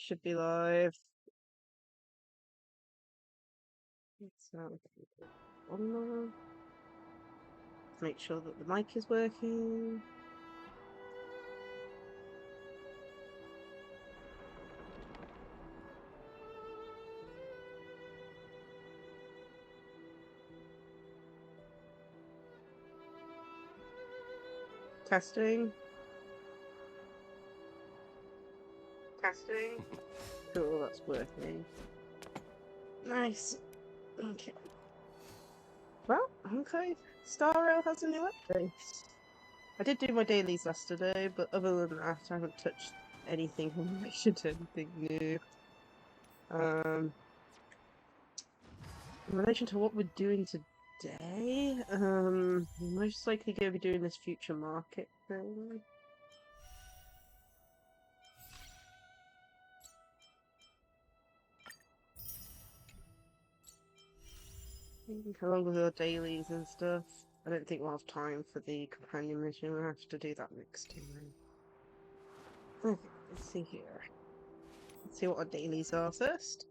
should be live. Make sure that the mic is working. Testing. Testing. Cool, that's working. Nice. Okay. Well, Honkai Star Rail has a new update. I did do my dailies yesterday, but other than that, I haven't touched anything in relation to anything new. In relation to what we're doing today, we're most likely going to be doing this future market thing. Along with our dailies and stuff. I don't think we'll have time for the companion mission. We'll have to do that next time. Okay, let's see here. Let's see what our dailies are first.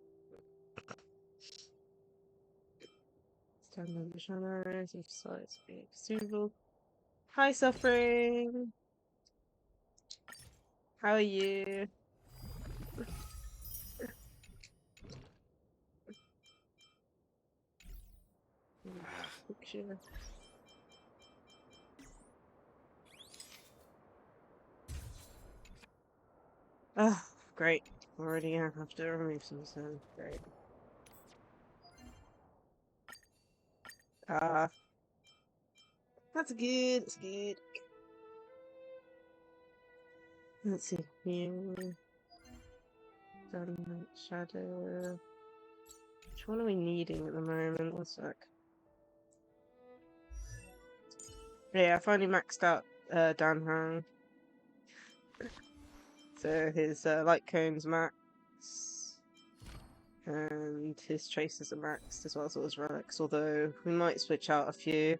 Standard missionaries, emphasize being suitable. Hi, Suffering! How are you? Picture. Oh, great. Already I have to remove some sand. Great. That's good. That's good. Let's see here. Sunlight shadow. Which one are we needing at the moment? One sec. Yeah, I finally maxed out Danhang. So his light cone's max. And his traces are maxed as well as all his relics, although we might switch out a few.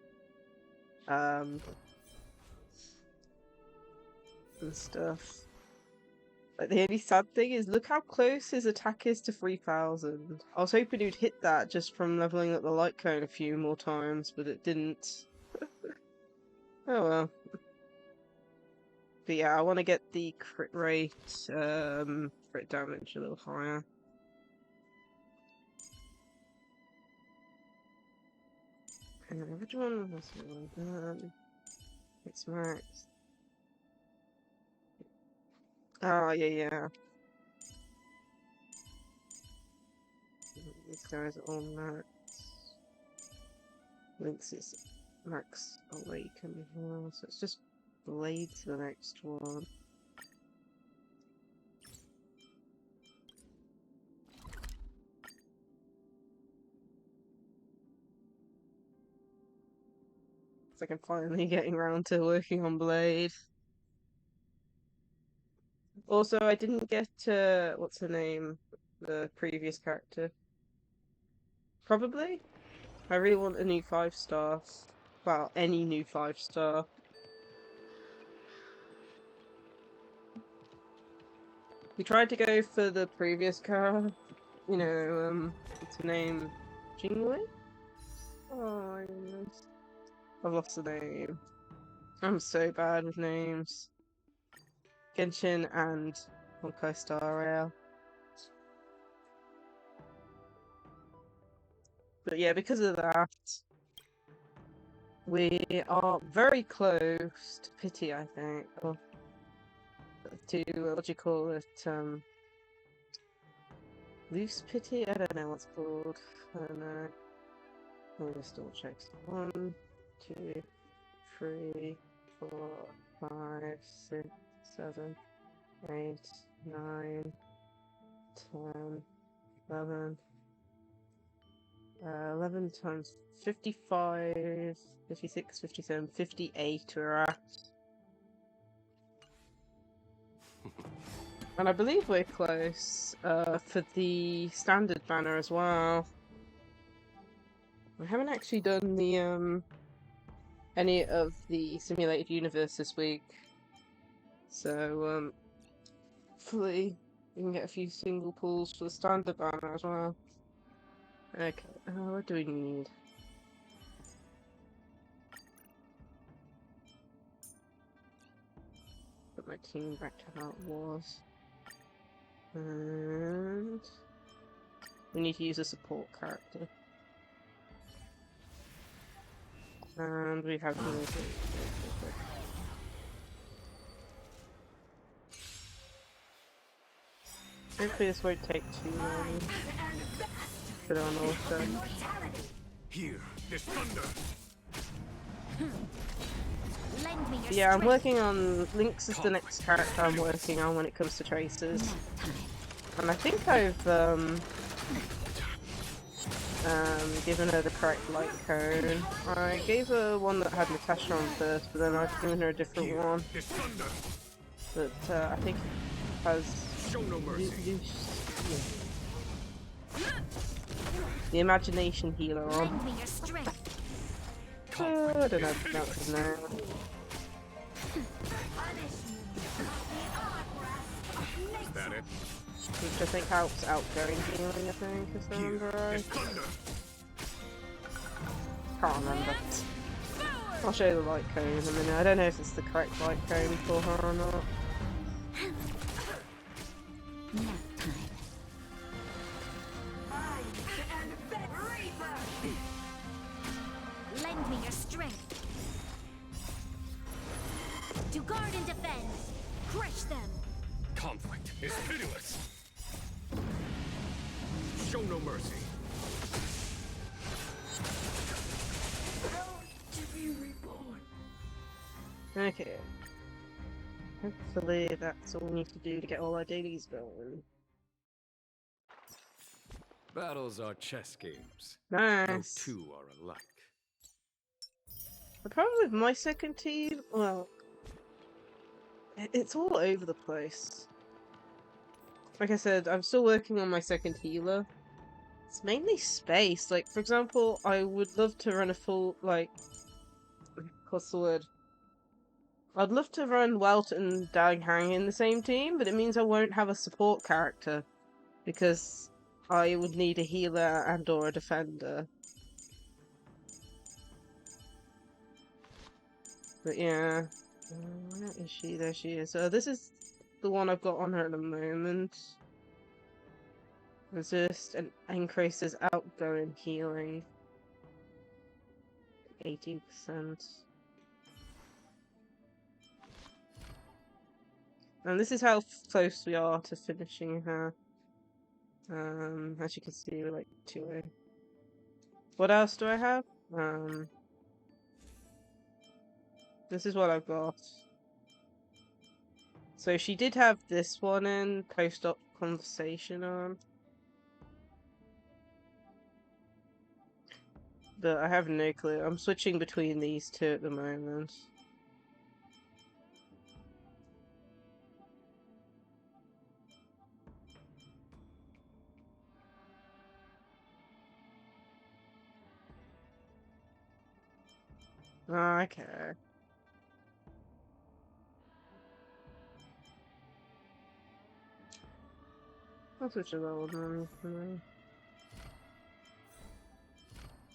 And stuff. Like, the only sad thing is, look how close his attack is to 3000. I was hoping he'd hit that just from leveling up the light cone a few more times, but it didn't. Oh well. But yeah, I want to get the crit rate, crit damage a little higher. Which one was it? It's max. Oh, yeah. These guys are all max. Lynx is max awaken as well, so it's just Blade to the next one. It's like I'm finally getting around to working on Blade. Also, I didn't get, what's her name? The previous character. Probably? I really want a new 5-star. Well, any new 5-star. We tried to go for the previous car. You know, what's her name? Jingwei? Oh, yes. I've lost the name. I'm so bad with names. Genshin and Honkai Star Rail. But yeah, because of that, we are very close to Pity, I think. Or to, what do you call it? Loose Pity? I don't know what's called. I don't know. Let me just double check. 1, 2, 3, 4, 5, 6, 7, 8, 9, 10, 11. 11 times 55, 56, 57, 58 we're at. And I believe we're close for the standard banner as well. We haven't actually done the any of the simulated universe this week. So hopefully You can get a few single pulls for the standard banner as well. Okay, what do we need? Put my team back to how it was. And we need to use a support character. And we have to make it. Hopefully this won't take too long. Put it on also. Here, this thunder. Yeah, I'm working on Lynx is the next character I'm working on when it comes to tracers. And I think I've given her the correct light cone. I gave her one that had Natasha on first, but then I've given her a different one. But I think it has the imagination healer on. Oh, I don't know if that's now. Is that it? Which I think helps outgoing healing, I think, if I remember right. Can't remember. I'll show you the light cone in a minute. I don't know if it's the correct light cone for her or not. Lend me your strength. To guard and defend. Crush them. Conflict is pitiless. Show no mercy. To be reborn. Okay. Hopefully that's all we need to do to get all our dailies going. Battles are chess games. Nice. No two are alike. The problem with my second team, well, it's all over the place. Like I said, I'm still working on my second healer. It's mainly space. Like, for example, I would love to run a full, like, what's the word? I'd love to run Welt and Dag Hang in the same team, but it means I won't have a support character. Because I would need a healer and or a defender. But yeah. Where is she? There she is. This is the one I've got on her at the moment. Resist and increases outgoing healing. 18%. And this is how close we are to finishing her. As you can see, we're like 2-0. What else do I have? This is what I've got. So she did have this one in post-op conversation on. But I have no clue. I'm switching between these two at the moment. Oh, okay. I'll switch to the old one for me.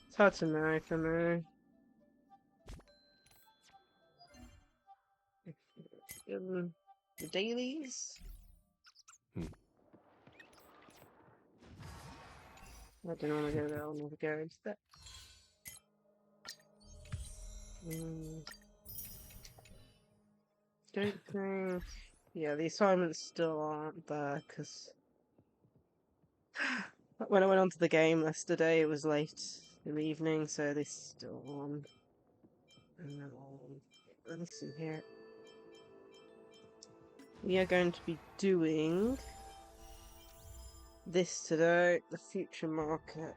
It's hard to know for me. The dailies? I didn't want to go there, I'll never go into that. Don't think... Yeah, the assignments still aren't there, because... when I went onto the game yesterday, it was late in the evening, so they're still on. Let me see here. We are going to be doing this today, the future market,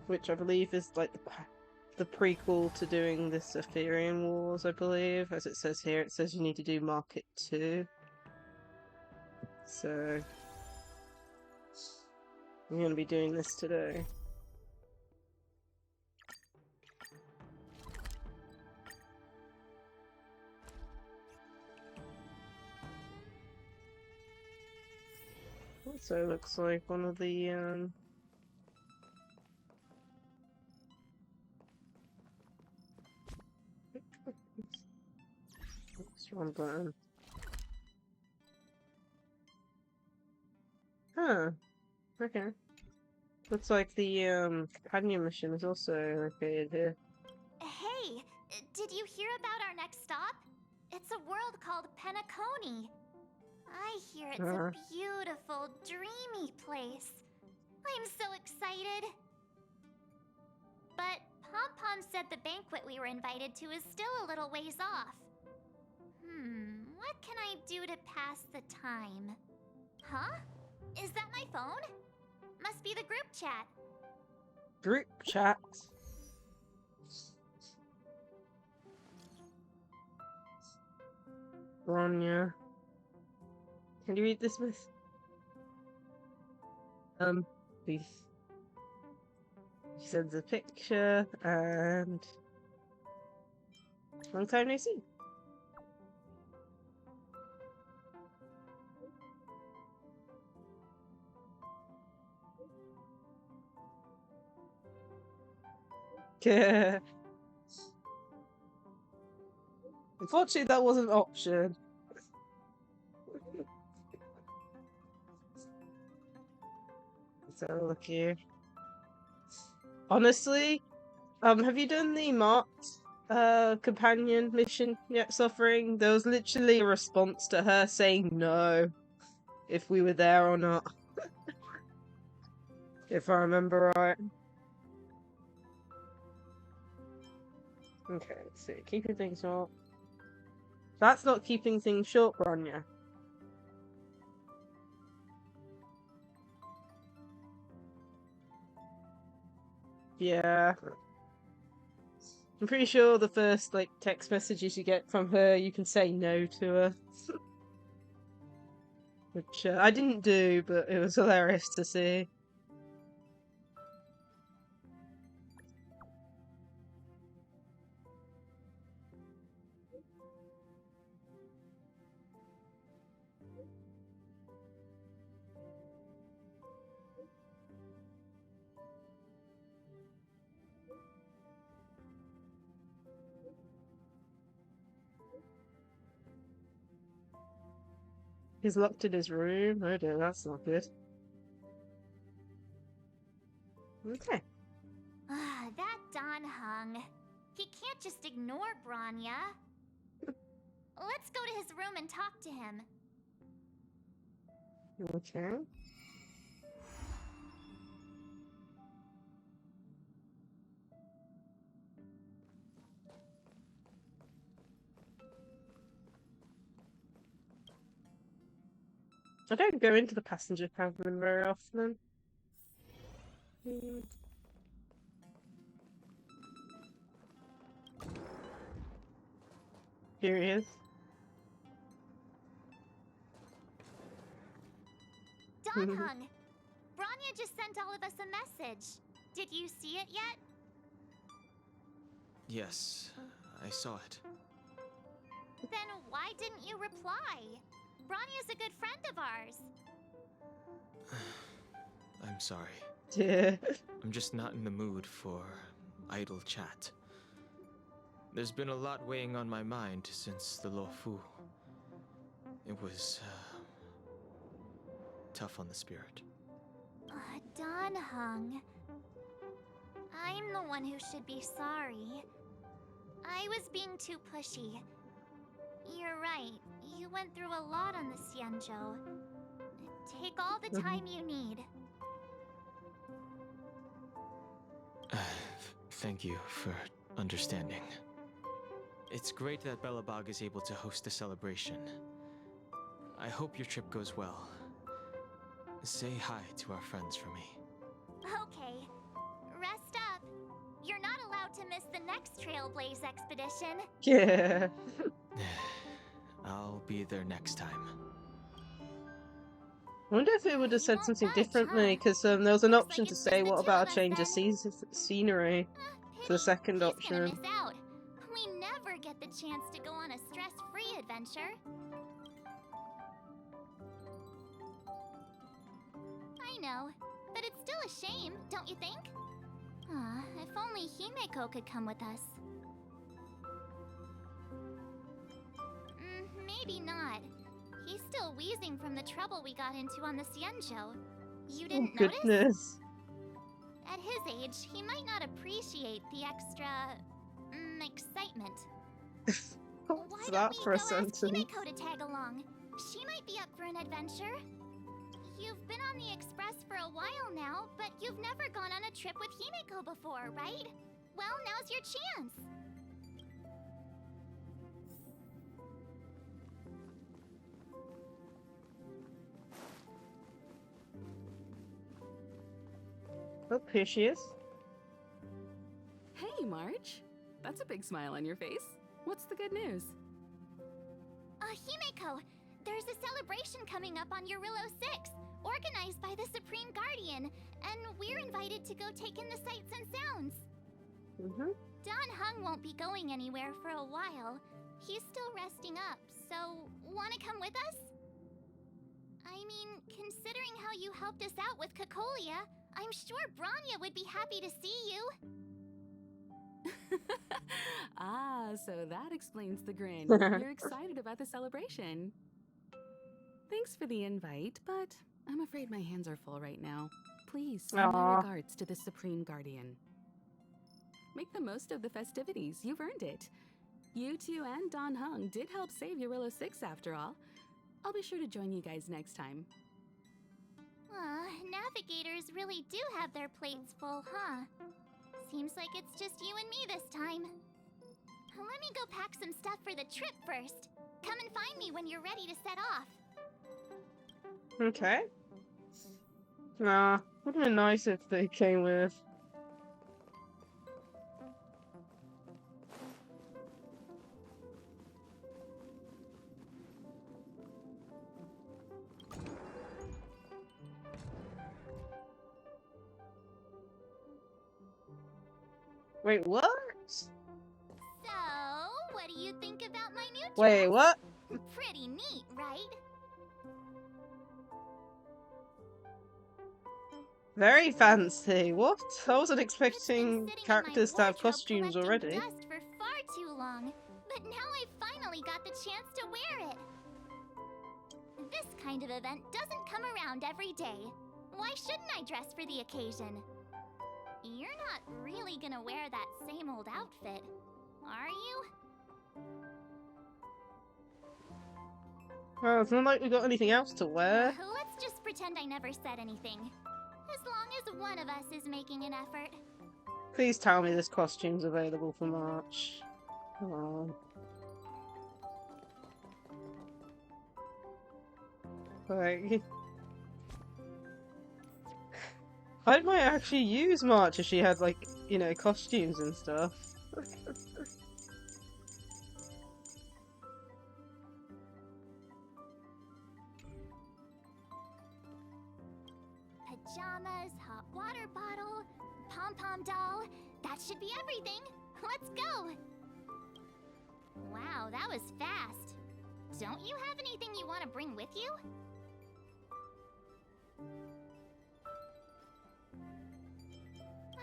which I believe is like the prequel to doing this Aetherium Wars, I believe. As it says here, it says you need to do Market 2. So, I'm going to be doing this today. So it looks like one of the Oops, wrong button. Huh. Okay. Looks like the companion mission is also located here. Hey, did you hear about our next stop? It's a world called Penacony. I hear it's a beautiful, dreamy place. I'm so excited. But Pom-Pom said the banquet we were invited to is still a little ways off. What can I do to pass the time? Huh? Is that my phone? Must be the group chat. Group chat. Bronya. Can you read this, miss? Please. She sends a picture and long time no see. Unfortunately, that was an option. Let's have a look here. Honestly, have you done the marked companion mission yet, Suffering? There was literally a response to her saying no, if we were there or not. If I remember right. Okay, let's see. Keeping things short. That's not keeping things short, Bronya. Yeah. I'm pretty sure the first, like, text messages you get from her, you can say no to her. Which, I didn't do, but it was hilarious to see. He's locked in his room. Oh dear, that's not good. Okay. That Don Hung. He can't just ignore Bronya. Let's go to his room and talk to him. Okay. I don't go into the passenger cabin very often. Here he is. Don Hung, Bronya just sent all of us a message. Did you see it yet? Yes, I saw it. Then why didn't you reply? Bronya's a good friend of ours. I'm sorry. Yeah. I'm just not in the mood for idle chat. There's been a lot weighing on my mind since the Luofu. It was tough on the spirit. Don Hung. I'm the one who should be sorry. I was being too pushy. You're right. You went through a lot on the Xianzhou. Take all the time you need. Thank you for understanding. It's great that Belobog is able to host a celebration. I hope your trip goes well. Say hi to our friends for me. Okay. Rest up. You're not allowed to miss the next Trailblaze expedition. Yeah. I'll be there next time. I wonder if it would have You said won't something budge, differently, huh? because there was an Looks option like to it's say, just the what two about of a us change of then. scenery for the second He's option? gonna miss out. We never get the chance to go on a stress-free adventure. I know, but it's still a shame, don't you think? If only Himeko could come with us. Maybe not. He's still wheezing from the trouble we got into on the Xianzhou. You didn't notice? Goodness. At his age, he might not appreciate the extra... excitement. What's Why that don't we for a go ask sentence? Himeko to tag along? She might be up for an adventure. You've been on the Express for a while now, but you've never gone on a trip with Himeko before, right? Well, now's your chance. Oh, here she is. Hey, March. That's a big smile on your face. What's the good news? Himeko, there's a celebration coming up on Eurillo 6, organized by the Supreme Guardian, and we're invited to go take in the sights and sounds. Don Hung won't be going anywhere for a while. He's still resting up, so wanna come with us? I mean, considering how you helped us out with Cocolia, I'm sure Branya would be happy to see you. So that explains the grin. You're excited about the celebration. Thanks for the invite, but I'm afraid my hands are full right now. Please send my regards to the Supreme Guardian. Make the most of the festivities. You've earned it. You two and Don Hung did help save Eurillo 6 after all. I'll be sure to join you guys next time. Navigators really do have their plates full, huh? Seems like it's just you and me this time. Let me go pack some stuff for the trip first. Come and find me when you're ready to set off. Okay. Would have been nice if they came with. Wait, what? So, what do you think about my new dress? Wait, what? Pretty neat, right? Very fancy. What? I wasn't It's been expecting sitting in my characters to have wardrobe costumes collecting already. dust for far too long, but now I finally got the chance to wear it. This kind of event doesn't come around every day. Why shouldn't I dress for the occasion? You're not really gonna wear that same old outfit, are you? Well, it's not like we got anything else to wear. Let's just pretend I never said anything. As long as one of us is making an effort. Please tell me this costume's available for March. Come on. Like... I might actually use March if she had, like, you know, costumes and stuff. Pajamas, hot water bottle, pom-pom doll. That should be everything. Let's go. Wow, that was fast. Don't you have anything you want to bring with you?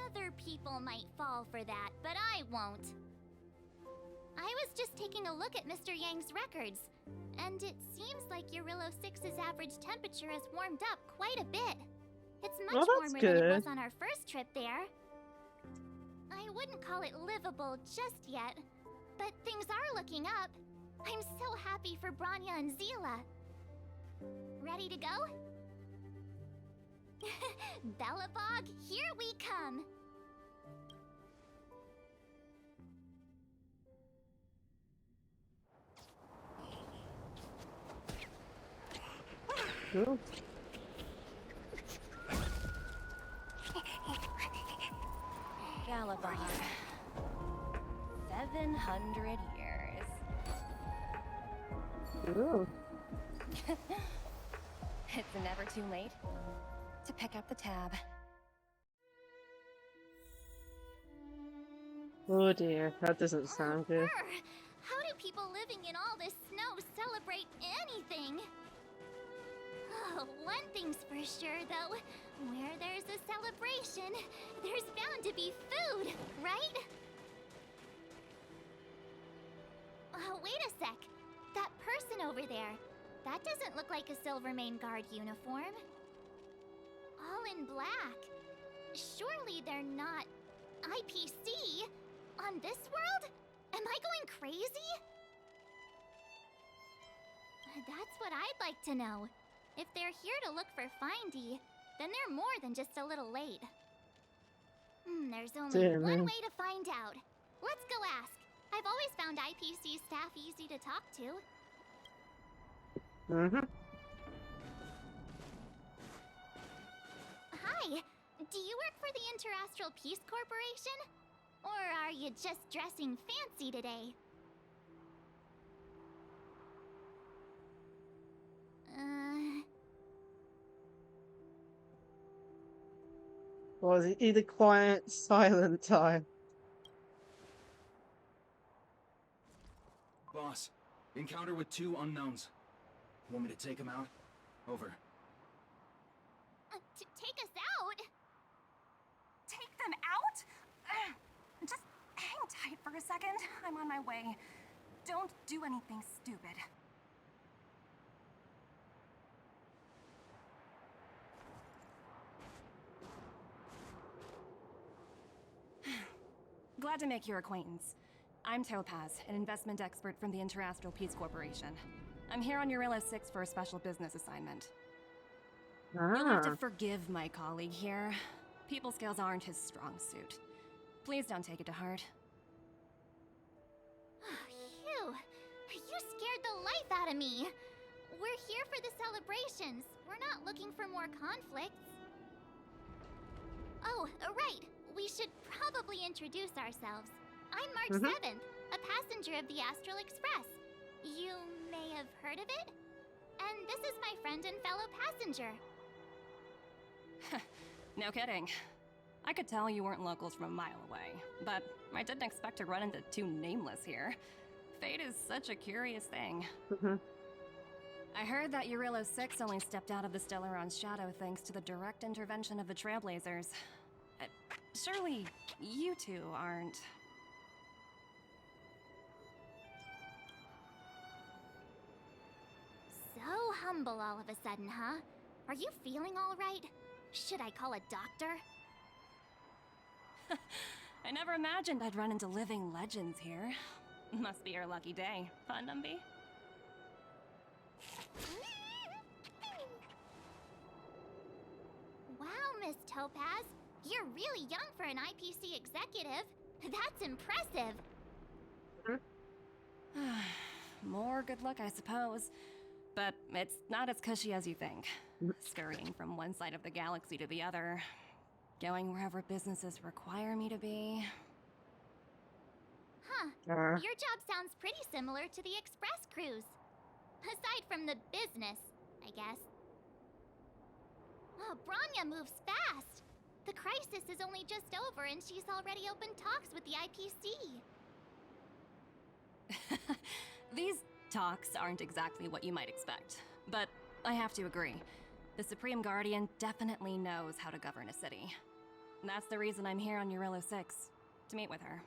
Other people might fall for that, but I won't. I was just taking a look at Mr. Yang's records, and it seems like Eurillo 6's average temperature has warmed up quite a bit. It's much warmer than it was on our first trip there. I wouldn't call it livable just yet, but things are looking up. I'm so happy for Branya and Zila. Ready to go? Belobog, here we come! Cool. Belobog. 700 years. Ooh. It's never too late to pick up the tab. Oh dear, that doesn't sound good. How do people living in all this snow celebrate anything? Oh, one thing's for sure, though. Where there's a celebration, there's bound to be food, right? Wait a sec. That person over there, that doesn't look like a Silvermane Guard uniform. All in black. Surely they're not IPC on this world? Am I going crazy? That's what I'd like to know. If they're here to look for Findy, then they're more than just a little late. There's only one way to find out. Let's go ask. I've always found IPC staff easy to talk to. Hi, do you work for the Interastral Peace Corporation? Or are you just dressing fancy today? Was it either quiet, silent time? Boss, encounter with 2 unknowns. Want me to take them out? Over. Take us out? Take them out? Just hang tight for a second. I'm on my way. Don't do anything stupid. Glad to make your acquaintance. I'm Topaz, an investment expert from the Interastral Peace Corporation. I'm here on Eurilla 6 for a special business assignment. You'll have to forgive my colleague here. People skills aren't his strong suit. Please don't take it to heart. Phew! You scared the life out of me! We're here for the celebrations. We're not looking for more conflicts. Oh, right. We should probably introduce ourselves. I'm March 7th, a passenger of the Astral Express. You may have heard of it? And this is my friend and fellow passenger. No kidding. I could tell you weren't locals from a mile away, but I didn't expect to run into 2 nameless here. Fate is such a curious thing. I heard that Eurilla 6 only stepped out of the Stellaron's shadow thanks to the direct intervention of the Trailblazers. Surely, you 2 aren't... So humble all of a sudden, huh? Are you feeling all right? Should I call a doctor? I never imagined I'd run into living legends here. Must be your lucky day, huh, Numby? Wow, Miss Topaz. You're really young for an IPC executive. That's impressive. More good luck, I suppose. But it's not as cushy as you think. Scurrying from one side of the galaxy to the other. Going wherever businesses require me to be. Huh. Your job sounds pretty similar to the express cruise. Aside from the business, I guess. Oh, Branya moves fast. The crisis is only just over and she's already opened talks with the IPC. These talks aren't exactly what you might expect. But I have to agree. The Supreme Guardian definitely knows how to govern a city. And that's the reason I'm here on Eurilla 6, to meet with her.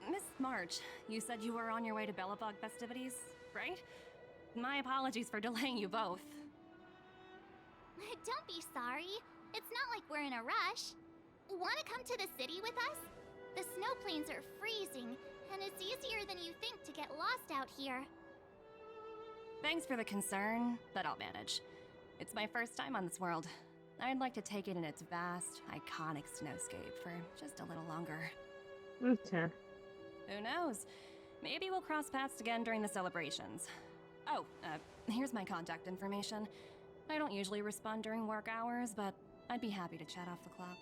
Miss March, you said you were on your way to Belobog festivities, right? My apologies for delaying you both. Don't be sorry. It's not like we're in a rush. Wanna come to the city with us? The snow plains are freezing, and it's easier than you think to get lost out here. Thanks for the concern, but I'll manage. It's my first time on this world. I'd like to take it in its vast, iconic snowscape for just a little longer. Okay. Who knows? Maybe we'll cross paths again during the celebrations. Oh, here's my contact information. I don't usually respond during work hours, but I'd be happy to chat off the clock.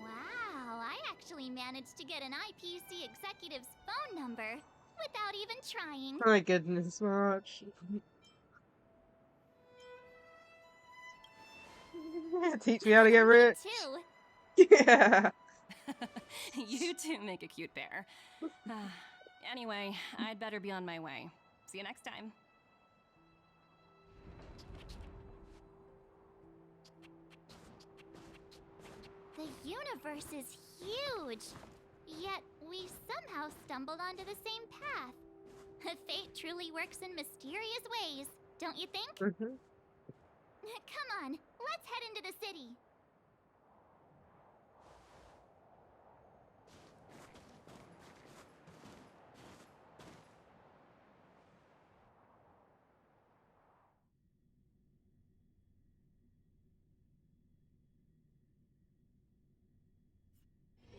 Wow, I actually managed to get an IPC executive's phone number without even trying. My goodness, March. Teach me how to get rich. Too. Yeah. You two make a cute pair. Anyway, I'd better be on my way. See you next time. The universe is huge, yet we somehow stumbled onto the same path. Fate truly works in mysterious ways, don't you think? Mhm. Come on, let's head into the city.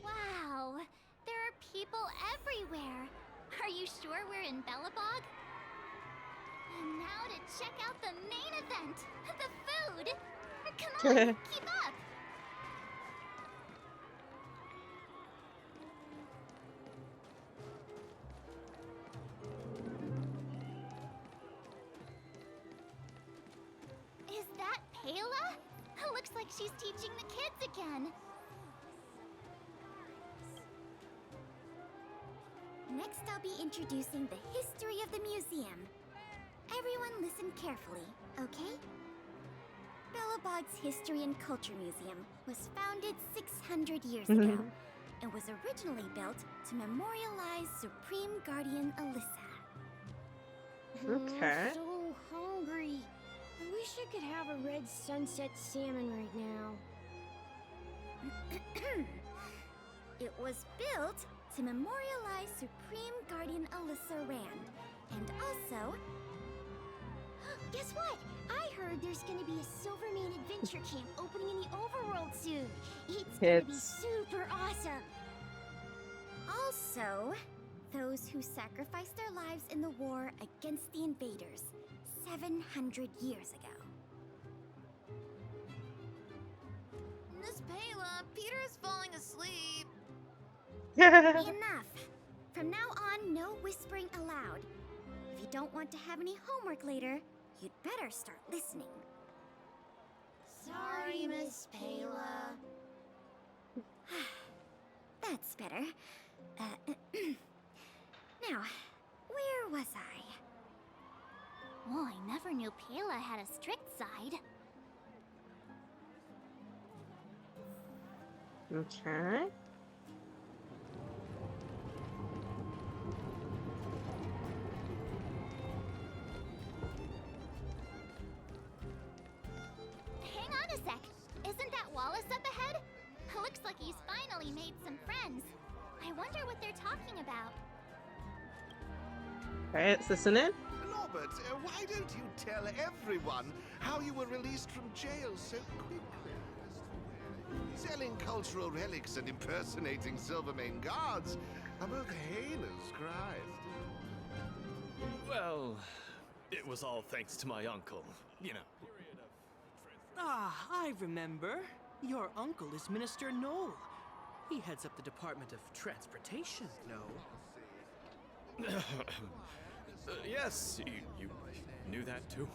Wow, there are people everywhere. Are you sure we're in Belobog? And now to check out the main event, the food. Come on, keep up. Is that Payla? Looks like she's teaching the kids again. Next, I'll be introducing the history of the museum. Everyone listen carefully, okay? Belobog's History and Culture Museum was founded 600 years ago and was originally built to memorialize Supreme Guardian Alyssa. Okay. I'm so hungry. I wish I could have a red sunset salmon right now. It was built to memorialize Supreme Guardian Alyssa Rand, and also... Guess what? I heard there's gonna be a Silvermane adventure camp opening in the overworld soon. It's gonna be super awesome. Also, those who sacrificed their lives in the war against the invaders 700 years ago. Miss Payla, Peter's falling asleep. Enough! From now on, no whispering aloud. If you don't want to have any homework later, you'd better start listening. Sorry, Miss Payla. That's better. Now, where was I? Oh, I never knew Payla had a strict side. Okay. Hang on a sec. Isn't that Wallace up ahead? Looks like he's finally made some friends. I wonder what they're talking about. Okay, let's listen in. Norbert, why don't you tell everyone how you were released from jail so quickly? Selling cultural relics and impersonating Silvermane guards are both heinous crimes. Well, it was all thanks to my uncle, you know. Ah, I remember. Your uncle is Minister Knoll. He heads up the Department of Transportation, no? Yes, you knew that too?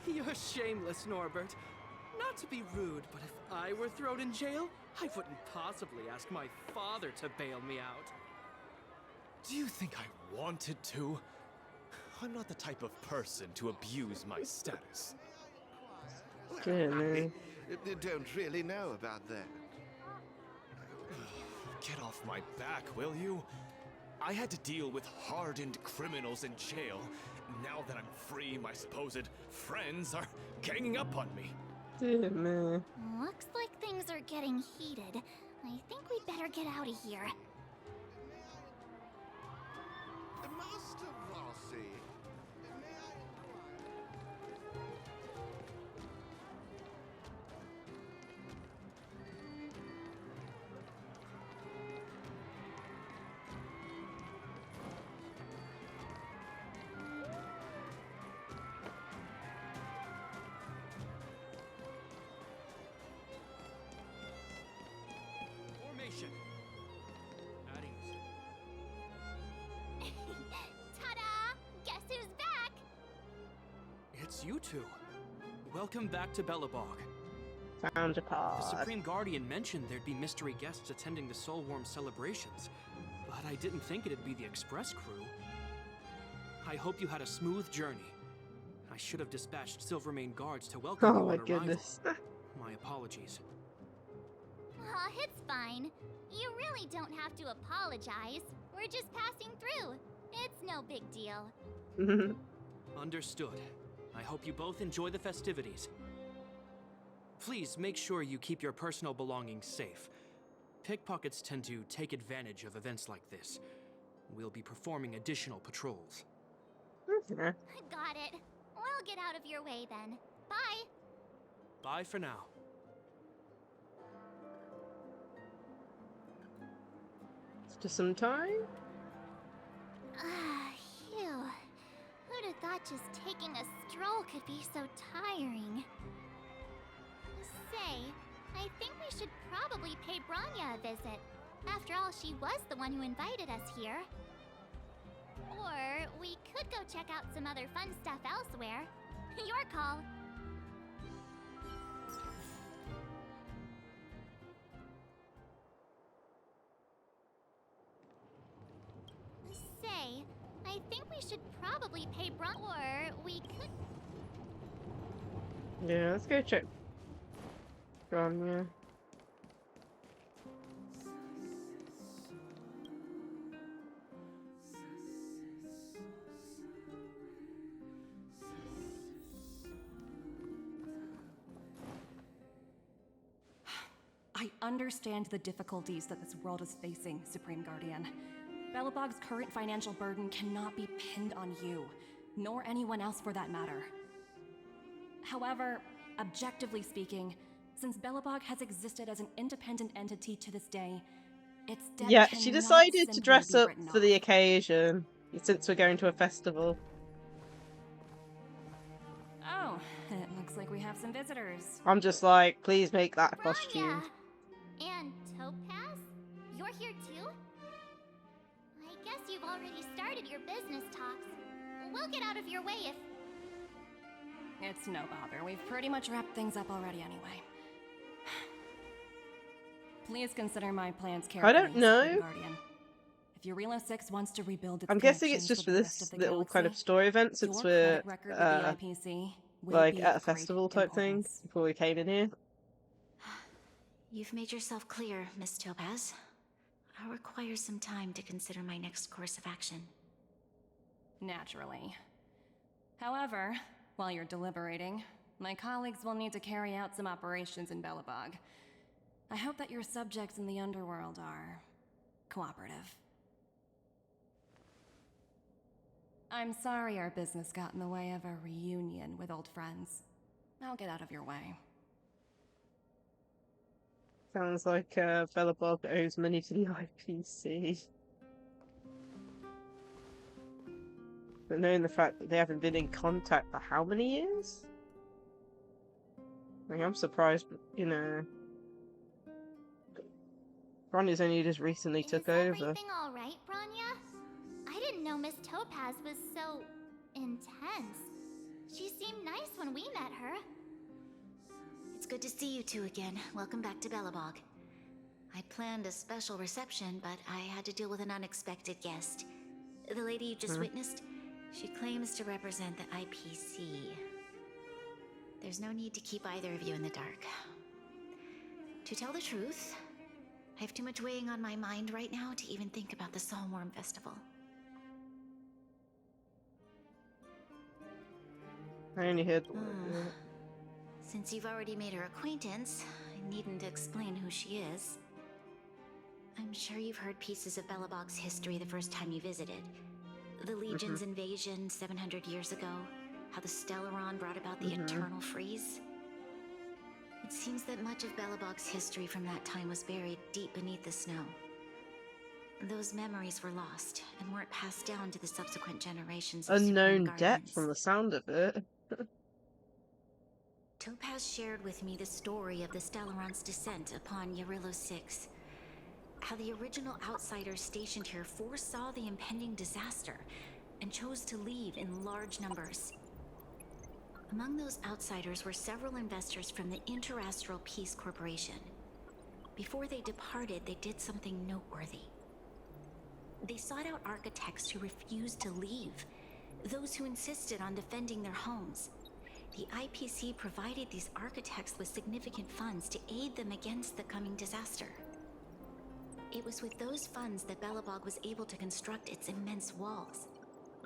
You're shameless, Norbert. Not to be rude, but if I were thrown in jail, I wouldn't possibly ask my father to bail me out. Do you think I wanted to? I'm not the type of person to abuse my status. Good. I don't really know about that. Get off my back, will you? I had to deal with hardened criminals in jail. Now that I'm free, my supposed friends are ganging up on me. Dear me. Looks like things are getting heated. I think we'd better get out of here. Master Rossi, may I Formation. At ease. Ta-da! Guess who's back? It's you two. Welcome back to Belobog. Found a The pod. Supreme Guardian mentioned there'd be mystery guests attending the Soulworm celebrations, but I didn't think it'd be the Express crew. I hope you had a smooth journey. I should have dispatched Silvermane guards to welcome Oh you my on arrival. goodness. My apologies. Aw, it's fine. You really don't have to apologize. We're just passing through. It's no big deal. Understood. I hope you both enjoy the festivities. Please make sure you keep your personal belongings safe. Pickpockets tend to take advantage of events like this. We'll be performing additional patrols. Got it. We'll get out of your way then. Bye. Bye for now. Just some time. Phew. Who'd have thought just taking a stroll could be so tiring? Say, I think we should probably pay Branya a visit. After all, she was the one who invited us here. Or we could go check out some other fun stuff elsewhere. Your call. Say, I think we should probably pay or we could... Yeah, let's go check. Yeah. I understand the difficulties that this world is facing, Supreme Guardian. Belobog's current financial burden cannot be pinned on you, nor anyone else for that matter. However, objectively speaking, since Belobog has existed as an independent entity to this day, its debt Yeah, she cannot decided to simply dress be up written for the off. occasion, since we're going to a festival. Oh, it looks like we have some visitors. I'm just like, please make that a costume. And Topaz? You're here too? I guess you've already started your business talks. We'll get out of your way if... It's no bother. We've pretty much wrapped things up already anyway. Please consider my plans carefully, I don't know. Supreme Guardian. If Eurilo 6 wants to rebuild its I'm guessing it's connections just for with the rest this of the little kind of galaxy, story event, since your we're credit record with the IPC will like be at a of festival great type thing importance. before we came in here. You've made yourself clear, Miss Topaz. I'll require some time to consider my next course of action. Naturally. However, while you're deliberating, my colleagues will need to carry out some operations in Belobog. I hope that your subjects in the underworld are cooperative. I'm sorry our business got in the way of a reunion with old friends. I'll get out of your way. Sounds like Belobog owes money to the IPC. But knowing the fact that they haven't been in contact for how many years? I mean, I'm surprised, you know. Bronya's only just recently took over. Everything all right, Bronya? I didn't know Miss Topaz was so... intense. She seemed nice when we met her. It's good to see you two again. Welcome back to Belobog. I'd planned a special reception, but I had to deal with an unexpected guest. The lady you just witnessed, she claims to represent the IPC. There's no need to keep either of you in the dark. To tell the truth, I have too much weighing on my mind right now to even think about the Psalmworm Festival. I only heard. Since you've already made her acquaintance, I needn't explain who she is. I'm sure you've heard pieces of Belobog's history the first time you visited. The Legion's invasion 700 years ago, how the Stellaron brought about the eternal freeze. It seems that much of Belobog's history from that time was buried deep beneath the snow. Those memories were lost and weren't passed down to the subsequent generations of Unknown Supreme depth Guardians. from the sound of it. Topaz shared with me the story of the Stellaron's descent upon Eurilo 6. How the original outsiders stationed here foresaw the impending disaster and chose to leave in large numbers. Among those outsiders were several investors from the Interastral Peace Corporation. Before they departed, they did something noteworthy. They sought out architects who refused to leave, those who insisted on defending their homes. The IPC provided these architects with significant funds to aid them against the coming disaster. It was with those funds that Belobog was able to construct its immense walls.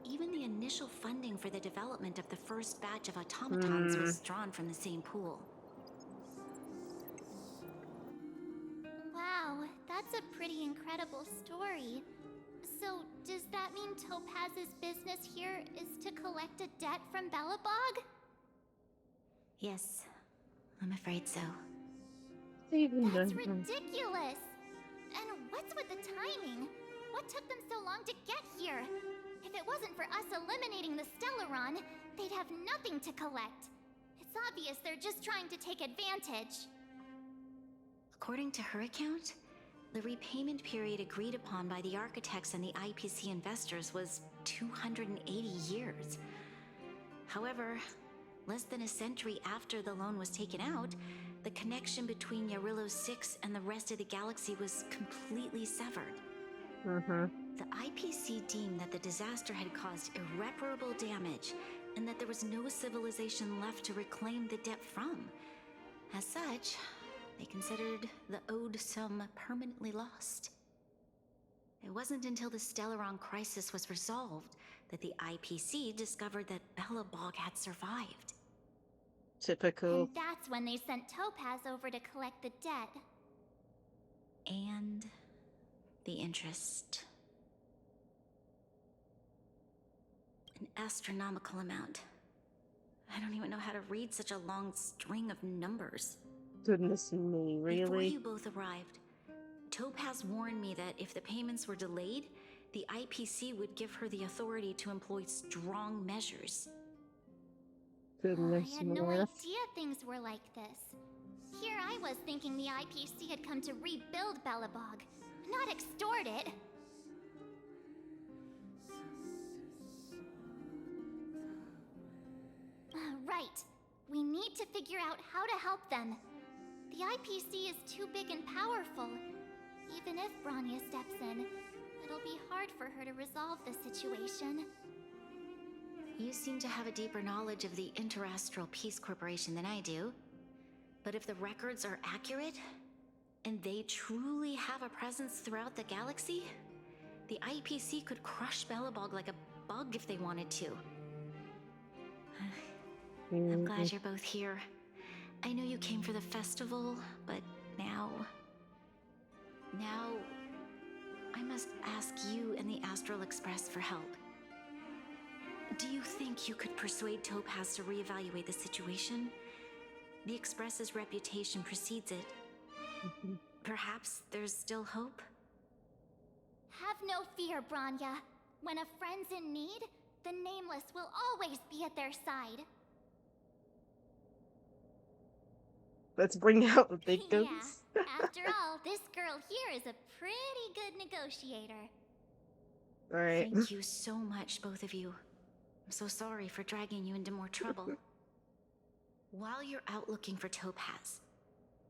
Even the initial funding for the development of the first batch of automatons was drawn from the same pool. Wow, that's a pretty incredible story. So, does that mean Topaz's business here is to collect a debt from Belobog? Yes, I'm afraid so. That's ridiculous! And what's with the timing? What took them so long to get here? If it wasn't for us eliminating the Stellaron, they'd have nothing to collect. It's obvious they're just trying to take advantage. According to her account, the repayment period agreed upon by the architects and the IPC investors was 280 years. However, less than a century after the loan was taken out, the connection between Yarillo 6 and the rest of the galaxy was completely severed. The IPC deemed that the disaster had caused irreparable damage and that there was no civilization left to reclaim the debt from. As such, they considered the owed sum permanently lost. It wasn't until the Stellaron crisis was resolved that the IPC discovered that Belobog had survived. Typical. And that's when they sent Topaz over to collect the debt. And the interest. An astronomical amount. I don't even know how to read such a long string of numbers. Goodness me, really? Before you both arrived, Topaz warned me that if the payments were delayed, the IPC would give her the authority to employ strong measures. Goodness I had no idea things were like this. Here I was thinking the IPC had come to rebuild Belobog, not extort it. Right. We need to figure out how to help them. The IPC is too big and powerful. Even if Bronya steps in, it'll be hard for her to resolve the situation. You seem to have a deeper knowledge of the Interastral Peace Corporation than I do. But if the records are accurate, and they truly have a presence throughout the galaxy, the IPC could crush Belobog like a bug if they wanted to. I'm glad you're both here. I know you came for the festival, but now I must ask you and the Astral Express for help. Do you think you could persuade Topaz to reevaluate the situation? The Express's reputation precedes it. Perhaps there's still hope? Have no fear, Bronya. When a friend's in need, the Nameless will always be at their side. Let's bring out the big guns. Yeah, after all, this girl here is a pretty good negotiator. Right. Thank you so much, both of you. I'm so sorry for dragging you into more trouble. While you're out looking for Topaz,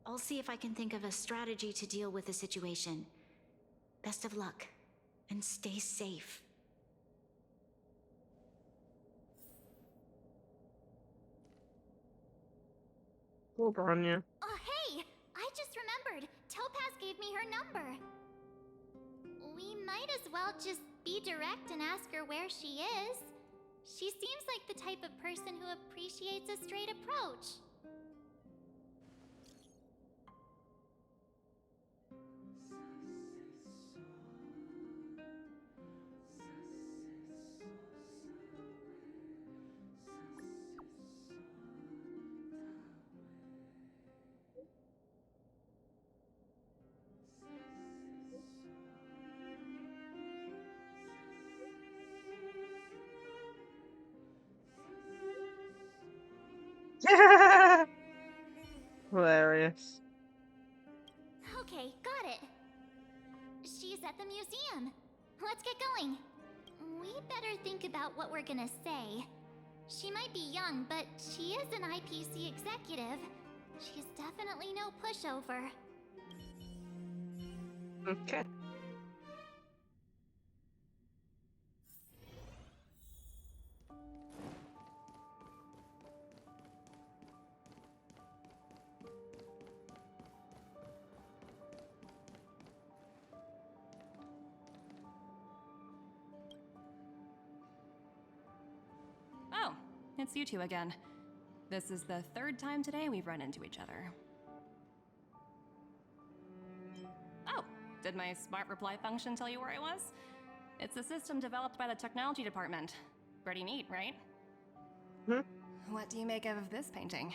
I'll see if I can think of a strategy to deal with the situation. Best of luck, and stay safe. Poor Bronya. Oh, hey! I just remembered. Topaz gave me her number. We might as well just be direct and ask her where she is. She seems like the type of person who appreciates a straight approach. Hilarious. Okay, got it. She's at the museum. Let's get going. We better think about what we're gonna say. She might be young, but she is an IPC executive. She's definitely no pushover. Okay. it's you two again. This is the third time today we've run into each other. Oh, did my smart reply function tell you where I was? It's a system developed by the technology department. Pretty neat, right? What do you make of this painting?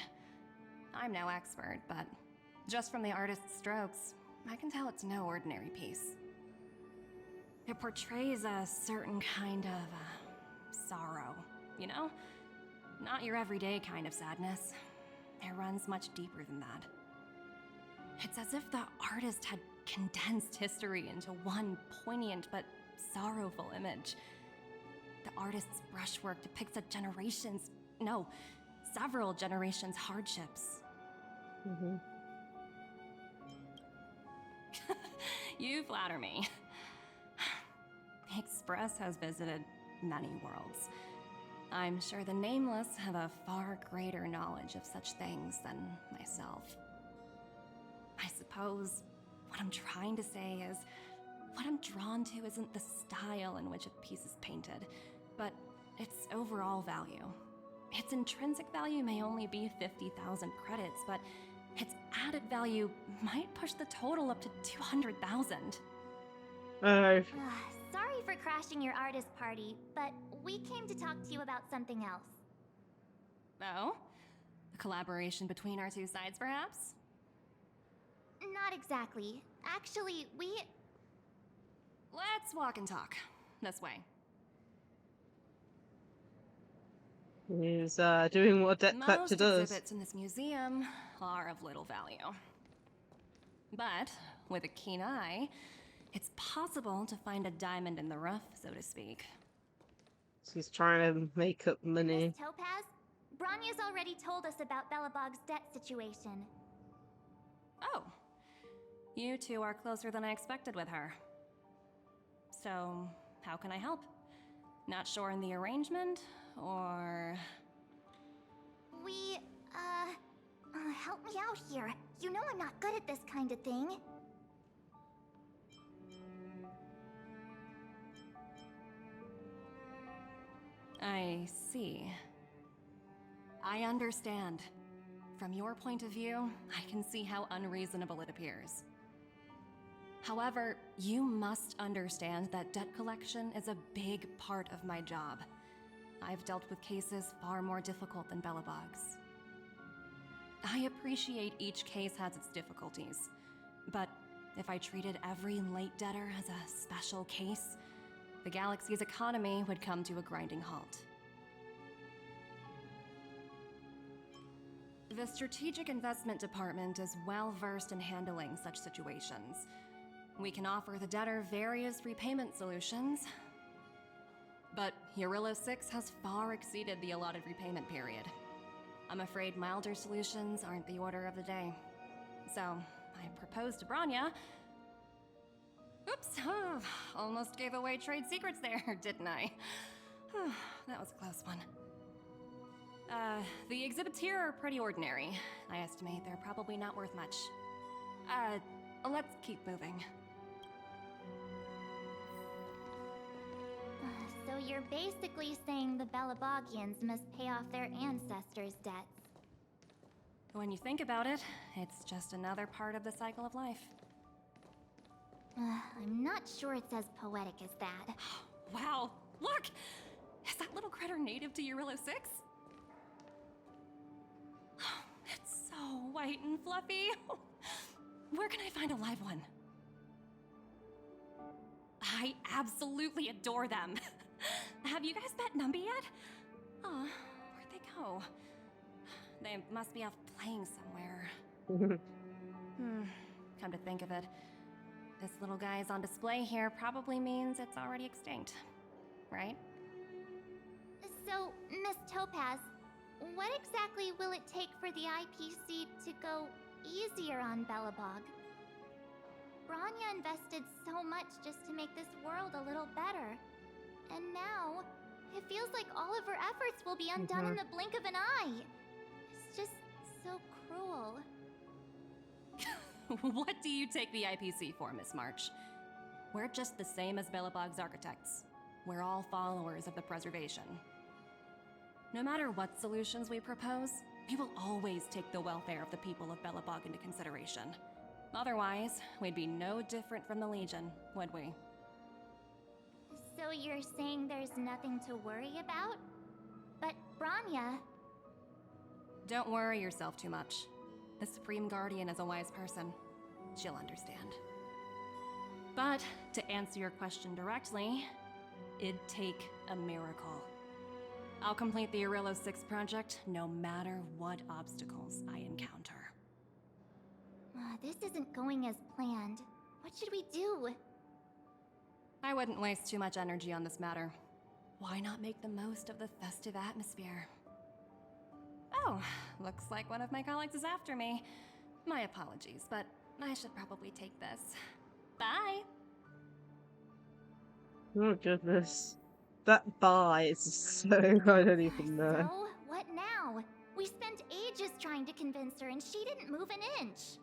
I'm no expert, but just from the artist's strokes, I can tell it's no ordinary piece. It portrays a certain kind of sorrow, you know? Not your everyday kind of sadness. It runs much deeper than that. It's as if the artist had condensed history into one poignant but sorrowful image. The artist's brushwork depicts several generations' hardships. You flatter me. The Express has visited many worlds. I'm sure the Nameless have a far greater knowledge of such things than myself. I suppose what I'm trying to say is, what I'm drawn to isn't the style in which a piece is painted, but its overall value. Its intrinsic value may only be 50,000 credits, but its added value might push the total up to 200,000. Sorry for crashing your artist party, but we came to talk to you about something else. Oh? A collaboration between our two sides, perhaps? Not exactly. Actually, Let's walk and talk. This way. He's doing what a debt collector does. Most exhibits in this museum are of little value. But with a keen eye, it's possible to find a diamond in the rough, so to speak. She's trying to make up money. Miss Topaz, Bronya's already told us about Belobog's debt situation. Oh. You two are closer than I expected with her. So, how can I help? Not sure in the arrangement, or... Help me out here. You know I'm not good at this kind of thing. I see. I understand. From your point of view, I can see how unreasonable it appears. However, you must understand that debt collection is a big part of my job. I've dealt with cases far more difficult than Belobog's. I appreciate each case has its difficulties, but if I treated every late debtor as a special case, the galaxy's economy would come to a grinding halt. The Strategic Investment Department is well versed in handling such situations. We can offer the debtor various repayment solutions, but Eurilo 6 has far exceeded the allotted repayment period. I'm afraid milder solutions aren't the order of the day. So, I proposed to Bronya. Oops, almost gave away trade secrets there, didn't I? That was a close one. The exhibits here are pretty ordinary. I estimate they're probably not worth much. Let's keep moving. So you're basically saying the Belabogians must pay off their ancestors' debts. When you think about it, it's just another part of the cycle of life. I'm not sure it's as poetic as that. Wow, look! Is that little critter native to Eurilo 6? It's so white and fluffy. Where can I find a live one? I absolutely adore them. Have you guys met Numby yet? Oh, where'd they go? They must be off playing somewhere. Come to think of it, this little guy is on display here probably means it's already extinct, right? So, Miss Topaz, what exactly will it take for the IPC to go easier on Belobog? Bronya invested so much just to make this world a little better. And now, it feels like all of her efforts will be undone in the blink of an eye. It's just so cruel. What do you take the IPC for, Miss March? We're just the same as Belobog's architects. We're all followers of the preservation. No matter what solutions we propose, we will always take the welfare of the people of Belobog into consideration. Otherwise, we'd be no different from the Legion, would we? So you're saying there's nothing to worry about? But Branya... Don't worry yourself too much. The Supreme Guardian is a wise person. She'll understand. But, to answer your question directly, it'd take a miracle. I'll complete the Arillo 6 project no matter what obstacles I encounter. This isn't going as planned. What should we do? I wouldn't waste too much energy on this matter. Why not make the most of the festive atmosphere? Oh, looks like one of my colleagues is after me. My apologies, but I should probably take this. Bye! Oh goodness. That bar is so... I don't even know. So, what now? We spent ages trying to convince her and she didn't move an inch.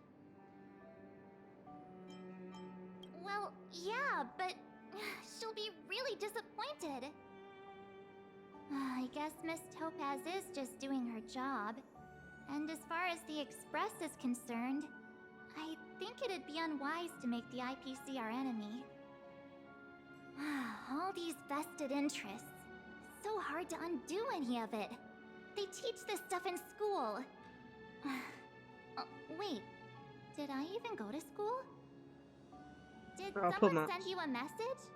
Well, yeah, but she'll be really disappointed. I guess Miss Topaz is just doing her job. And as far as the Express is concerned, I think it'd be unwise to make the IPC our enemy. All these vested interests. So hard to undo any of it. They teach this stuff in school. Oh, wait, did I even go to school? Did someone send you a message?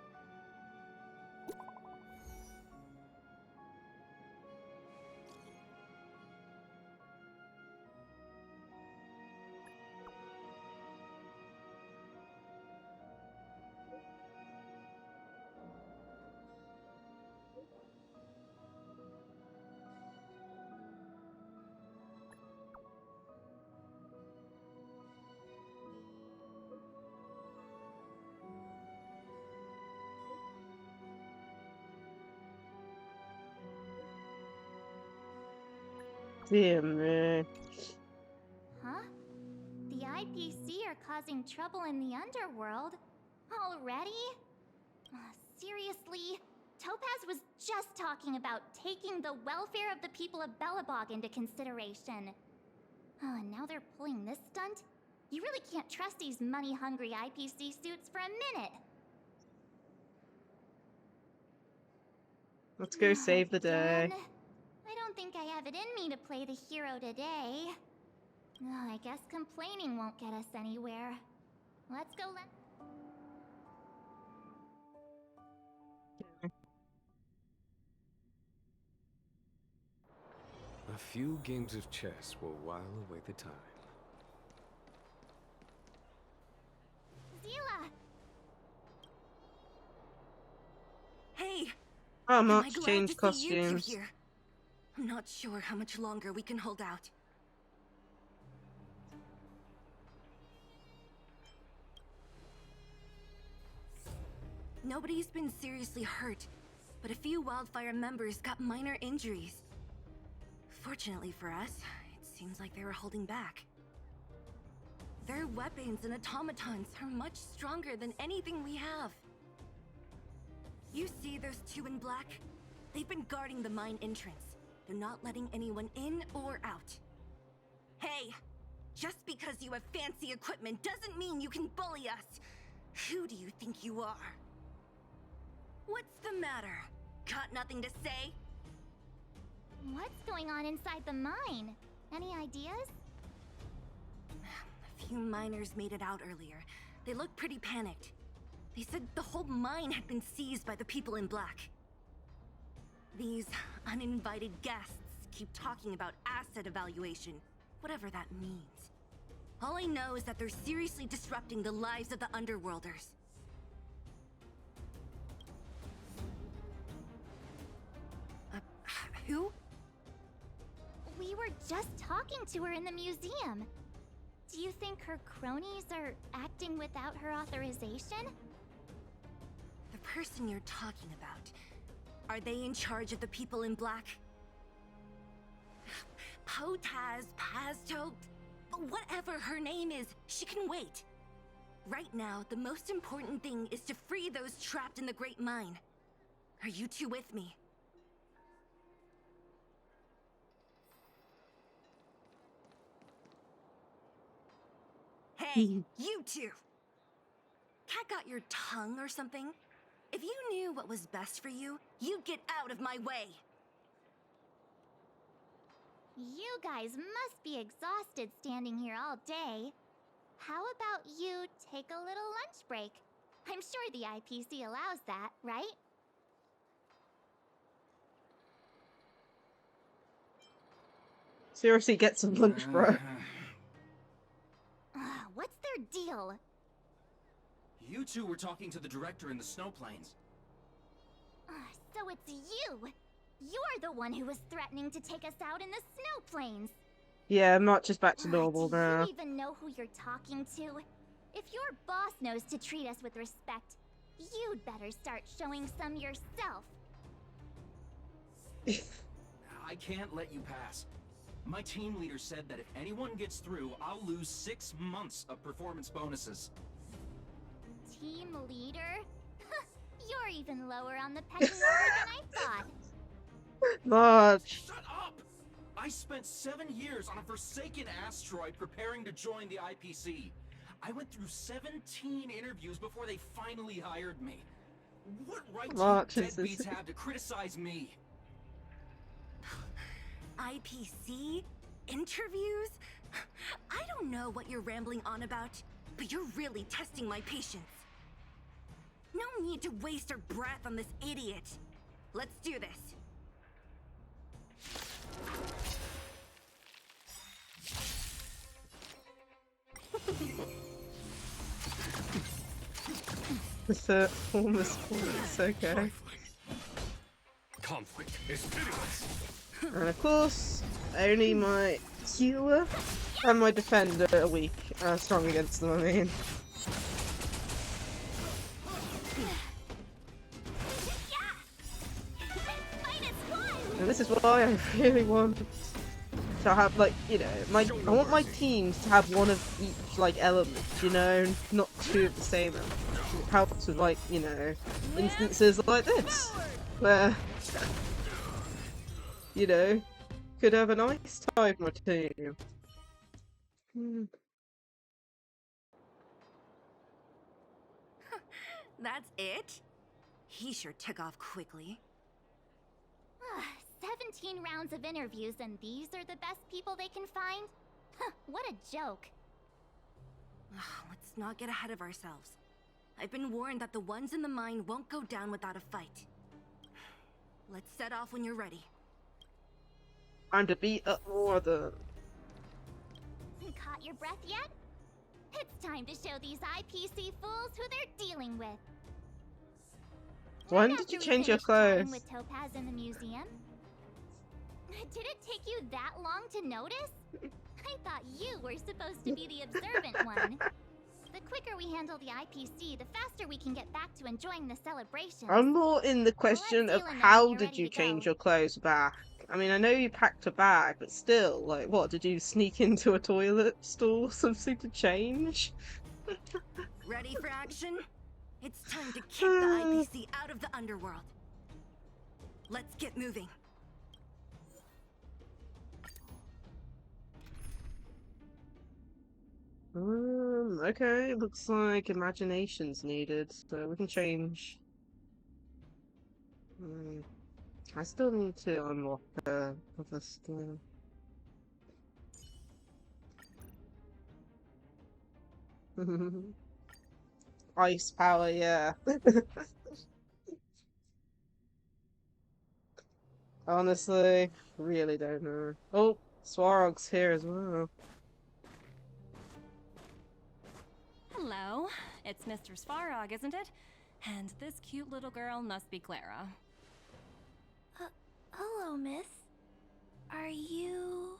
Dear me. Huh? The IPC are causing trouble in the underworld? Already? Seriously? Topaz was just talking about taking the welfare of the people of Belobog into consideration. And now they're pulling this stunt? You really can't trust these money-hungry IPC suits for a minute. Let's go save the day. I don't think I have it in me to play the hero today. I guess complaining won't get us anywhere. Let's go A few games of chess will while away the time. Zila! Hey! Oh, am I Mark's glad changed to see you two costumes. here. I'm not sure how much longer we can hold out. Nobody's been seriously hurt, but a few Wildfire members got minor injuries. Fortunately for us, it seems like they were holding back. Their weapons and automatons are much stronger than anything we have. You see those two in black? They've been guarding the mine entrance. They're not letting anyone in or out. Hey! Just because you have fancy equipment doesn't mean you can bully us! Who do you think you are? What's the matter? Got nothing to say? What's going on inside the mine? Any ideas? A few miners made it out earlier. They looked pretty panicked. They said the whole mine had been seized by the people in black. These uninvited guests keep talking about asset evaluation, whatever that means. All I know is that they're seriously disrupting the lives of the Underworlders. Who? We were just talking to her in the museum. Do you think her cronies are acting without her authorization? The person you're talking about, are they in charge of the people in black? Potaz, Pazto, whatever her name is, she can wait. Right now, the most important thing is to free those trapped in the Great Mine. Are you two with me? Hey, you two! Cat got your tongue or something? If you knew what was best for you, you'd get out of my way! You guys must be exhausted standing here all day. How about you take a little lunch break? I'm sure the IPC allows that, right? Seriously, get some lunch, bro. What's their deal? You two were talking to the director in the snow plains. So it's you! You're the one who was threatening to take us out in the snow plains! Yeah, I'm not just back to normal Do now. you even know who you're talking to? If your boss knows to treat us with respect, you'd better start showing some yourself. I can't let you pass. My team leader said that if anyone gets through, I'll lose 6 months of performance bonuses. Team leader? You're even lower on the pecking order than I thought. March. Shut up! I spent 7 years on a forsaken asteroid preparing to join the IPC. I went through 17 interviews before they finally hired me. What right do you deadbeats have to criticize me? IPC? Interviews? I don't know what you're rambling on about, but you're really testing my patience. No need to waste our breath on this idiot. Let's do this. The almost points, okay. Conflict is pitiless. And of course, only my healer and my defender are weak, strong against them, I mean. And this is why I really want to have, like, you know, I want my teams to have one of each, like, element, you know, not two of the same element. It helps with, like, you know, instances like this, where, you know, could have a nice time with my team. That's it? He sure took off quickly. 17 rounds of interviews and these are the best people they can find? What a joke. Let's not get ahead of ourselves. I've been warned that the ones in the mine won't go down without a fight. Let's set off when you're ready. Time to beat up more of them. Caught your breath yet? It's time to show these IPC fools who they're dealing with. When did you change your clothes? With Topaz in the museum? Did it take you that long to notice? I thought you were supposed to be the observant one. The quicker we handle the IPC, the faster we can get back to enjoying the celebration. I'm more in the question of how did you change your clothes back? I mean, I know you packed a bag, but still, like, what, did you sneak into a toilet stall or something to change? Ready for action? It's time to kick the IPC out of the underworld. Let's get moving. Okay, looks like imagination's needed, so we can change. I still need to unlock the other stuff. Ice power, yeah. Honestly, really don't know. Oh, Swarog's here as well. Hello, it's Mr. Svarog, isn't it? And this cute little girl must be Clara. Hello, miss. Are you...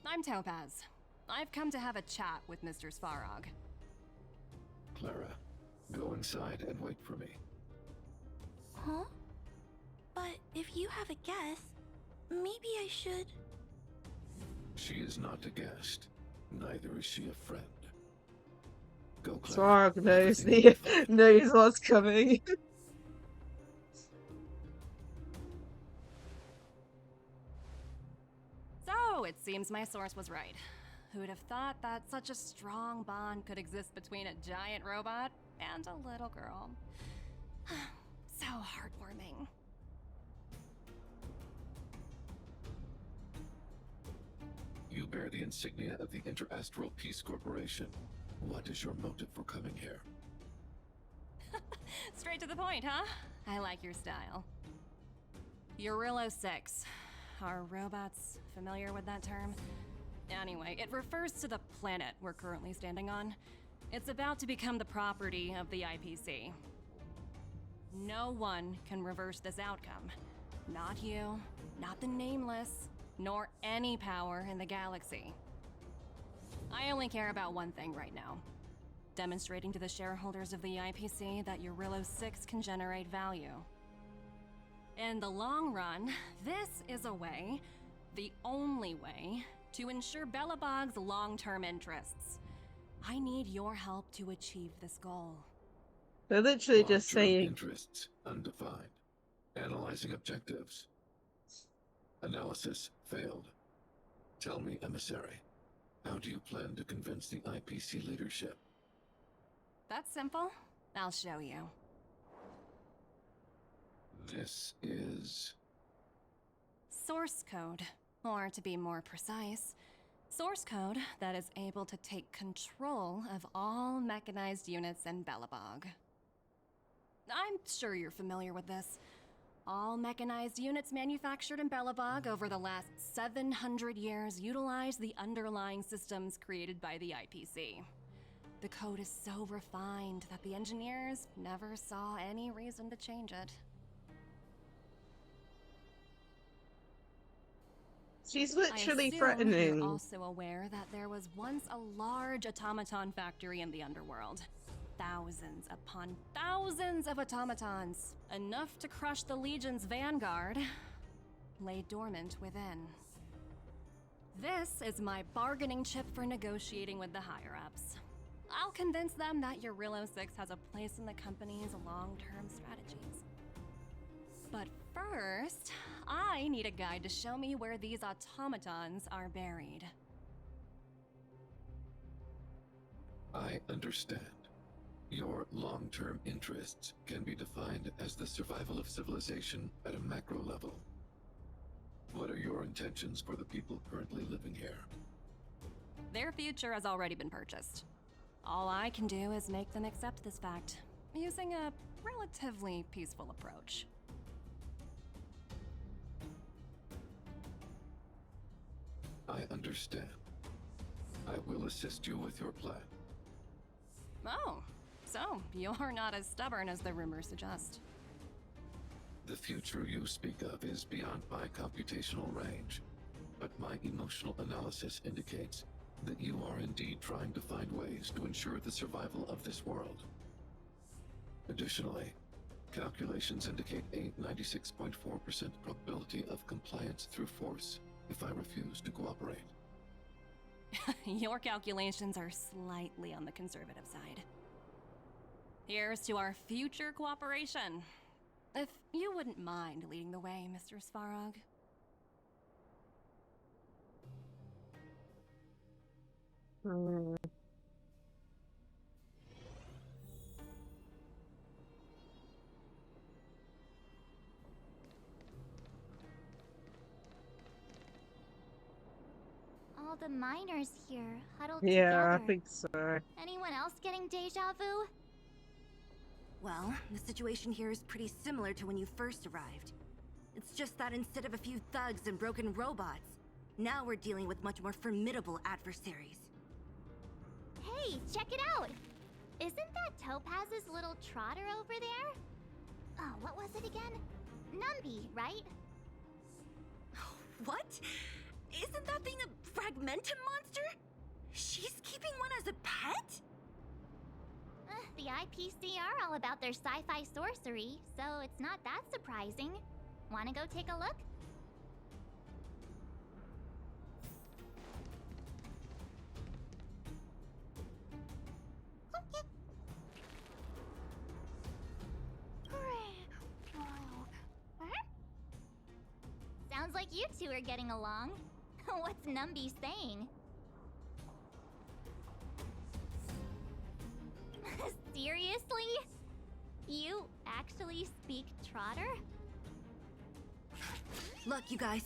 I'm Topaz. I've come to have a chat with Mr. Svarog. Clara, go inside and wait for me. Huh? But if you have a guest, maybe I should... She is not a guest. Neither is she a friend. Go, Clara. Swarog knows what's coming. So, it seems my source was right. Who'd have thought that such a strong bond could exist between a giant robot and a little girl? So heartwarming. You bear the insignia of the Interastral Peace Corporation. What is your motive for coming here? Straight to the point, huh? I like your style. Eurillo 6. Are robots familiar with that term? Anyway, it refers to the planet we're currently standing on. It's about to become the property of the IPC. No one can reverse this outcome. Not you, not the Nameless, nor any power in the galaxy. I only care about one thing right now. Demonstrating to the shareholders of the IPC that Eurillo 6 can generate value. In the long run, this is a way, the only way, to ensure Belobog's long-term interests. I need your help to achieve this goal. They're literally just Long-term saying interests undefined. Analyzing objectives. Analysis failed. Tell me, emissary, how do you plan to convince the IPC leadership? That's simple. I'll show you. This is... Source code. Or to be more precise, source code that is able to take control of all mechanized units in Belobog. I'm sure you're familiar with this. All mechanized units manufactured in Belobog over the last 700 years utilize the underlying systems created by the IPC. The code is so refined that the engineers never saw any reason to change it. she's literally I assume threatening. You're also aware that there was once a large automaton factory in the underworld. Thousands upon thousands of automatons, enough to crush the Legion's vanguard, lay dormant within. This is my bargaining chip for negotiating with the higher-ups. I'll convince them that Eurillo 6 has a place in the company's long-term strategies. But first, I need a guide to show me where these automatons are buried. I understand. Your long-term interests can be defined as the survival of civilization at a macro level. What are your intentions for the people currently living here? Their future has already been purchased. All I can do is make them accept this fact, using a relatively peaceful approach. I understand. I will assist you with your plan. Oh, so you're not as stubborn as the rumors suggest. The future you speak of is beyond my computational range, but my emotional analysis indicates that you are indeed trying to find ways to ensure the survival of this world. Additionally, calculations indicate a 96.4% probability of compliance through force if I refuse to cooperate. Your calculations are slightly on the conservative side. Here's to our future cooperation. If you wouldn't mind leading the way, Mr. Svarog. All the miners here huddled Yeah, I together. think so. Anyone else getting deja vu? Well, the situation here is pretty similar to when you first arrived. It's just that instead of a few thugs and broken robots, now we're dealing with much more formidable adversaries. Hey, check it out! Isn't that Topaz's little trotter over there? Oh, what was it again? Numby, right? What? Isn't that thing a fragmentum monster? She's keeping one as a pet? The IPC are all about their sci-fi sorcery, so it's not that surprising. Wanna go take a look? Sounds like you two are getting along. What's Numby saying? Seriously? You actually speak Trotter? Look, you guys.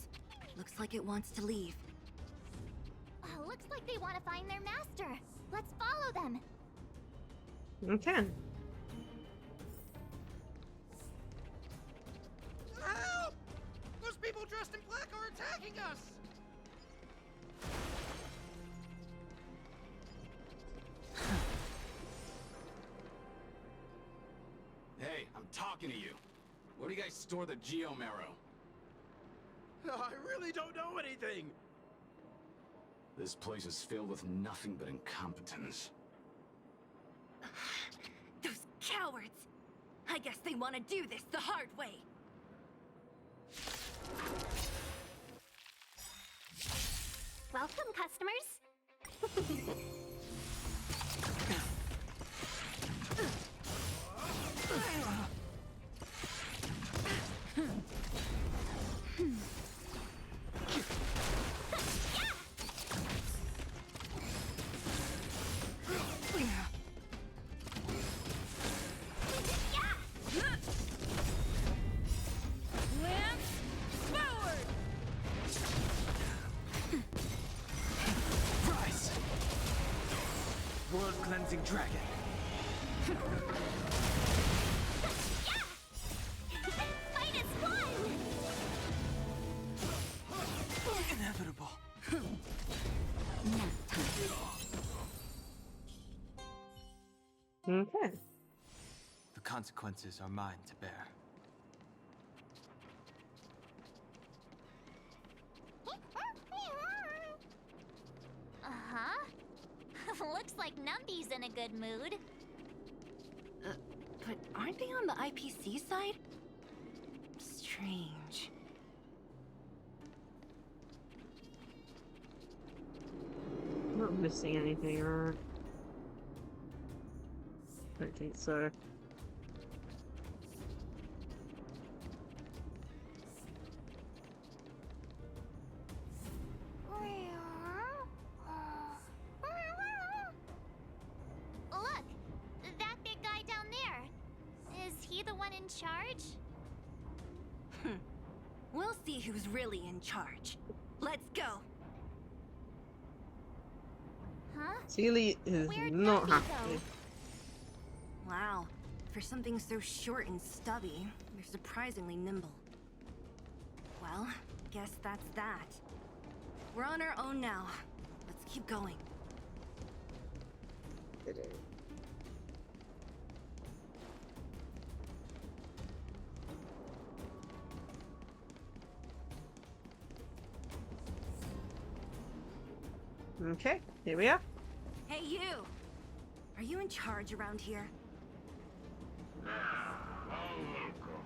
Looks like it wants to leave. Looks like they want to find their master. Let's follow them. Okay. Help! Those people dressed in black are attacking us! Hey, I'm talking to you. Where do you guys store the Geomarrow? I really don't know anything! This place is filled with nothing but incompetence. Those cowards! I guess they want to do this the hard way. Welcome, customers. Rise! World-cleansing dragon. Fight is one! Inevitable. Okay. The consequences are mine to bear. Uh-huh. Looks like Numby's in a good mood. But aren't they on the IPC side? Strange. I'm not missing anything, right? Don't think so. Look, that big guy down there. Is he the one in charge? We'll see who's really in charge. Let's go. Huh? Sealy is Where'd not Numby happy. go? Wow. For something so short and stubby, they're surprisingly nimble. Well, guess that's that. We're on our own now. Let's keep going. Okay, here we are. Hey, you! Are you in charge around here? All local.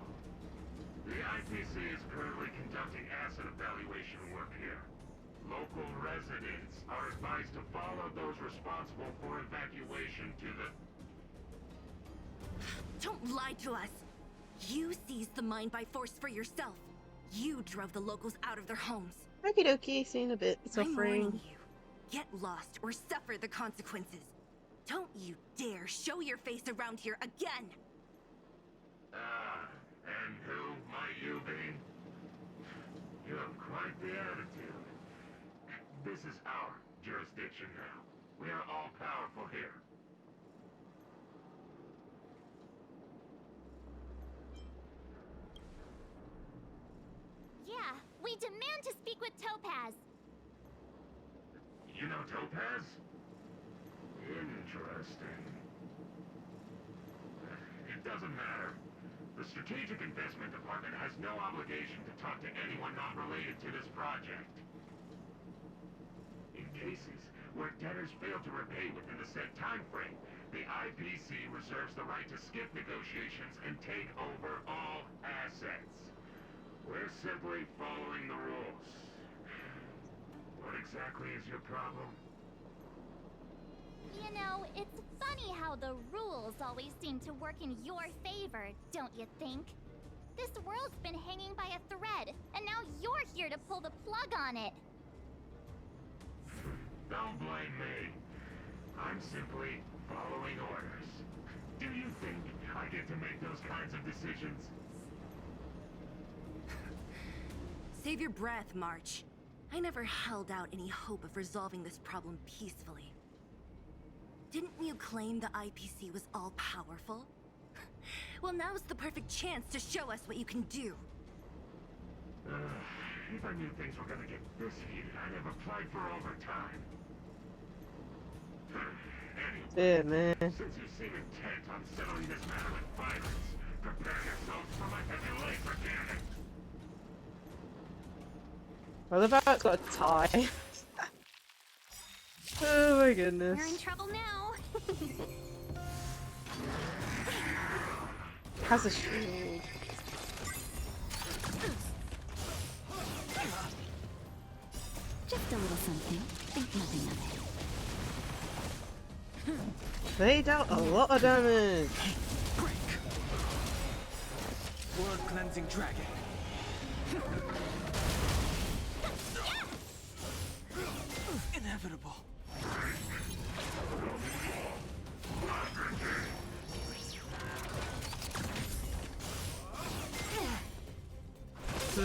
The IPC is currently conducting asset evaluation work here. Local residents are advised to follow those responsible for evacuation to the... Don't lie to us! You seized the mine by force for yourself. You drove the locals out of their homes. Okie dokie, see you in a bit. I'm warning Suffering. you. Get lost or suffer the consequences. Don't you dare show your face around here again! And who might you be? You have quite the attitude. This is our jurisdiction now. We are all powerful here. Yeah, we demand to speak with Topaz. You know Topaz? Interesting. It doesn't matter. The Strategic Investment Department has no obligation to talk to anyone not related to this project. In cases where debtors fail to repay within the set time frame, the IPC reserves the right to skip negotiations and take over all assets. We're simply following the rules. What exactly is your problem? You know, it's funny how the rules always seem to work in your favor, don't you think? This world's been hanging by a thread, and now you're here to pull the plug on it. Don't blame me. I'm simply Following orders. Do you think I get to make those kinds of decisions? Save your breath, March. I never held out any hope of resolving this problem peacefully. Didn't you claim the IPC was all-powerful? Well, now's the perfect chance to show us what you can do. If I knew things were gonna get this heated, I'd have applied for overtime. Anyway, Yeah, man. since you seem intent on settling this matter with violence, prepare yourselves for my heavy laser cannon. I love how it's got a tie. Oh my goodness. We're in trouble now. Has a shield. Just a little something. Think nothing of it. They dealt a lot of damage. Blood cleansing dragon. Inevitable. I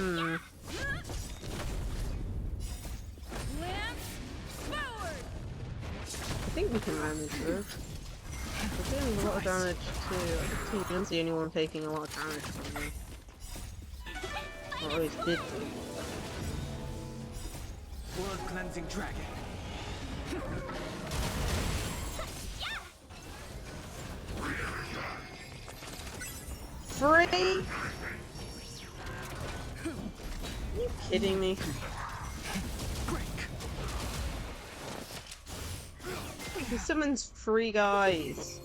think we can manage this. We're doing a lot of damage too. I think Team's the only one taking a lot of damage from me. Or at least did. Blood cleansing dragon. Free? Are you kidding me? He summons 3 guys.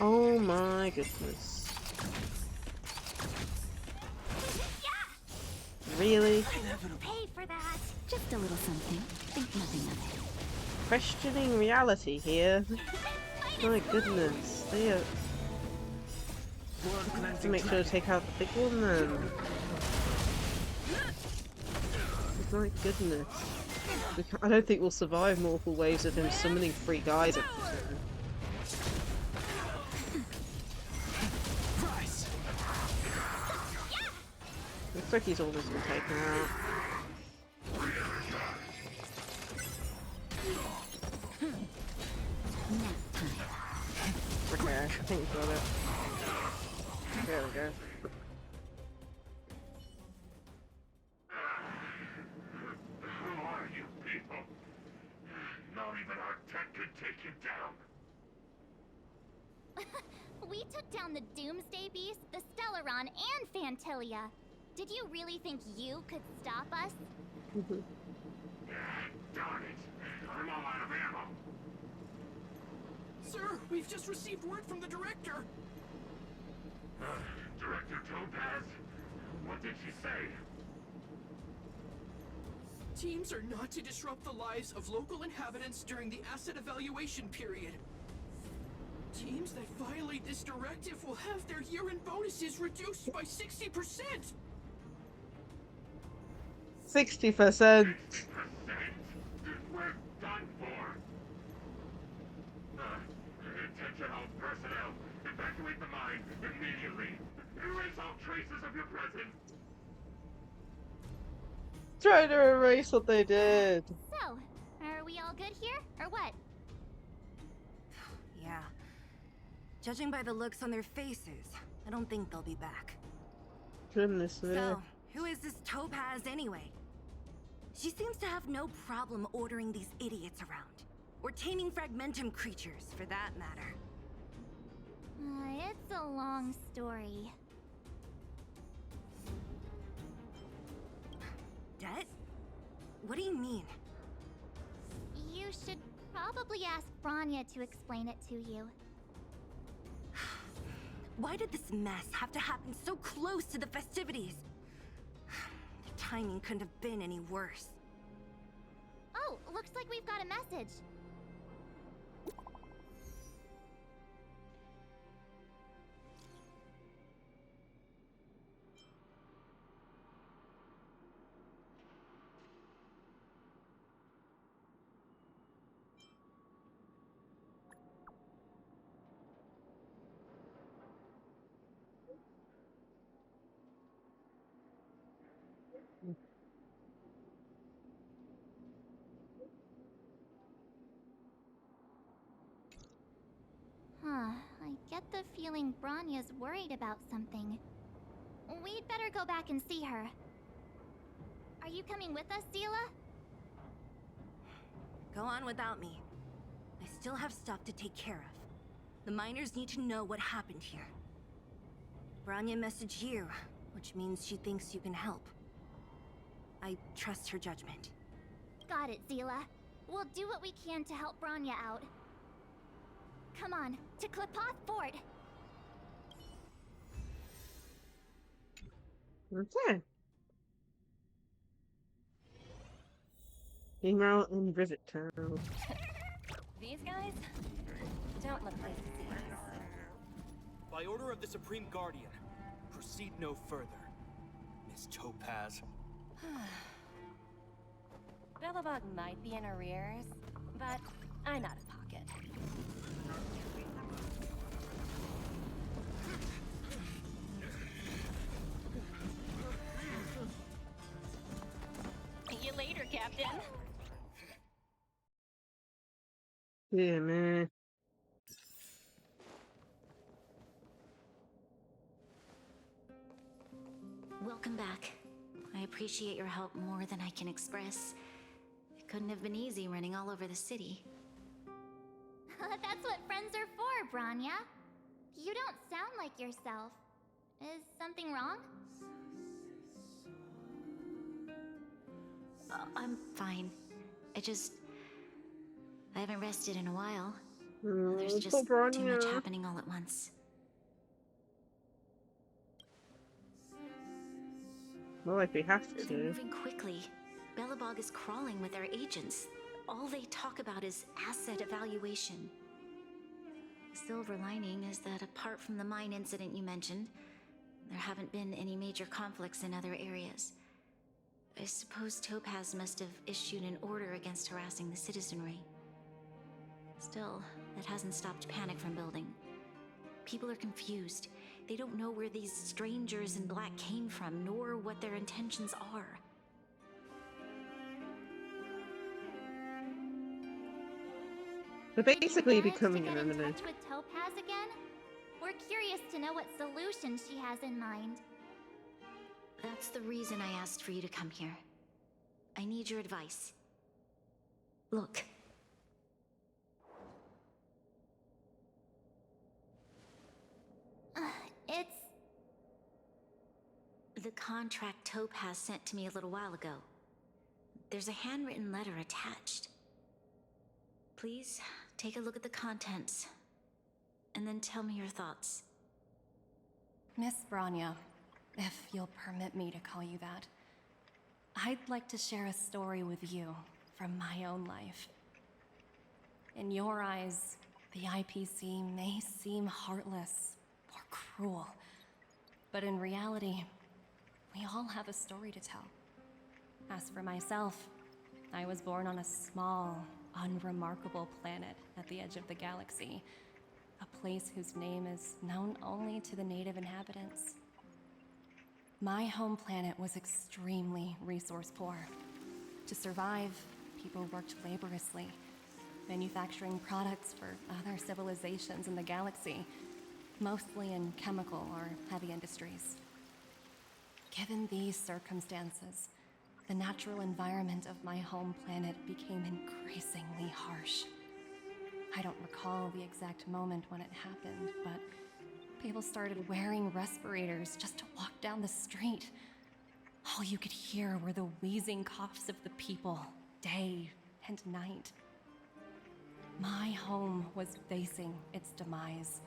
Oh my goodness. Really? Pay for that. Just a little something. Think nothing of it. Questioning reality here. My goodness. They are... I have to make sure to take out the big one then. My goodness. I don't think we'll survive multiple waves of him summoning 3 guys every time. Looks like he's almost been taken out. Okay, I think we got it. There we go. Who are you people? Not even our tech could take you down. We took down the Doomsday Beast, the Stellaron, and Fantilia. Did you really think you could stop us? Darn it. I'm all out of ammo. Sir, we've just received word from the director. Director Topaz? What did she say? Teams are not to disrupt the lives of local inhabitants during the asset evaluation period. Teams that violate this directive will have their year-end bonuses reduced by 60%! 60%! We're done for! Attention all personnel! Evacuate the mine immediately! Erase all traces of your presence! Trying to erase what they did! So, are we all good here, or what? Yeah. Judging by the looks on their faces, I don't think they'll be back. Goodness me. So, who is this Topaz anyway? She seems to have no problem ordering these idiots around. Or taming fragmentum creatures, for that matter. It's a long story. Det? What do you mean? You should probably ask Branya to explain it to you. Why did this mess have to happen so close to the festivities? The timing couldn't have been any worse. Oh, looks like we've got a message. the feeling Bronya's worried about something. We'd better go back and see her. Are you coming with us, Seela? Go on without me. I still have stuff to take care of. The miners need to know what happened here. Bronya messaged you, which means she thinks you can help. I trust her judgment. Got it, Seela. We'll do what we can to help Bronya out. Come on, to Klipoth Fort! Okay. Email in Rivet Town. These guys don't look like thieves. By order of the Supreme Guardian, proceed no further, Miss Topaz. Belobog might be in arrears, but I'm out of pocket. See you later, Captain. Yeah, man. Welcome back. I appreciate your help more than I can express. It couldn't have been easy running all over the city. That's what friends are for, Bronya. You don't sound like yourself. Is something wrong? I'm fine. I haven't rested in a while. There's just too much happening all at once. Well, if we have to. They're moving quickly. Belobog is crawling with their agents. All they talk about is asset evaluation. The silver lining is that apart from the mine incident you mentioned, there haven't been any major conflicts in other areas. I suppose Topaz must have issued an order against harassing the citizenry. Still, that hasn't stopped panic from building. People are confused. They don't know where these strangers in black came from, nor what their intentions are. They're basically Did you becoming manage to get in anonymous. touch with Topaz again? We're curious to know what solution she has in mind. That's the reason I asked for you to come here. I need your advice. Look. It's... The contract Topaz sent to me a little while ago. There's a handwritten letter attached. Please, take a look at the contents, and then tell me your thoughts. Miss Bronya, if you'll permit me to call you that, I'd like to share a story with you from my own life. In your eyes, the IPC may seem heartless or cruel, but in reality, we all have a story to tell. As for myself, I was born on a small, unremarkable planet at the edge of the galaxy, a place whose name is known only to the native inhabitants. My home planet was extremely resource poor. To survive, people worked laboriously, manufacturing products for other civilizations in the galaxy, mostly in chemical or heavy industries. Given these circumstances, the natural environment of my home planet became increasingly harsh. I don't recall the exact moment when it happened, but people started wearing respirators just to walk down the street. All you could hear were the wheezing coughs of the people, day and night. My home was facing its demise.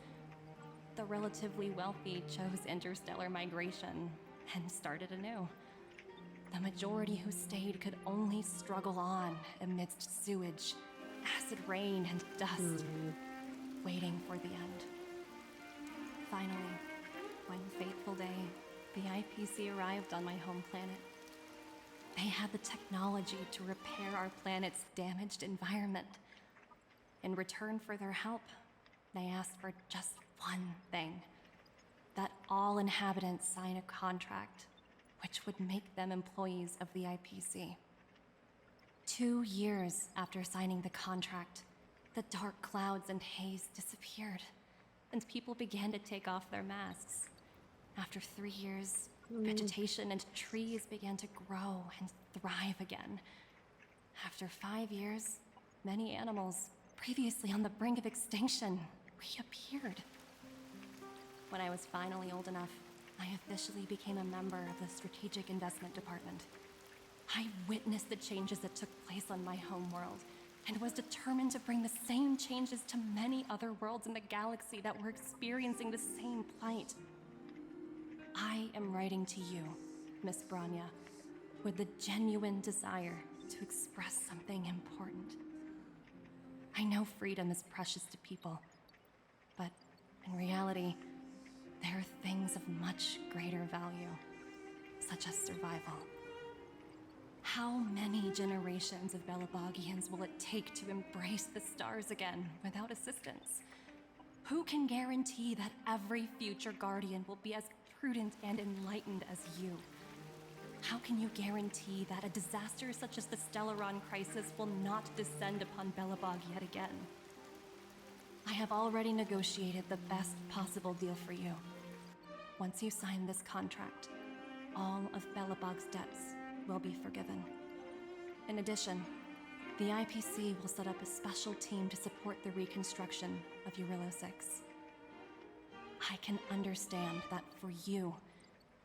The relatively wealthy chose interstellar migration and started anew. The majority who stayed could only struggle on amidst sewage, acid rain, and dust, waiting for the end. Finally, one fateful day, the IPC arrived on my home planet. They had the technology to repair our planet's damaged environment. In return for their help, they asked for just one thing: that all inhabitants sign a contract which would make them employees of the IPC. 2 years after signing the contract, the dark clouds and haze disappeared. and people began to take off their masks. After 3 years, vegetation and trees began to grow and thrive again. After 5 years, many animals, previously on the brink of extinction, reappeared. When I was finally old enough, I officially became a member of the Strategic Investment Department. I witnessed the changes that took place on my homeworld, and was determined to bring the same changes to many other worlds in the galaxy that were experiencing the same plight. I am writing to you, Miss Branya, with the genuine desire to express something important. I know freedom is precious to people, but in reality, there are things of much greater value, such as survival. How many generations of Belabogians will it take to embrace the stars again without assistance? Who can guarantee that every future Guardian will be as prudent and enlightened as you? How can you guarantee that a disaster such as the Stellaron crisis will not descend upon Belobog yet again? I have already negotiated the best possible deal for you. Once you sign this contract, all of Belobog's debts will be forgiven. In addition, the IPC will set up a special team to support the reconstruction of Eurilo 6. I can understand that for you,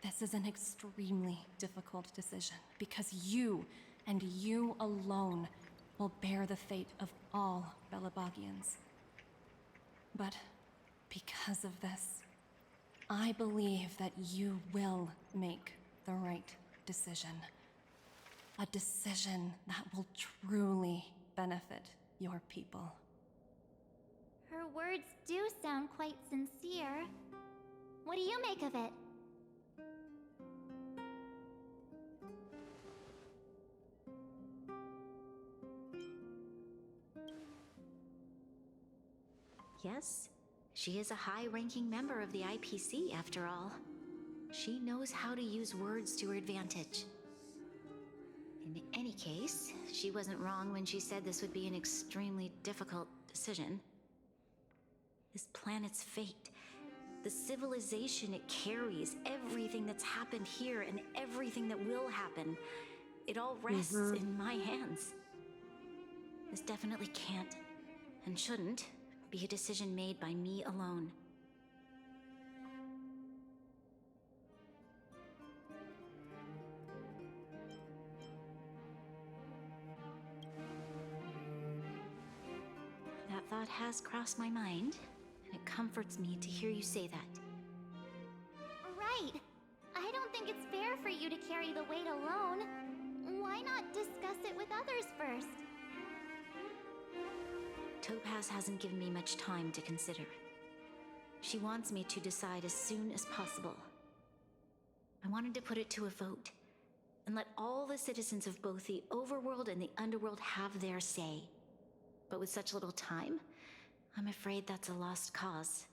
this is an extremely difficult decision, because you, and you alone, will bear the fate of all Belabogians. But because of this, I believe that you will make the right decision. A decision that will truly benefit your people. Her words do sound quite sincere. What do you make of it? Yes, she is a high-ranking member of the IPC, after all. She knows how to use words to her advantage. In any case, she wasn't wrong when she said this would be an extremely difficult decision. This planet's fate, the civilization it carries, everything that's happened here and everything that will happen, it all rests in my hands. This definitely can't, and shouldn't, be a decision made by me alone. That thought has crossed my mind, and it comforts me to hear you say that. Right. I don't think it's fair for you to carry the weight alone. Why not discuss it with others first? Topaz hasn't given me much time to consider. She wants me to decide as soon as possible. I wanted to put it to a vote, and let all the citizens of both the Overworld and the Underworld have their say. But with such little time, I'm afraid that's a lost cause.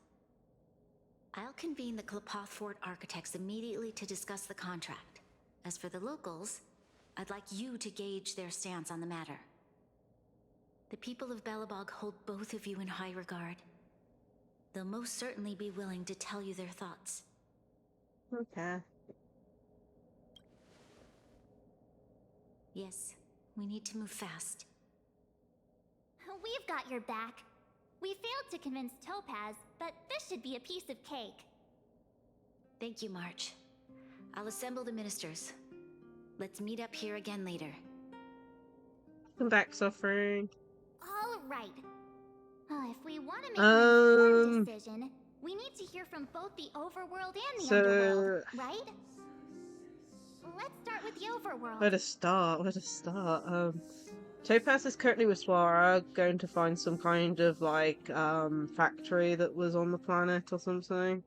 I'll convene the Klapoth Fort architects immediately to discuss the contract. As for the locals, I'd like you to gauge their stance on the matter. The people of Belobog hold both of you in high regard. They'll most certainly be willing to tell you their thoughts. Okay. Yes, we need to move fast. We've got your back. We failed to convince Topaz, but this should be a piece of cake. Thank you, March. I'll assemble the ministers. Let's meet up here again later. Come back, Suffering. All right. If we want to make an informed decision, we need to hear from both the Overworld and the Underworld, right? Let's start with the Overworld. Where to start? Topaz is currently with Swara, going to find some kind of, like, factory that was on the planet or something.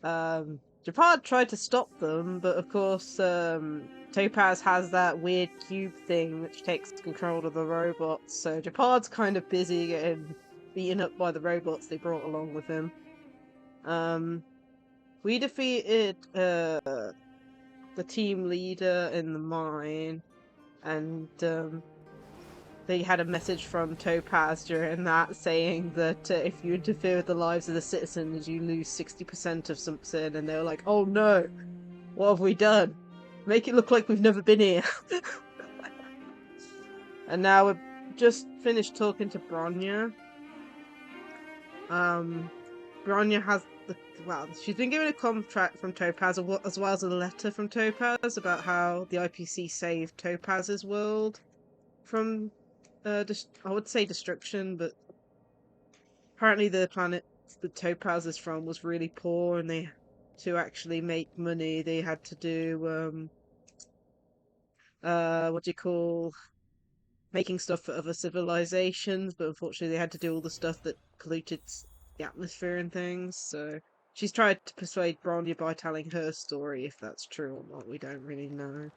Japad tried to stop them, but of course, Topaz has that weird cube thing which takes control of the robots, so Japad's kind of busy getting beaten up by the robots they brought along with him. We defeated, the team leader in the mine, and, they had a message from Topaz during that saying that if you interfere with the lives of the citizens, you lose 60% of something. And they were like, "Oh no, what have we done? Make it look like we've never been here." And now we're just finished talking to Bronya. Bronya has she's been given a contract from Topaz as well as a letter from Topaz about how the IPC saved Topaz's world from, I would say destruction, but apparently the planet that Topaz is from was really poor, and to actually make money, they had to do, making stuff for other civilizations, but unfortunately they had to do all the stuff that polluted the atmosphere and things, so she's tried to persuade Bronya by telling her story. If that's true or not, we don't really know.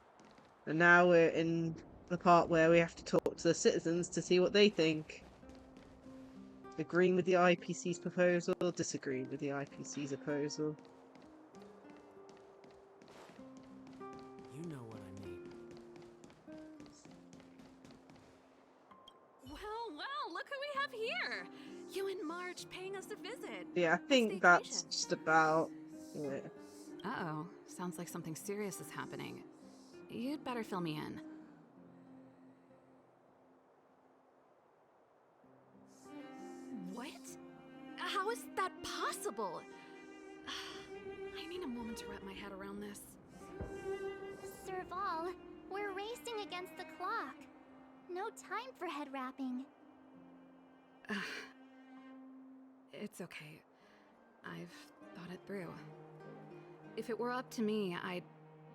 And now we're in the part where we have to talk to the citizens to see what they think. Agreeing with the IPC's proposal, or disagreeing with the IPC's proposal. You know what I mean. Well, look who we have here! You and March paying us a visit. Yeah, I think that's just about it. Uh-oh. Sounds like something serious is happening. You'd better fill me in. What? How is that possible? I need a moment to wrap my head around this. Serval, we're racing against the clock. No time for head wrapping. It's okay. I've thought it through. If it were up to me, I'd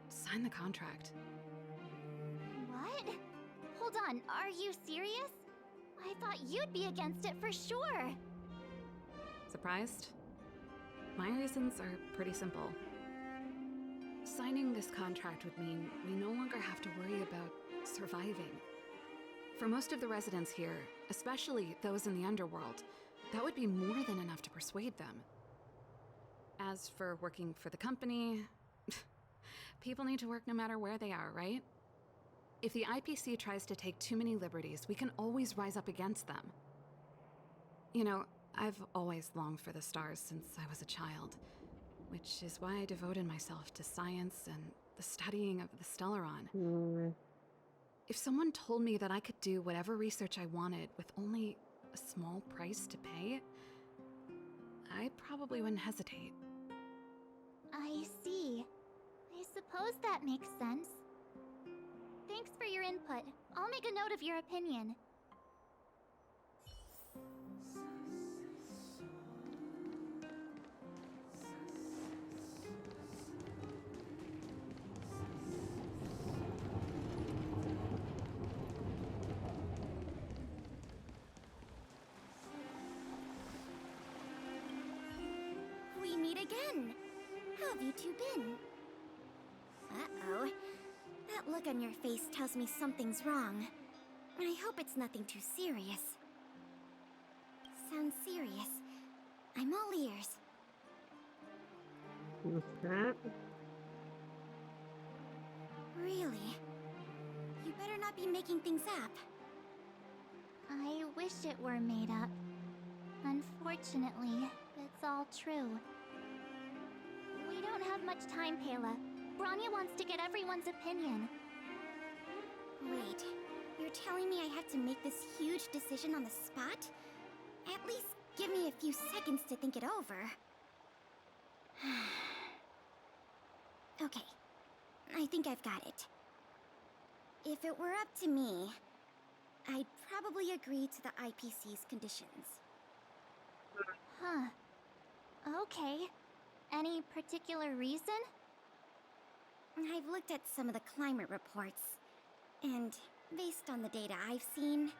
sign the contract. What? Hold on, are you serious? I thought you'd be against it for sure. Surprised? My reasons are pretty simple. Signing this contract would mean we no longer have to worry about surviving. For most of the residents here, especially those in the underworld, that would be more than enough to persuade them. As for working for the company, people need to work no matter where they are, right? If the IPC tries to take too many liberties, we can always rise up against them. You know, I've always longed for the stars since I was a child, which is why I devoted myself to science and the studying of the Stellaron. If someone told me that I could do whatever research I wanted with only a small price to pay, I probably wouldn't hesitate. I see. I suppose that makes sense. Thanks for your input. I'll make a note of your opinion. We meet again. How have you two been? Uh-oh. That look on your face tells me something's wrong. I hope it's nothing too serious. Sounds serious. I'm all ears. Really? You better not be making things up. I wish it were made up. Unfortunately, it's all true. We don't have much time, Pela. Bronya wants to get everyone's opinion. Wait, you're telling me I have to make this huge decision on the spot? At least give me a few seconds to think it over. Okay, I think I've got it. If it were up to me, I'd probably agree to the IPC's conditions. Huh. Okay. Any particular reason? I've looked at some of the climate reports, and based on the data I've seen,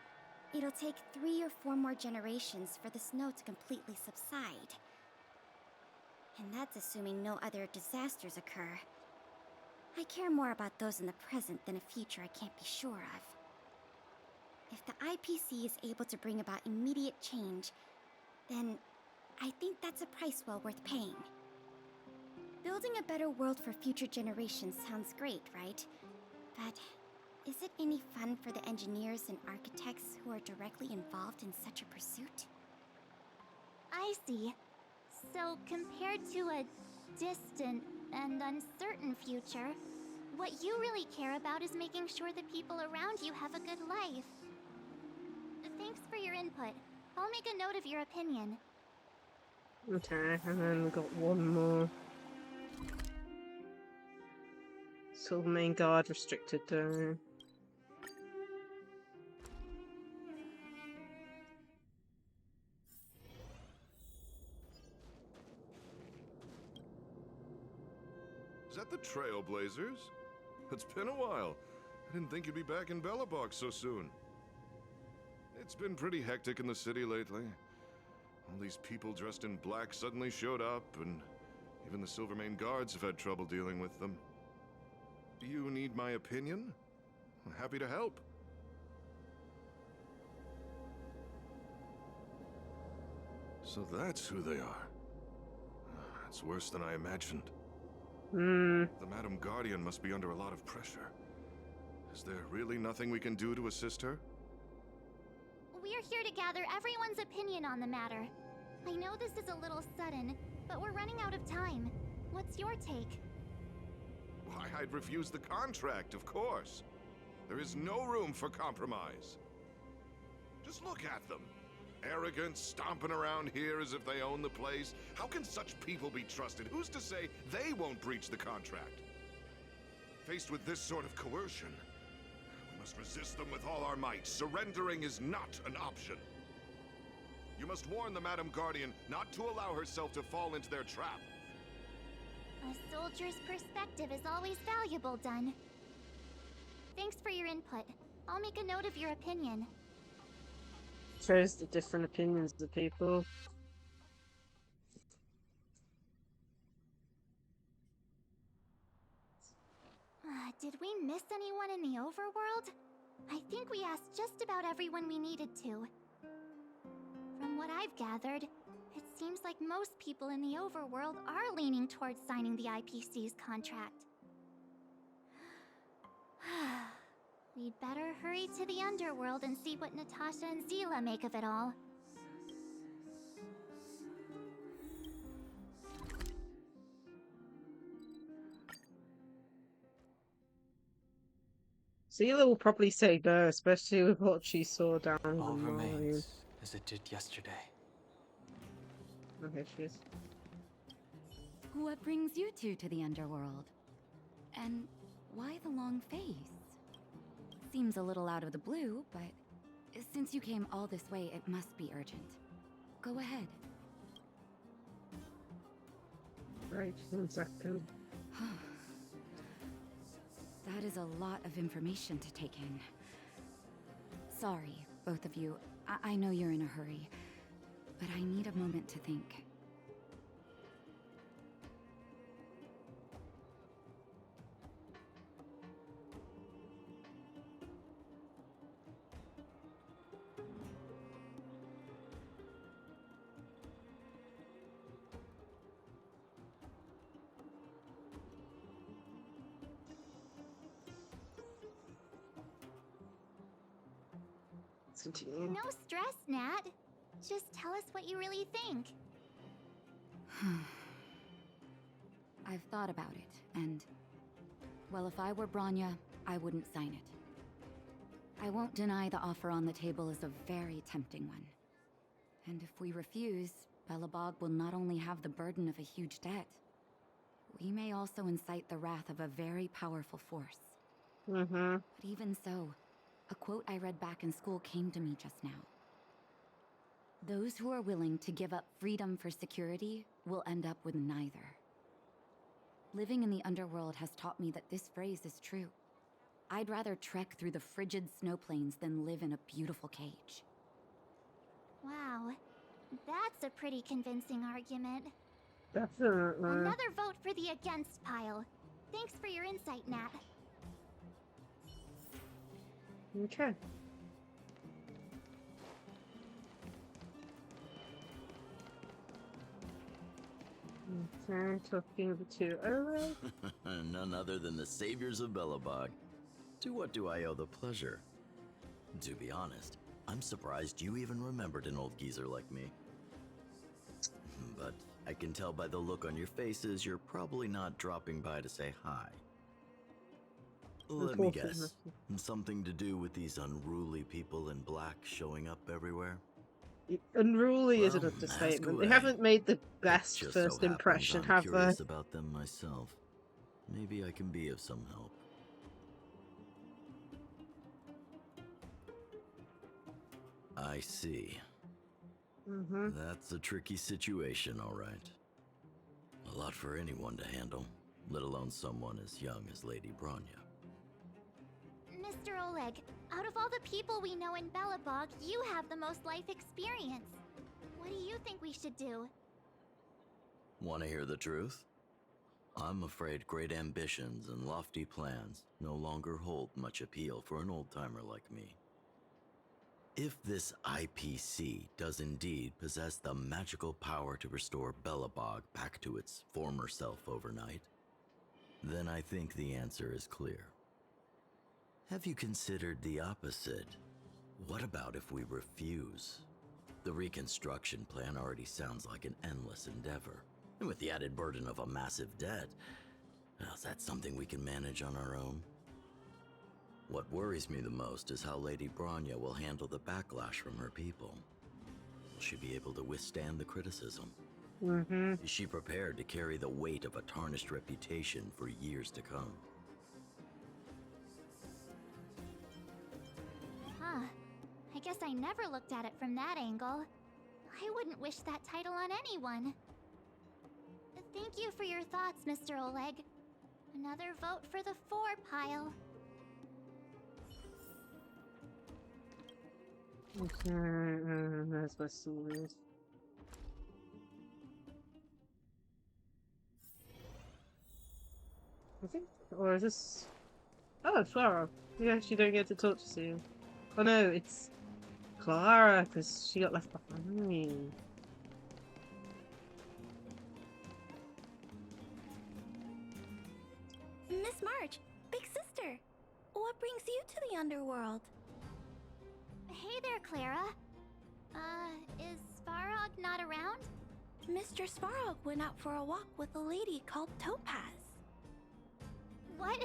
it'll take 3 or 4 more generations for the snow to completely subside. And that's assuming no other disasters occur. I care more about those in the present than a future I can't be sure of. If the IPC is able to bring about immediate change, then I think that's a price well worth paying. Building a better world for future generations sounds great, right? But Is it any fun for the engineers and architects who are directly involved in such a pursuit? I see. So, compared to a distant and uncertain future, what you really care about is making sure the people around you have a good life. Thanks for your input. I'll make a note of your opinion. Okay, and then we've got one more. Silvermane Guard restricted though. Is that the Trailblazers? It's been a while. I didn't think you'd be back in Belobog so soon. It's been pretty hectic in the city lately. All these people dressed in black suddenly showed up, and even the Silvermane Guards have had trouble dealing with them. Do you need my opinion? I'm happy to help. So that's who they are. It's worse than I imagined. The Madam Guardian must be under a lot of pressure. Is there really nothing we can do to assist her? We're here to gather everyone's opinion on the matter. I know this is a little sudden, but we're running out of time. What's your take? Why, I'd refuse the contract, of course. There is no room for compromise. Just look at them. Arrogant, stomping around here as if they own the place. How can such people be trusted? Who's to say they won't breach the contract? Faced with this sort of coercion, we must resist them with all our might. Surrendering is not an option. You must warn the Madam Guardian not to allow herself to fall into their trap. A soldier's perspective is always valuable, Dun. Thanks for your input. I'll make a note of your opinion. Shows the different opinions of the people. Did we miss anyone in the overworld? I think we asked just about everyone we needed to. From what I've gathered, it seems like most people in the overworld are leaning towards signing the IPC's contract. We'd better hurry to the underworld and see what Natasha and Zila make of it all. Zila will probably say no, especially with what she saw down in the All mine. remains as it did yesterday. Okay, she is. What brings you two to the underworld? And why the long face? Seems a little out of the blue, but since you came all this way, it must be urgent. Go ahead. Right, 1 second. That is a lot of information to take in. Sorry, both of you. I know you're in a hurry, but I need a moment to think. No stress, Nat. Just tell us what you really think. I've thought about it, and... well, if I were Bronya, I wouldn't sign it. I won't deny the offer on the table is a very tempting one. And if we refuse, Belobog will not only have the burden of a huge debt, we may also incite the wrath of a very powerful force. But even so, a quote I read back in school came to me just now. Those who are willing to give up freedom for security will end up with neither. Living in the underworld has taught me that this phrase is true. I'd rather trek through the frigid snow plains than live in a beautiful cage. Wow, that's a pretty convincing argument. Definitely. Another vote for the against pile. Thanks for your insight, Nat. Okay. Okay, talking to Olo. None other than the saviors of Belobog. To what do I owe the pleasure? To be honest, I'm surprised you even remembered an old geezer like me. But I can tell by the look on your faces you're probably not dropping by to say hi. Let me guess. Something to do with these unruly people in black showing up everywhere? Unruly is an understatement. They haven't made the best first impression, have they? I'm curious about them myself. Maybe I can be of some help. I see. That's a tricky situation, all right. A lot for anyone to handle, let alone someone as young as Lady Bronya. Mr. Oleg, out of all the people we know in Belobog, you have the most life experience. What do you think we should do? Want to hear the truth? I'm afraid great ambitions and lofty plans no longer hold much appeal for an old-timer like me. If this IPC does indeed possess the magical power to restore Belobog back to its former self overnight, then I think the answer is clear. Have you considered the opposite? What about if we refuse? The reconstruction plan already sounds like an endless endeavor. And with the added burden of a massive debt, well, is that something we can manage on our own? What worries me the most is how Lady Bronya will handle the backlash from her people. Will she be able to withstand the criticism? Is she prepared to carry the weight of a tarnished reputation for years to come? Huh. I guess I never looked at it from that angle. I wouldn't wish that title on anyone. Thank you for your thoughts, Mr. Oleg. Another vote for the 4 pile. Okay, that's my story. I think, or is this? Oh, it's Clara. You actually don't get to talk to Sue. Oh no, it's Clara because she got left behind. Miss March, big sister, what brings you to the underworld? Hey there, Clara. Is Svarog not around? Mr. Svarog went out for a walk with a lady called Topaz. What?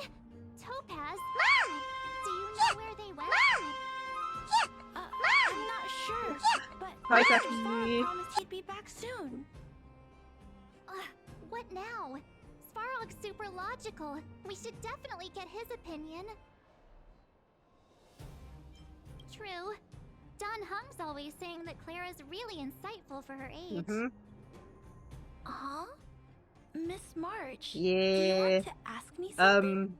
Topaz? Do you know where they went? I'm not sure, but Hi, Mr. Becky. Svarog promised he'd be back soon. What now? Svarog's super logical. We should definitely get his opinion. True. Don Hung's always saying that Clara's really insightful for her age. Huh? Miss March, do you Yeah. want to ask me something?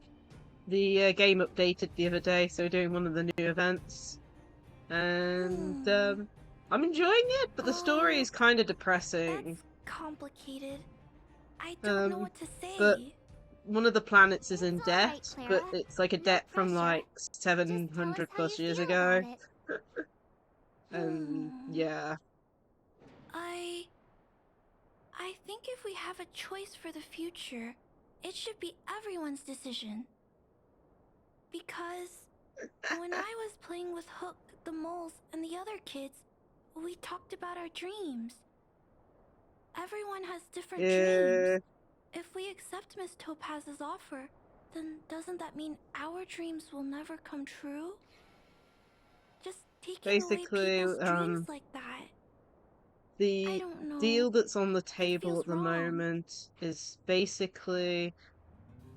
The game updated the other day, so we're doing one of the new events. And, I'm enjoying it, but the story is kind of depressing. That's complicated. I don't know what to say. But one of the planets is in It's all right, debt, Clara. but it's like a No debt from pressure. like 700 plus you years feel ago. about it. And yeah. I think if we have a choice for the future, it should be everyone's decision. Because when I was playing with Hook, the moles, and the other kids, we talked about our dreams. Everyone has different dreams. If we accept Miss Topaz's offer, then doesn't that mean our dreams will never come true? Just taking away people's dreams like that. The deal that's on the table at the moment is basically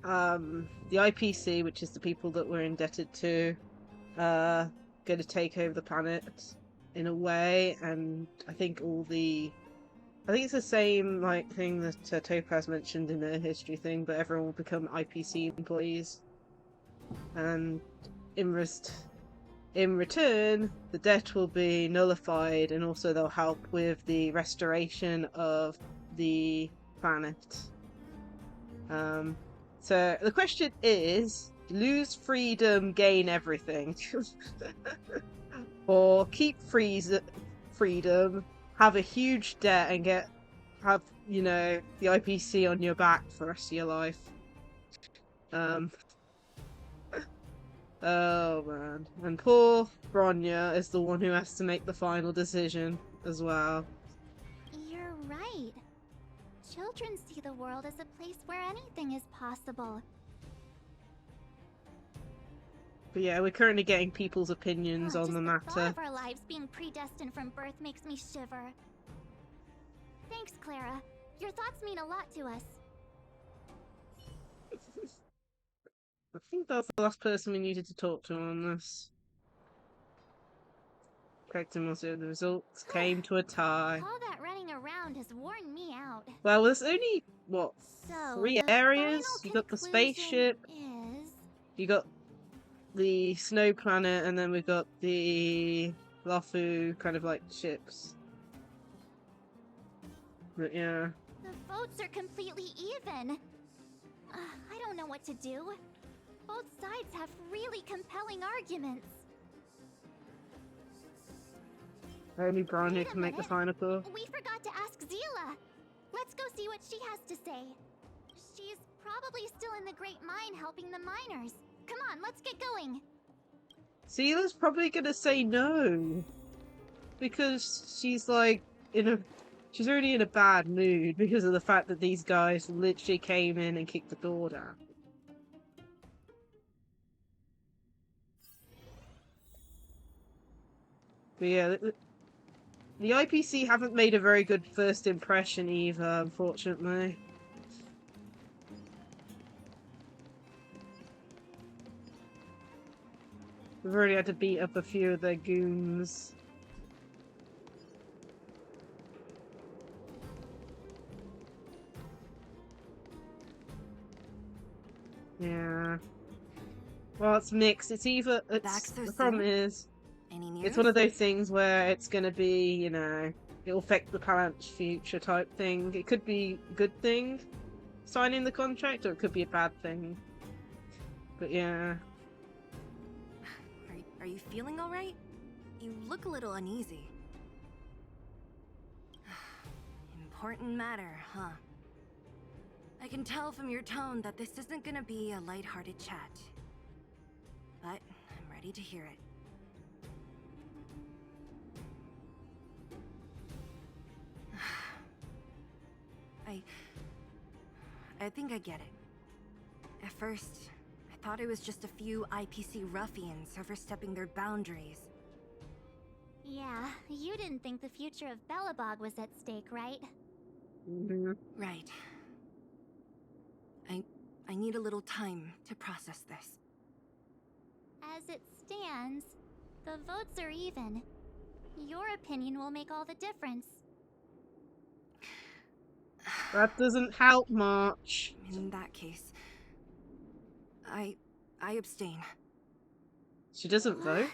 the IPC, which is the people that we're indebted to, going to take over the planet in a way, and I think it's the same like thing that Topaz mentioned in the history thing, but everyone will become IPC employees, and in return, the debt will be nullified, and also they'll help with the restoration of the planet. So the question is, lose freedom, gain everything. Or keep freedom, have a huge debt, and have the IPC on your back for the rest of your life. Oh man. And poor Bronya is the one who has to make the final decision as well. You're right. Children see the world as a place where anything is possible. But yeah, we're currently getting people's opinions on Just the the thought matter. of our lives being predestined from birth makes me shiver. Thanks, Clara. Your thoughts mean a lot to us. I think that's the last person we needed to talk to on this. Correct, and also the results came to a tie. All that running around has worn me out. Well, there's only, what, So, 3 the areas? final You got the conclusion spaceship, is... you got the snow planet, and then we've got the Lafu kind of like ships. But yeah. The votes are completely even. I don't know what to do. Both sides have really compelling arguments. Only Bronya can make the final call. We forgot to ask Zila. Let's go see what she has to say. She's probably still in the Great Mine helping the miners. Come on, let's get going. Zila's probably gonna say no. Because she's like, she's already in a bad mood because of the fact that these guys literally came in and kicked the door down. But yeah, the IPC haven't made a very good first impression either, unfortunately. We've already had to beat up a few of their goons. Yeah. Well, it's mixed. It's either... the problem is... It's one of those things where it's gonna be, you know, it'll affect the planet's future type thing. It could be a good thing, signing the contract, or it could be a bad thing. But yeah. Are you feeling alright? You look a little uneasy. Important matter, huh? I can tell from your tone that this isn't gonna be a lighthearted chat. But I'm ready to hear it. I think I get it. At first, I thought it was just a few IPC ruffians overstepping their boundaries. Yeah, you didn't think the future of Belobog was at stake, right? Mm-hmm. Right. I need a little time to process this. As it stands, the votes are even. Your opinion will make all the difference. That doesn't help much. In that case, I abstain. She doesn't vote?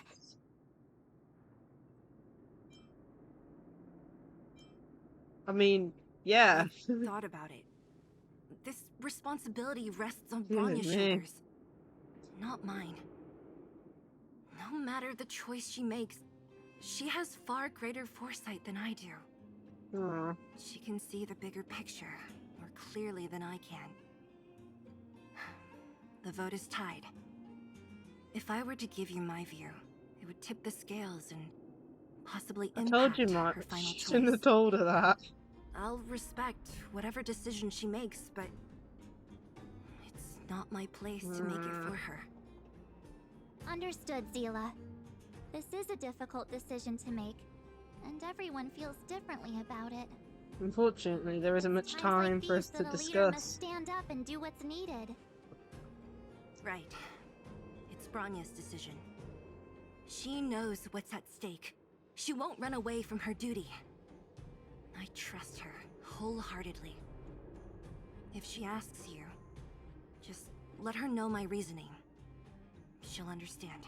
I mean, yeah. I thought about it. This responsibility rests on Bronya's shoulders, not mine. No matter the choice she makes, she has far greater foresight than I do. Aww. She can see the bigger picture more clearly than I can. The vote is tied. If I were to give you my view, it would tip the scales and possibly impact her final choice. Shouldn't have told her that. I'll respect whatever decision she makes, but it's not my place to make it for her. Understood, Zila. This is a difficult decision to make, and everyone feels differently about it. Unfortunately, there isn't much time for us to A leader must discuss. stand up and do what's needed. Right. It's Bronya's decision. She knows what's at stake. She won't run away from her duty. I trust her wholeheartedly. If she asks you, just let her know my reasoning. She'll understand.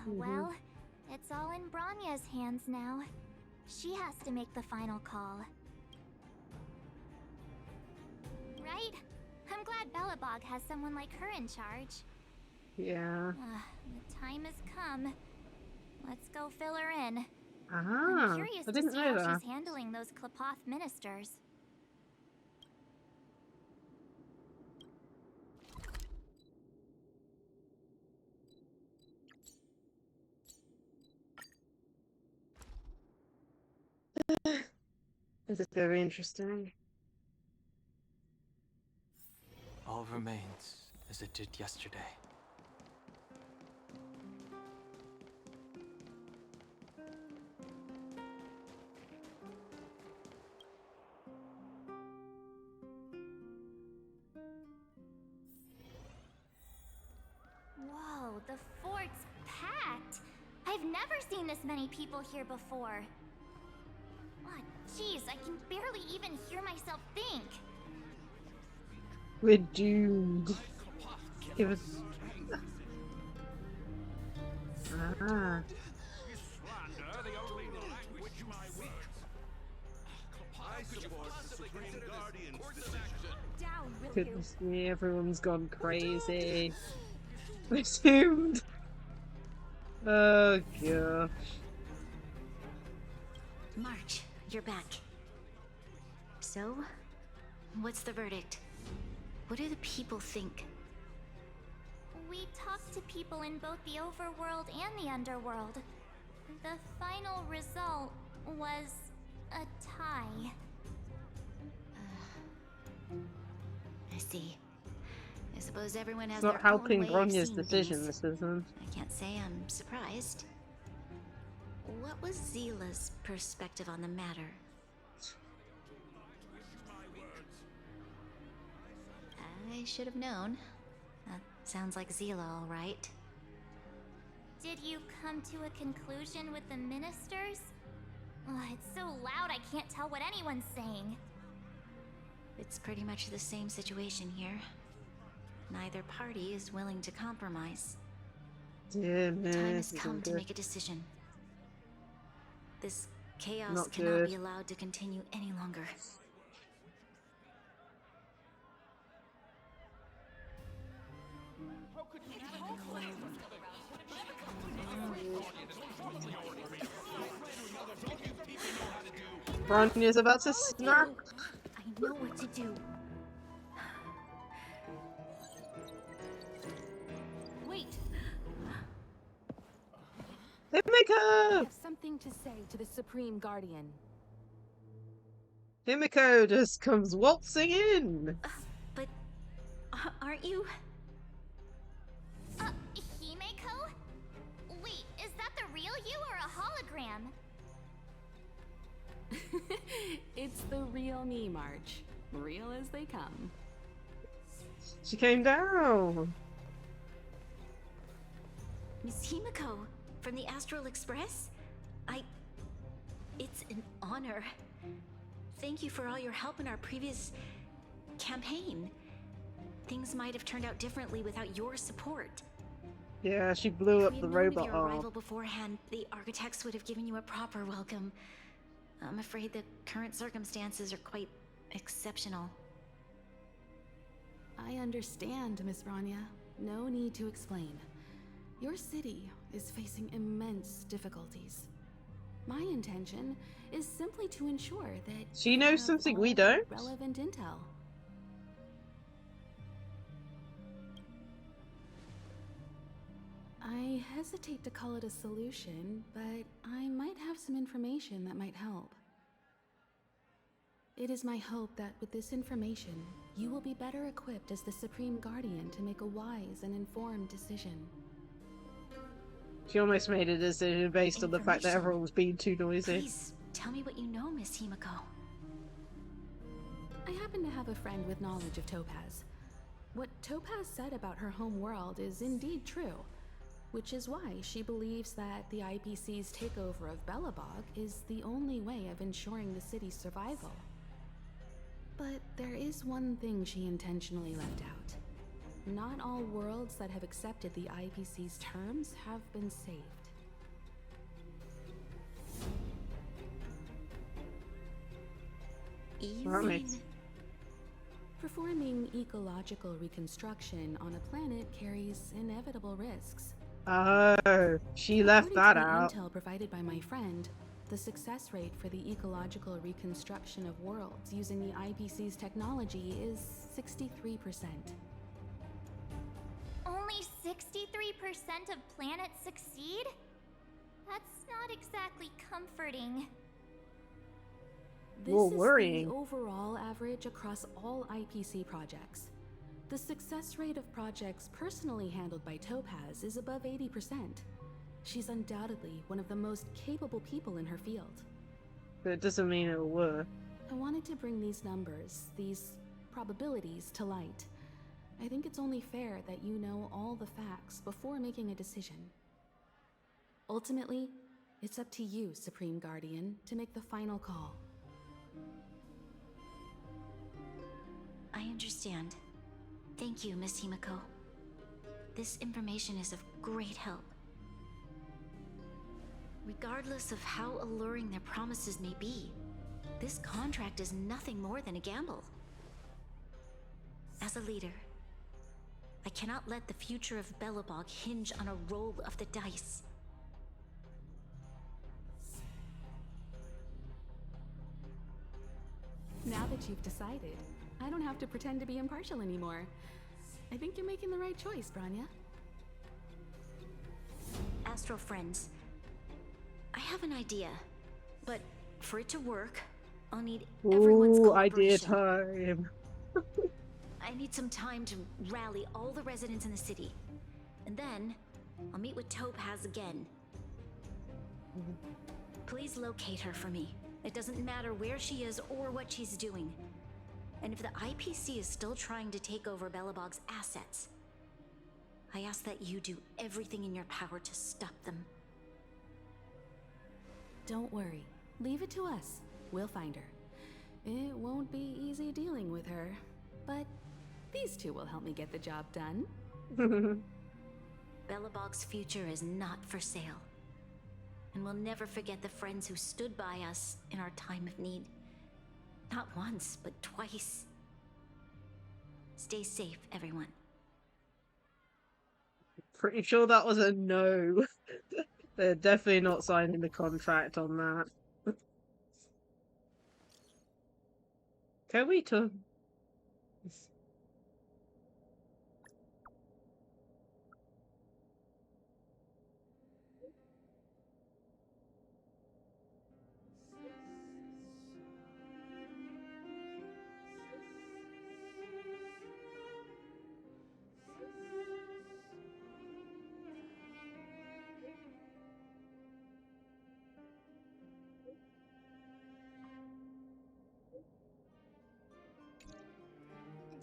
Well, it's all in Bronya's hands now. She has to make the final call. Right? I'm glad Belobog has someone like her in charge. Yeah. The time has come. Let's go fill her in. Ah, I'm curious I to didn't see know how that. she's handling those Klapoth ministers. This is very interesting. All remains as it did yesterday. Whoa, the fort's packed. I've never seen this many people here before. Oh, jeez, I can barely even hear myself think. We're doomed. Give us. Ah. Goodness me, everyone's gone crazy. Resumed. Oh gosh. March, you're back. So, what's the verdict? What do the people think? We talked to people in both the overworld and the underworld. The final result was a tie. I see. I suppose everyone has It's their not own helping way of Bronya's seeing decision, things. this isn't. I can't say I'm surprised. What was Zila's perspective on the matter? I should have known. That sounds like Zila, all right. Did you come to a conclusion with the ministers? Oh, it's so loud I can't tell what anyone's saying. It's pretty much the same situation here. Neither party is willing to compromise. Yeah, The time has come to make a decision. This chaos Not cannot good. be allowed to continue any longer. Bronya's about to snap. I know what to do. Wait! I Himiko! have something to say to the Supreme Guardian. Himiko just comes waltzing in. But aren't you? Himeko? Wait, is that the real you or a hologram? It's the real me, March. Real as they come. She came down. Miss Himiko, from the Astral Express? It's an honor. Thank you for all your help in our previous campaign. Things might have turned out differently without your support. Yeah, she blew If up we the had known robot of your arrival arm. beforehand, the architects would have given you a proper welcome. I'm afraid the current circumstances are quite exceptional. I understand, Miss Bronya. No need to explain. Your city is facing immense difficulties. My intention is simply to ensure that She you knows have something all we the don't? relevant intel. I hesitate to call it a solution, but I might have some information that might help. It is my hope that with this information, you will be better equipped as the Supreme Guardian to make a wise and informed decision. She almost made a decision based on the fact that Information. everyone was being too noisy. Please, tell me what you know, Miss Himiko. I happen to have a friend with knowledge of Topaz. What Topaz said about her home world is indeed true, which is why she believes that the IPC's takeover of Belobog is the only way of ensuring the city's survival. But there is one thing she intentionally left out. Not all worlds that have accepted the IPC's terms have been saved. Right. Performing ecological reconstruction on a planet carries inevitable risks. Oh, she left that According to out. the intel provided by my friend, the success rate for the ecological reconstruction of worlds using the IPC's technology is 63%. Only 63% of planets succeed? That's not exactly comforting. This More is the worrying. overall average across all IPC projects. The success rate of projects personally handled by Topaz is above 80%. She's undoubtedly one of the most capable people in her field. But it doesn't mean it'll work. I wanted to bring these numbers, these probabilities, to light. I think it's only fair that you know all the facts before making a decision. Ultimately, it's up to you, Supreme Guardian, to make the final call. I understand. Thank you, Miss Himiko. This information is of great help. Regardless of how alluring their promises may be, this contract is nothing more than a gamble. As a leader, I cannot let the future of Belobog hinge on a roll of the dice. Now that you've decided, I don't have to pretend to be impartial anymore. I think you're making the right choice, Branya. Astral friends, I have an idea, but for it to work, I'll need everyone's Ooh, cooperation. idea time. I need some time to rally all the residents in the city. And then, I'll meet with Topaz again. Please locate her for me. It doesn't matter where she is or what she's doing. And if the IPC is still trying to take over Belobog's assets, I ask that you do everything in your power to stop them. Don't worry. Leave it to us. We'll find her. It won't be easy dealing with her, but these two will help me get the job done. Belobog's future is not for sale. And we'll never forget the friends who stood by us in our time of need. Not once, but twice. Stay safe, everyone. Pretty sure that was a no. They're definitely not signing the contract on that. Can we talk?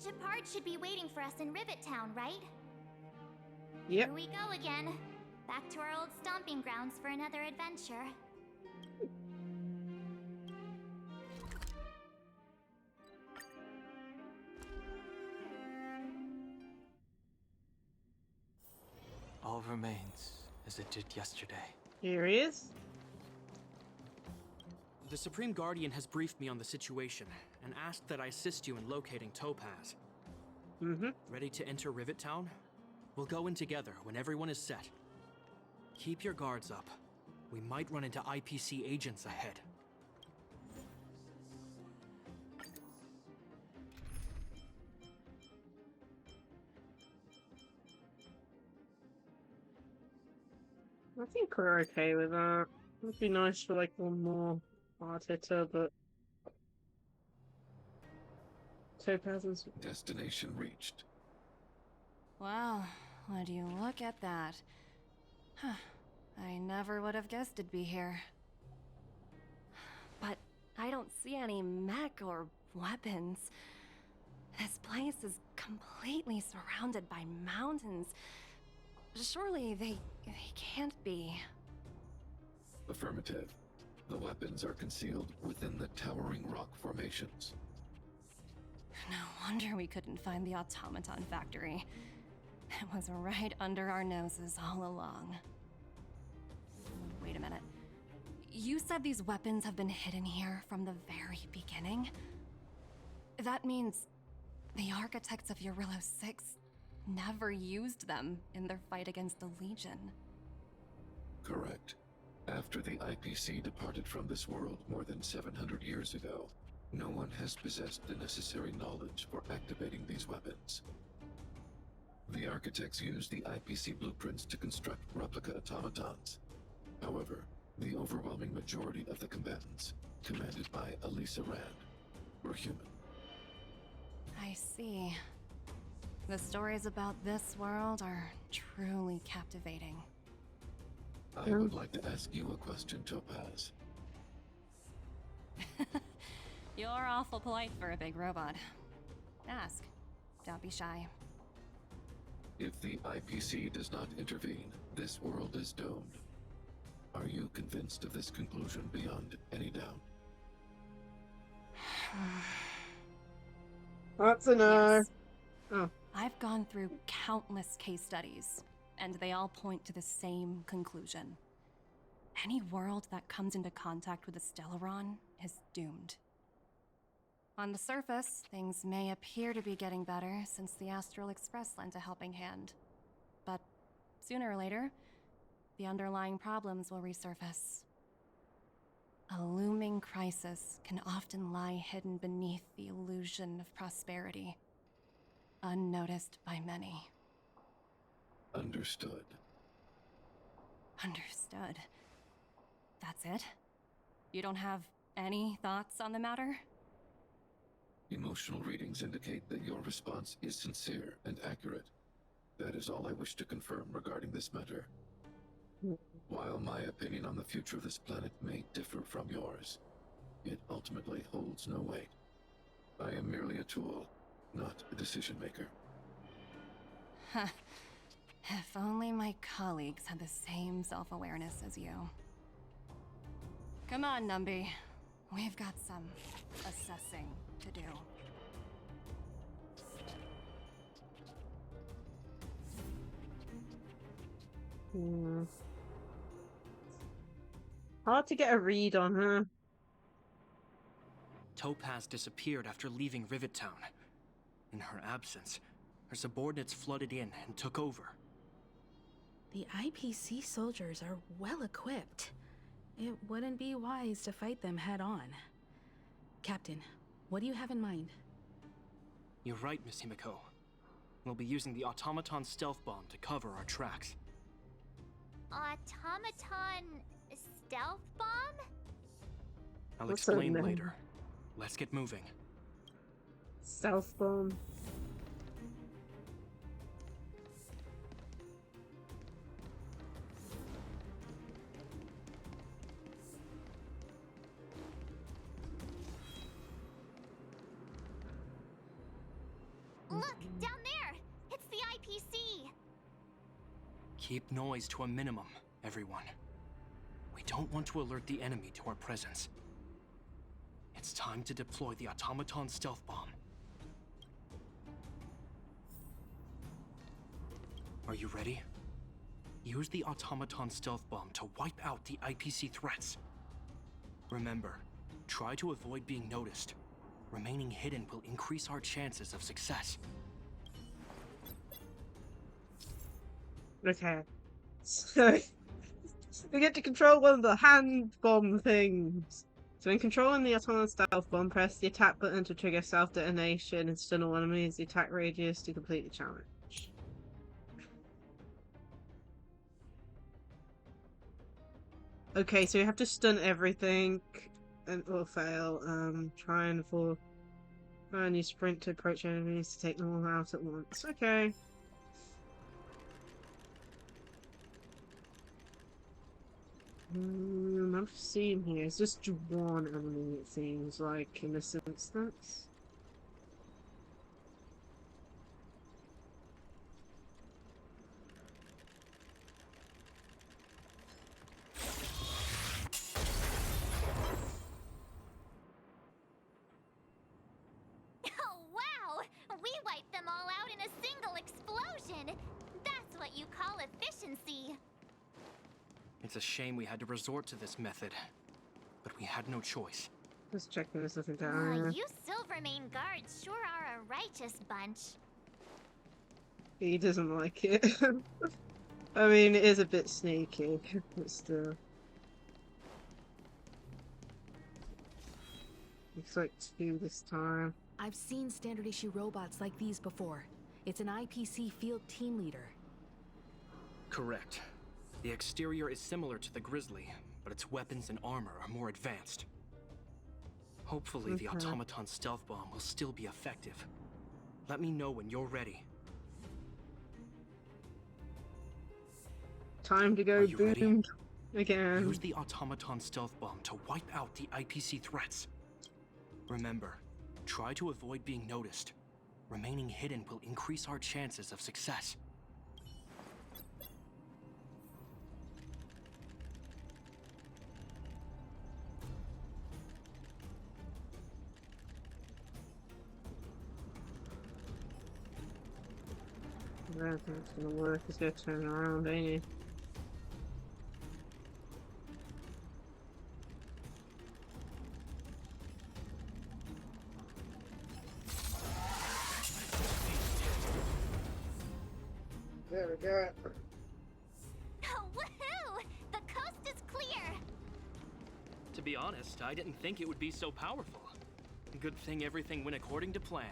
Gepard should be waiting for us in Rivet Town, right? Yep. Here we go again. Back to our old stomping grounds for another adventure. All remains as it did yesterday. Here he is. The Supreme Guardian has briefed me on the situation and asked that I assist you in locating Topaz. Ready to enter Rivet Town? We'll go in together when everyone is set. Keep your guards up. We might run into IPC agents ahead. I think we're okay with that. It'd be nice for like one more hard hitter, but Topaz's Destination reached. Wow, would you look at that? Huh. I never would have guessed it'd be here. But I don't see any mech or weapons. This place is completely surrounded by mountains. Surely they can't be. Affirmative. The weapons are concealed within the towering rock formations. No wonder we couldn't find the automaton factory. It was right under our noses all along. Wait a minute. You said these weapons have been hidden here from the very beginning? That means the architects of Eurillo 6 never used them in their fight against the Legion. Correct. After the IPC departed from this world more than 700 years ago, no one has possessed the necessary knowledge for activating these weapons. The architects used the IPC blueprints to construct replica automatons. However, The overwhelming majority of the combatants, commanded by Lacie-Chan, were human. I see. The stories about this world are truly captivating. I would like to ask you a question, Topaz. You're awful polite for a big robot. Ask. Don't be shy. If the IPC does not intervene, this world is doomed. Are you convinced of this conclusion beyond any doubt? That's a no. Yes. Oh. I've gone through countless case studies, and they all point to the same conclusion. Any world that comes into contact with a Stellaron is doomed. On the surface, things may appear to be getting better since the Astral Express lent a helping hand. But sooner or later, the underlying problems will resurface. A looming crisis can often lie hidden beneath the illusion of prosperity, unnoticed by many. Understood. Understood. That's it? You don't have any thoughts on the matter? Emotional readings indicate that your response is sincere and accurate. That is all I wish to confirm regarding this matter. While my opinion on the future of this planet may differ from yours, it ultimately holds no weight. I am merely a tool, not a decision maker. Huh. If only my colleagues had the same self-awareness as you. Come on, Numby. We've got some assessing to do. Hard to get a read on her. Topaz disappeared after leaving Rivet Town. In her absence, her subordinates flooded in and took over. The IPC soldiers are well equipped. It wouldn't be wise to fight them head on. Captain, what do you have in mind? You're right, Miss Himiko. We'll be using the automaton stealth bomb to cover our tracks. Automaton stealth bomb? I'll What's her explain name? later. Let's get moving. Stealth bomb. Look, down there! It's the IPC! Keep noise to a minimum, everyone. We don't want to alert the enemy to our presence. It's time to deploy the automaton stealth bomb. Are you ready? Use the automaton stealth bomb to wipe out the IPC threats. Remember, try to avoid being noticed. Remaining hidden will increase our chances of success. Okay. So we get to control one of the hand bomb things. So when controlling the autonomous stealth bomb, press the attack button to trigger self-detonation and stun all enemies, the attack radius to complete the challenge. Okay, so you have to stun everything and or fail. Try and you sprint to approach enemies to take them all out at once. Okay. I've seen here. It's just one enemy, it seems like, in this instance. Oh, wow! We wiped them all out in a single explosion! That's what you call efficiency! It's a shame we had to resort to this method, but we had no choice. Just checking there's nothing Aw, down here. you Silvermane guards sure are a righteous bunch. He doesn't like it. I mean, it is a bit sneaky, but still. Looks like 2 this time. I've seen standard issue robots like these before. It's an IPC field team leader. Correct. The exterior is similar to the Grizzly, but its weapons and armor are more advanced. Hopefully the automaton stealth bomb will still be effective. Let me know when you're ready. Time to go boom again. Use the automaton stealth bomb to wipe out the IPC threats. Remember, try to avoid being noticed. Remaining hidden will increase our chances of success. I don't think it's gonna work. It's gonna turn around, ain't it? There we go. Oh, woohoo! The coast is clear! To be honest, I didn't think it would be so powerful. Good thing everything went according to plan.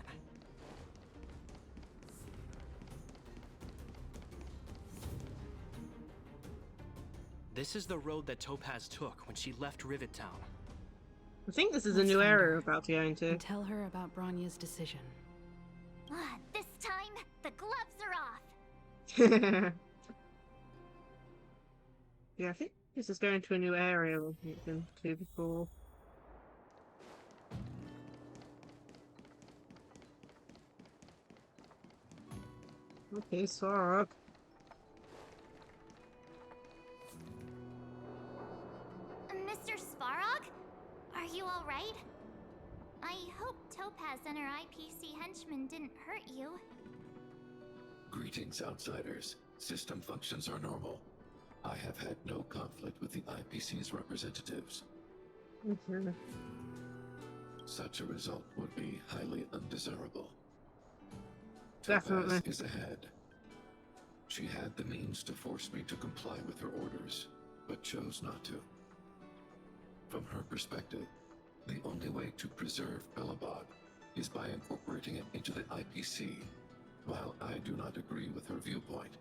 This is the road that Topaz took when she left Rivet Town. I think this is a new area about to go into. And tell her about Bronya's decision. This time, the gloves are off! Yeah, I think this is going to a new area we've been to before. Okay, Sark. Mr. Svarog? Are you alright? I hope Topaz and her IPC henchmen didn't hurt you. Greetings, outsiders. System functions are normal. I have had no conflict with the IPC's representatives. Such a result would be highly undesirable. Definitely. Topaz is ahead. She had the means to force me to comply with her orders, but chose not to. From her perspective, the only way to preserve Belobog is by incorporating it into the IPC. While I do not agree with her viewpoint,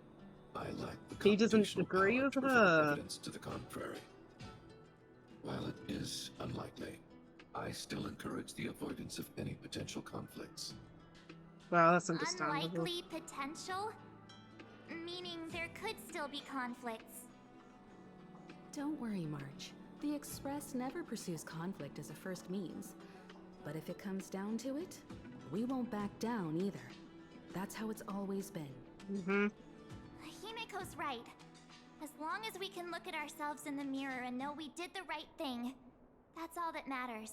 I lack the He doesn't computational agree power with to provide her. evidence to the contrary. While it is unlikely, I still encourage the avoidance of any potential conflicts. Well, that's understandable. Unlikely potential? Meaning there could still be conflicts. Don't worry, March. The Express never pursues conflict as a first means. But if it comes down to it, we won't back down either. That's how it's always been. Himiko's right. As long as we can look at ourselves in the mirror and know we did the right thing, that's all that matters.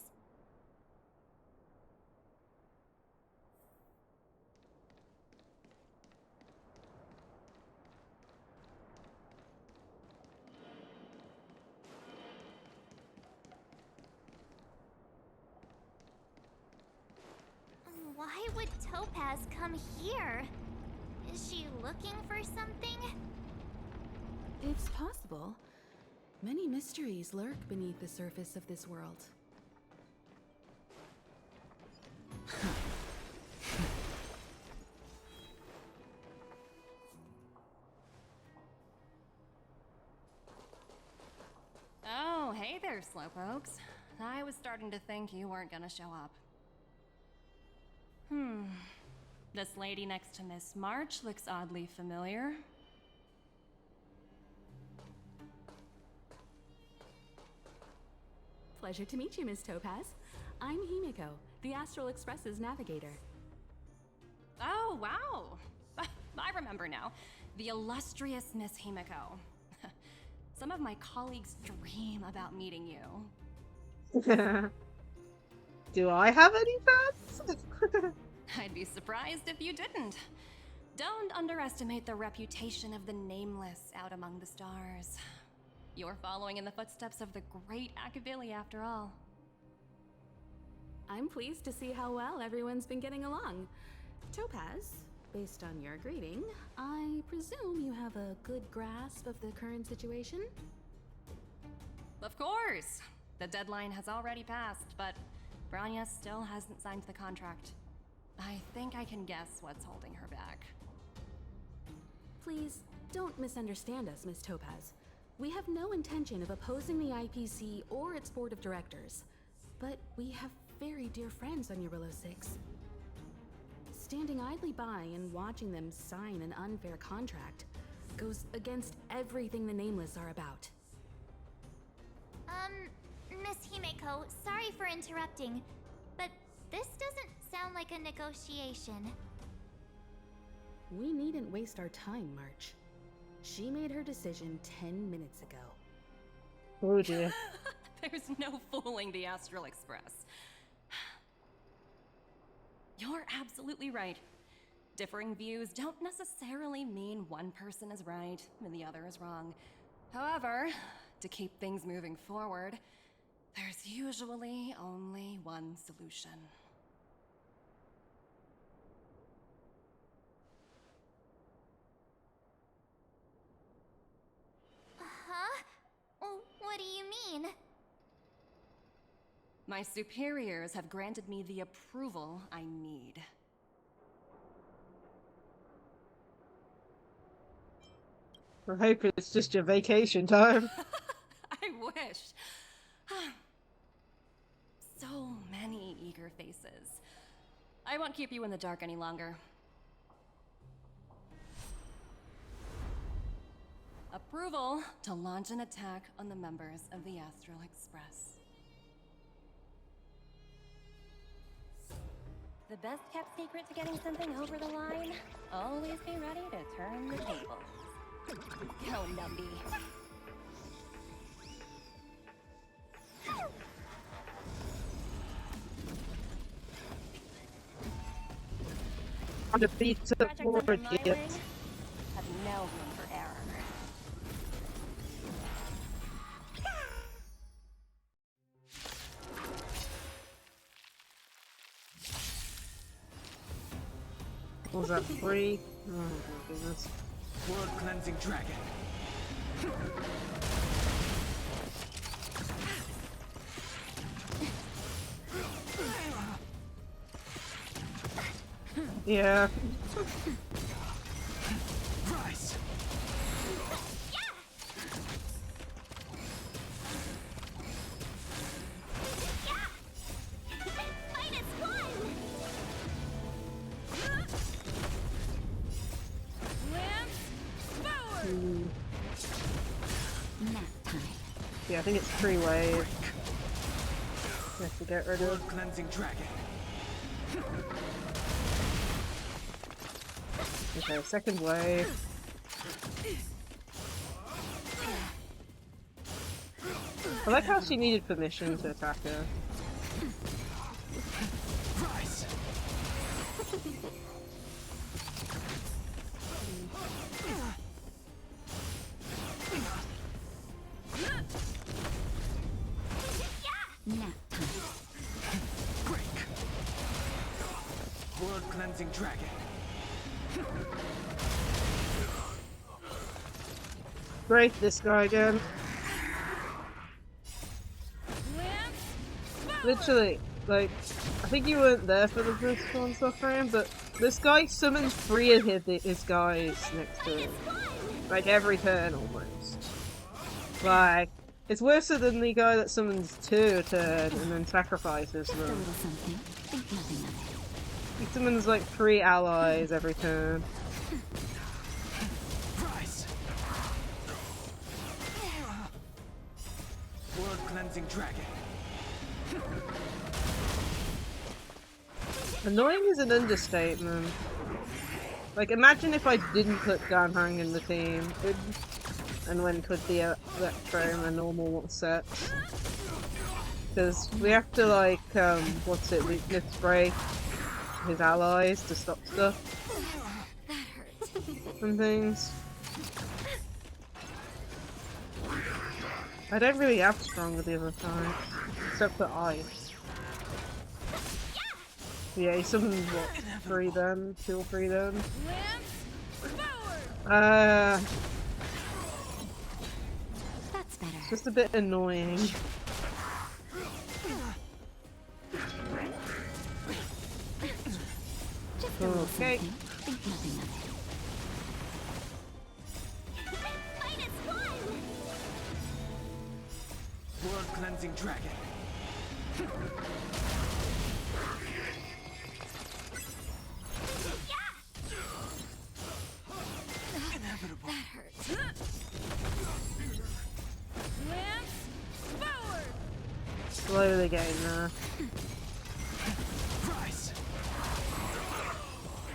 Why would Topaz come here? Is she looking for something? It's possible. Many mysteries lurk beneath the surface of this world. Oh, hey there, Slowpokes. I was starting to think you weren't gonna show up. This lady next to Miss March looks oddly familiar. Pleasure to meet you, Miss Topaz. I'm Himiko, the Astral Express's navigator. Oh, wow! I remember now. The illustrious Miss Himiko. Some of my colleagues dream about meeting you. Do I have any fans? I'd be surprised if you didn't. Don't underestimate the reputation of the Nameless out among the stars. You're following in the footsteps of the great Akavili, after all. I'm pleased to see how well everyone's been getting along. Topaz, based on your greeting, I presume you have a good grasp of the current situation? Of course! The deadline has already passed, but Bronya still hasn't signed the contract. I think I can guess what's holding her back. Please, don't misunderstand us, Miss Topaz. We have no intention of opposing the IPC or its board of directors, but we have very dear friends on Eurillo 6. Standing idly by and watching them sign an unfair contract goes against everything the Nameless are about. Miss Himeko, sorry for interrupting, but this doesn't sound like a negotiation. We needn't waste our time, March. She made her decision 10 minutes ago. Oh dear. There's no fooling the Astral Express. You're absolutely right. Differing views don't necessarily mean one person is right and the other is wrong. However, to keep things moving forward, there's usually only one solution. Huh? What do you mean? My superiors have granted me the approval I need. I hope it's just your vacation time. I wish. So many eager faces. I won't keep you in the dark any longer. Approval to launch an attack on the members of the Astral Express. The best kept secret to getting something over the line? Always be ready to turn the tables. Go, Numby. On the beat to the board, yet. Have no room for error. What was that, 3? Oh my goodness. World cleansing dragon. Yeah. Rise. Yeah, I think it's 3 waves. We have to get rid of. Cleansing dragon. Okay, second wave. I like how she needed permission to attack her. Rise. Break. World cleansing dragon. Break this guy again. Literally, like, I think you weren't there for the first one, Suffering, but this guy summons 3 of his guys next to him. Like, every turn, almost. Like, it's worse than the guy that summons 2 a turn and then sacrifices them. He summons, like, 3 allies every turn. World cleansing dragon. Annoying is an understatement. Like, imagine if I didn't put Dan Hang in the team and went with the Electro and the normal sets. Because we have to, like, what's it, weakness break his allies to stop stuff. And things. I don't really have strong with the other side, except for ice. Yeah, he summoned what, 3 then? 2 or 3 then? That's better. It's just a bit annoying. Okay. Think nothing of it. cleansing dragon. Inevitable. That hurt. Lance forward. Slowly getting there. Rise.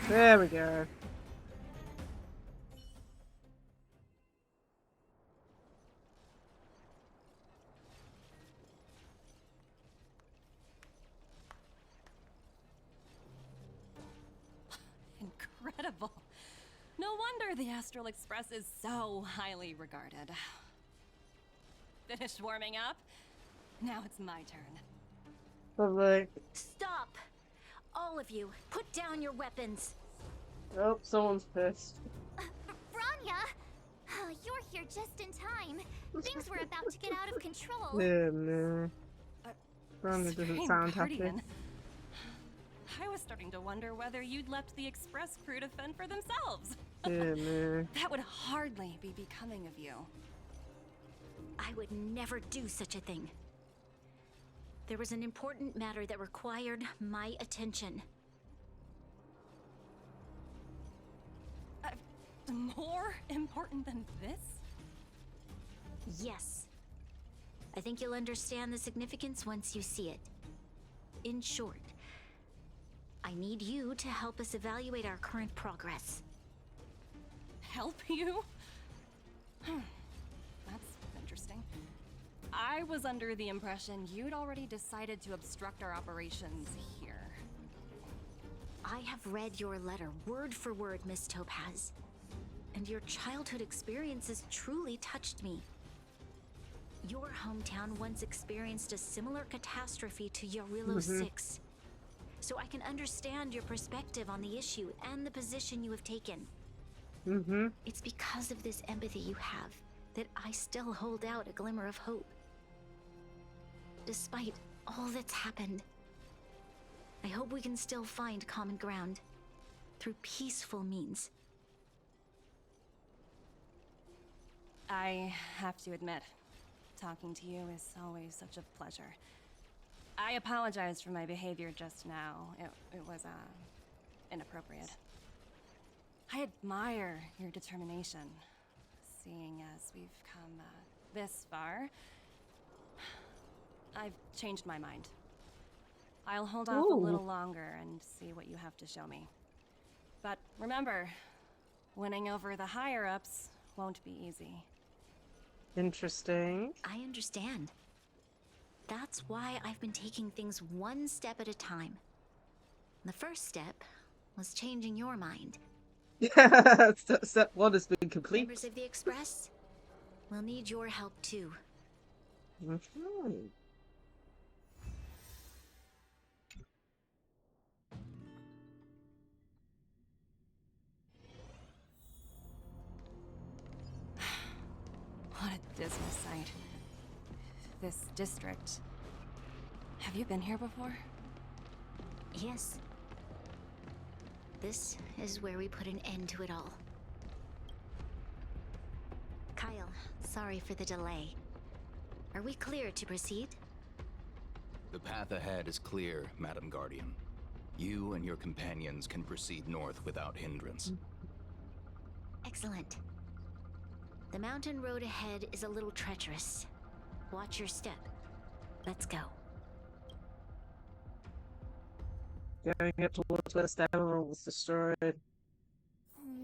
There we go. Incredible. No wonder the Astral Express is so highly regarded. Finished warming up? Now it's my turn. Lovely. Stop! All of you, put down your weapons. Oh, someone's pissed. Branya! You're here just in time. Things were about to get out of control. Yeah, no. Branya doesn't sound happy. Guardian. I was starting to wonder whether you'd left the Express crew to fend for themselves. Yeah, no. That would hardly be becoming of you. I would never do such a thing. There was an important matter that required my attention. More important than this? Yes. I think you'll understand the significance once you see it. In short, I need you to help us evaluate our current progress. Help you? That's interesting. I was under the impression you'd already decided to obstruct our operations here. I have read your letter word for word, Miss Topaz. And your childhood experiences truly touched me. Your hometown once experienced a similar catastrophe to Yarilo 6. So I can understand your perspective on the issue and the position you have taken. It's because of this empathy you have that I still hold out a glimmer of hope. Despite all that's happened, I hope we can still find common ground through peaceful means. I have to admit, talking to you is always such a pleasure. I apologize for my behavior just now. It was, inappropriate. I admire your determination, seeing as we've come, this far. I've changed my mind. I'll hold off a little longer and see what you have to show me. But remember, winning over the higher-ups won't be easy. Interesting. I understand. That's why I've been taking things one step at a time. The first step was changing your mind. Yeah, step one has been complete. Members of the Express, we'll need your help too. What a dismal sight. This district. Have you been here before? Yes. This is where we put an end to it all. Kyle, sorry for the delay. Are we clear to proceed? The path ahead is clear, Madam Guardian. You and your companions can proceed north without hindrance. Excellent. The mountain road ahead is a little treacherous. Watch your step. Let's go. Going up towards where the Star was destroyed.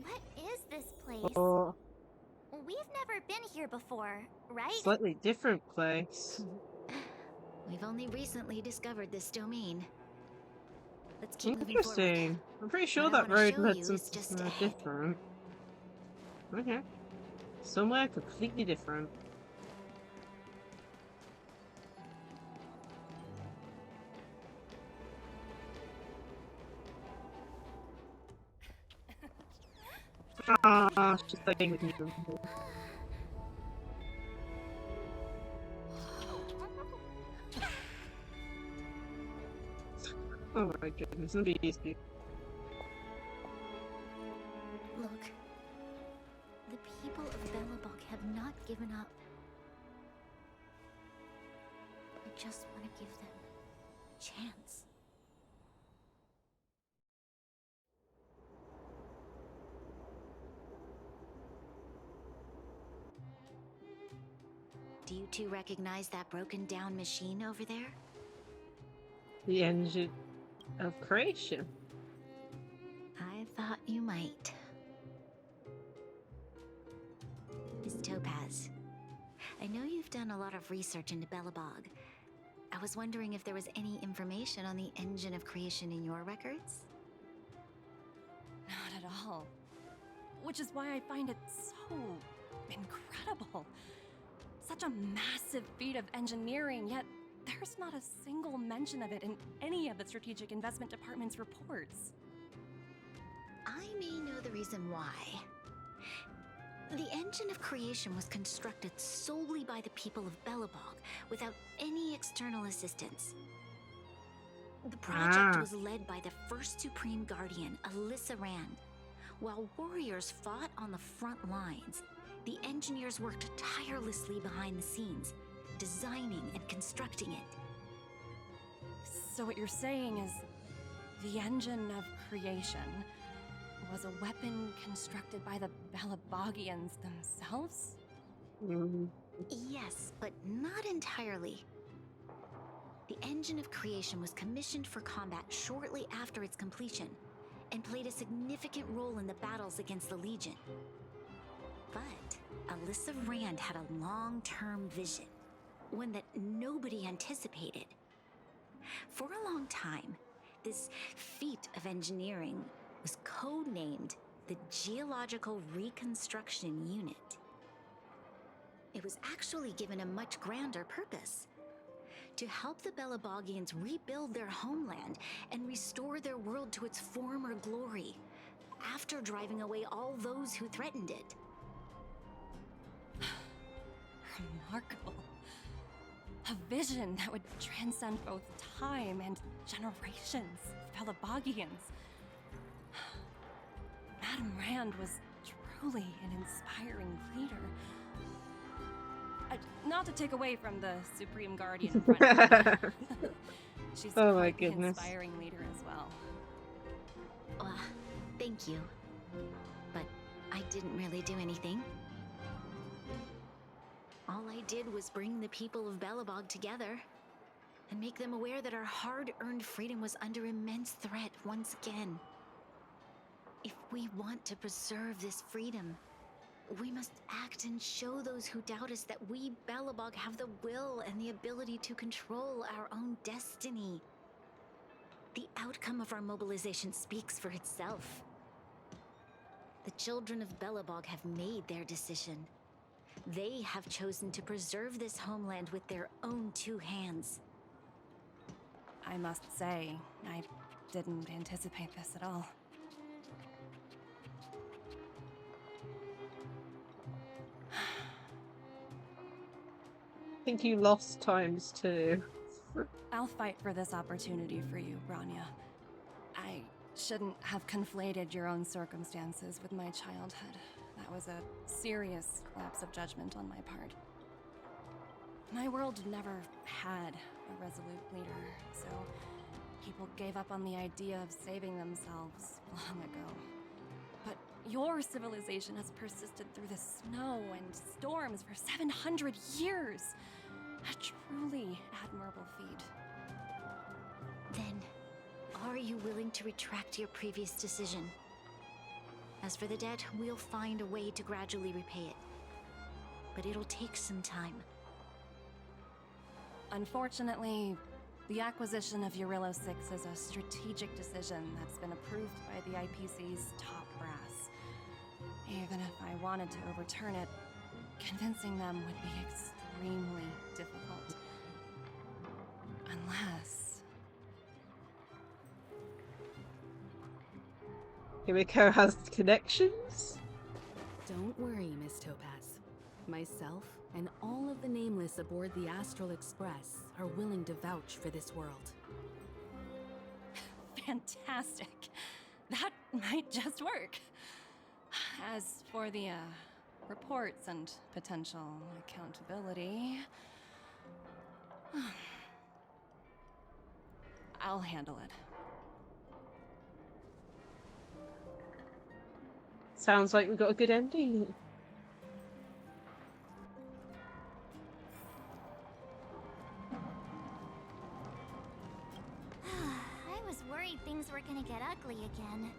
What is this place? Oh, We've never been here before, right? slightly different place. We've only recently discovered this domain. Let's keep moving forward. Interesting. I'm pretty sure What I that wanna road show led you to is just somewhere ahead. different. Okay. Somewhere completely different. Ah, just playing with you. Oh my goodness, I'm beast. Look. The people of Belobog have not given up. I just want to give them a chance. Do you two recognize that broken down machine over there? The engine of creation. I thought you might. Miss Topaz, I know you've done a lot of research into Belobog. I was wondering if there was any information on the engine of creation in your records? Not at all. Which is why I find it so incredible. Such a massive feat of engineering, yet there's not a single mention of it in any of the Strategic Investment Department's reports. I may know the reason why. The engine of creation was constructed solely by the people of Belobog, without any external assistance. The project was led by the first Supreme Guardian, Lacie-Chan. While warriors fought on the front lines, the engineers worked tirelessly behind the scenes, designing and constructing it. So what you're saying is, the engine of creation was a weapon constructed by the Belabogians themselves? Yes, but not entirely. The engine of creation was commissioned for combat shortly after its completion, and played a significant role in the battles against the Legion. But Lacie-Chan had a long-term vision, one that nobody anticipated. For a long time, this feat of engineering was codenamed the Geological Reconstruction Unit. It was actually given a much grander purpose: to help the Belabogians rebuild their homeland and restore their world to its former glory, after driving away all those who threatened it. Remarkable. A vision that would transcend both time and generations of Belabogians. Madame Rand was truly an inspiring leader. Not to take away from the Supreme Guardian in front of me. She's quite an inspiring leader as well. Thank you. But I didn't really do anything. All I did was bring the people of Belobog together and make them aware that our hard-earned freedom was under immense threat once again. If we want to preserve this freedom, we must act and show those who doubt us that we Belobog have the will and the ability to control our own destiny. The outcome of our mobilization speaks for itself. The children of Belobog have made their decision. They have chosen to preserve this homeland with their own two hands. I must say, I didn't anticipate this at all. I think you lost ×2. I'll fight for this opportunity for you, Branya. I shouldn't have conflated your own circumstances with my childhood. That was a serious lapse of judgment on my part. My world never had a resolute leader, so people gave up on the idea of saving themselves long ago. But your civilization has persisted through the snow and storms for 700 years. A truly admirable feat. Then, are you willing to retract your previous decision? As for the debt, we'll find a way to gradually repay it. But it'll take some time. Unfortunately, the acquisition of Eurillo 6 is a strategic decision that's been approved by the IPC's top brass. Even if I wanted to overturn it, convincing them would be extremely difficult. Unless... Himiko has connections? Don't worry, Miss Topaz. Myself and all of the Nameless aboard the Astral Express are willing to vouch for this world. Fantastic. That might just work. As for the reports and potential accountability, I'll handle it. Sounds like we got a good ending. I was worried things were gonna get ugly again.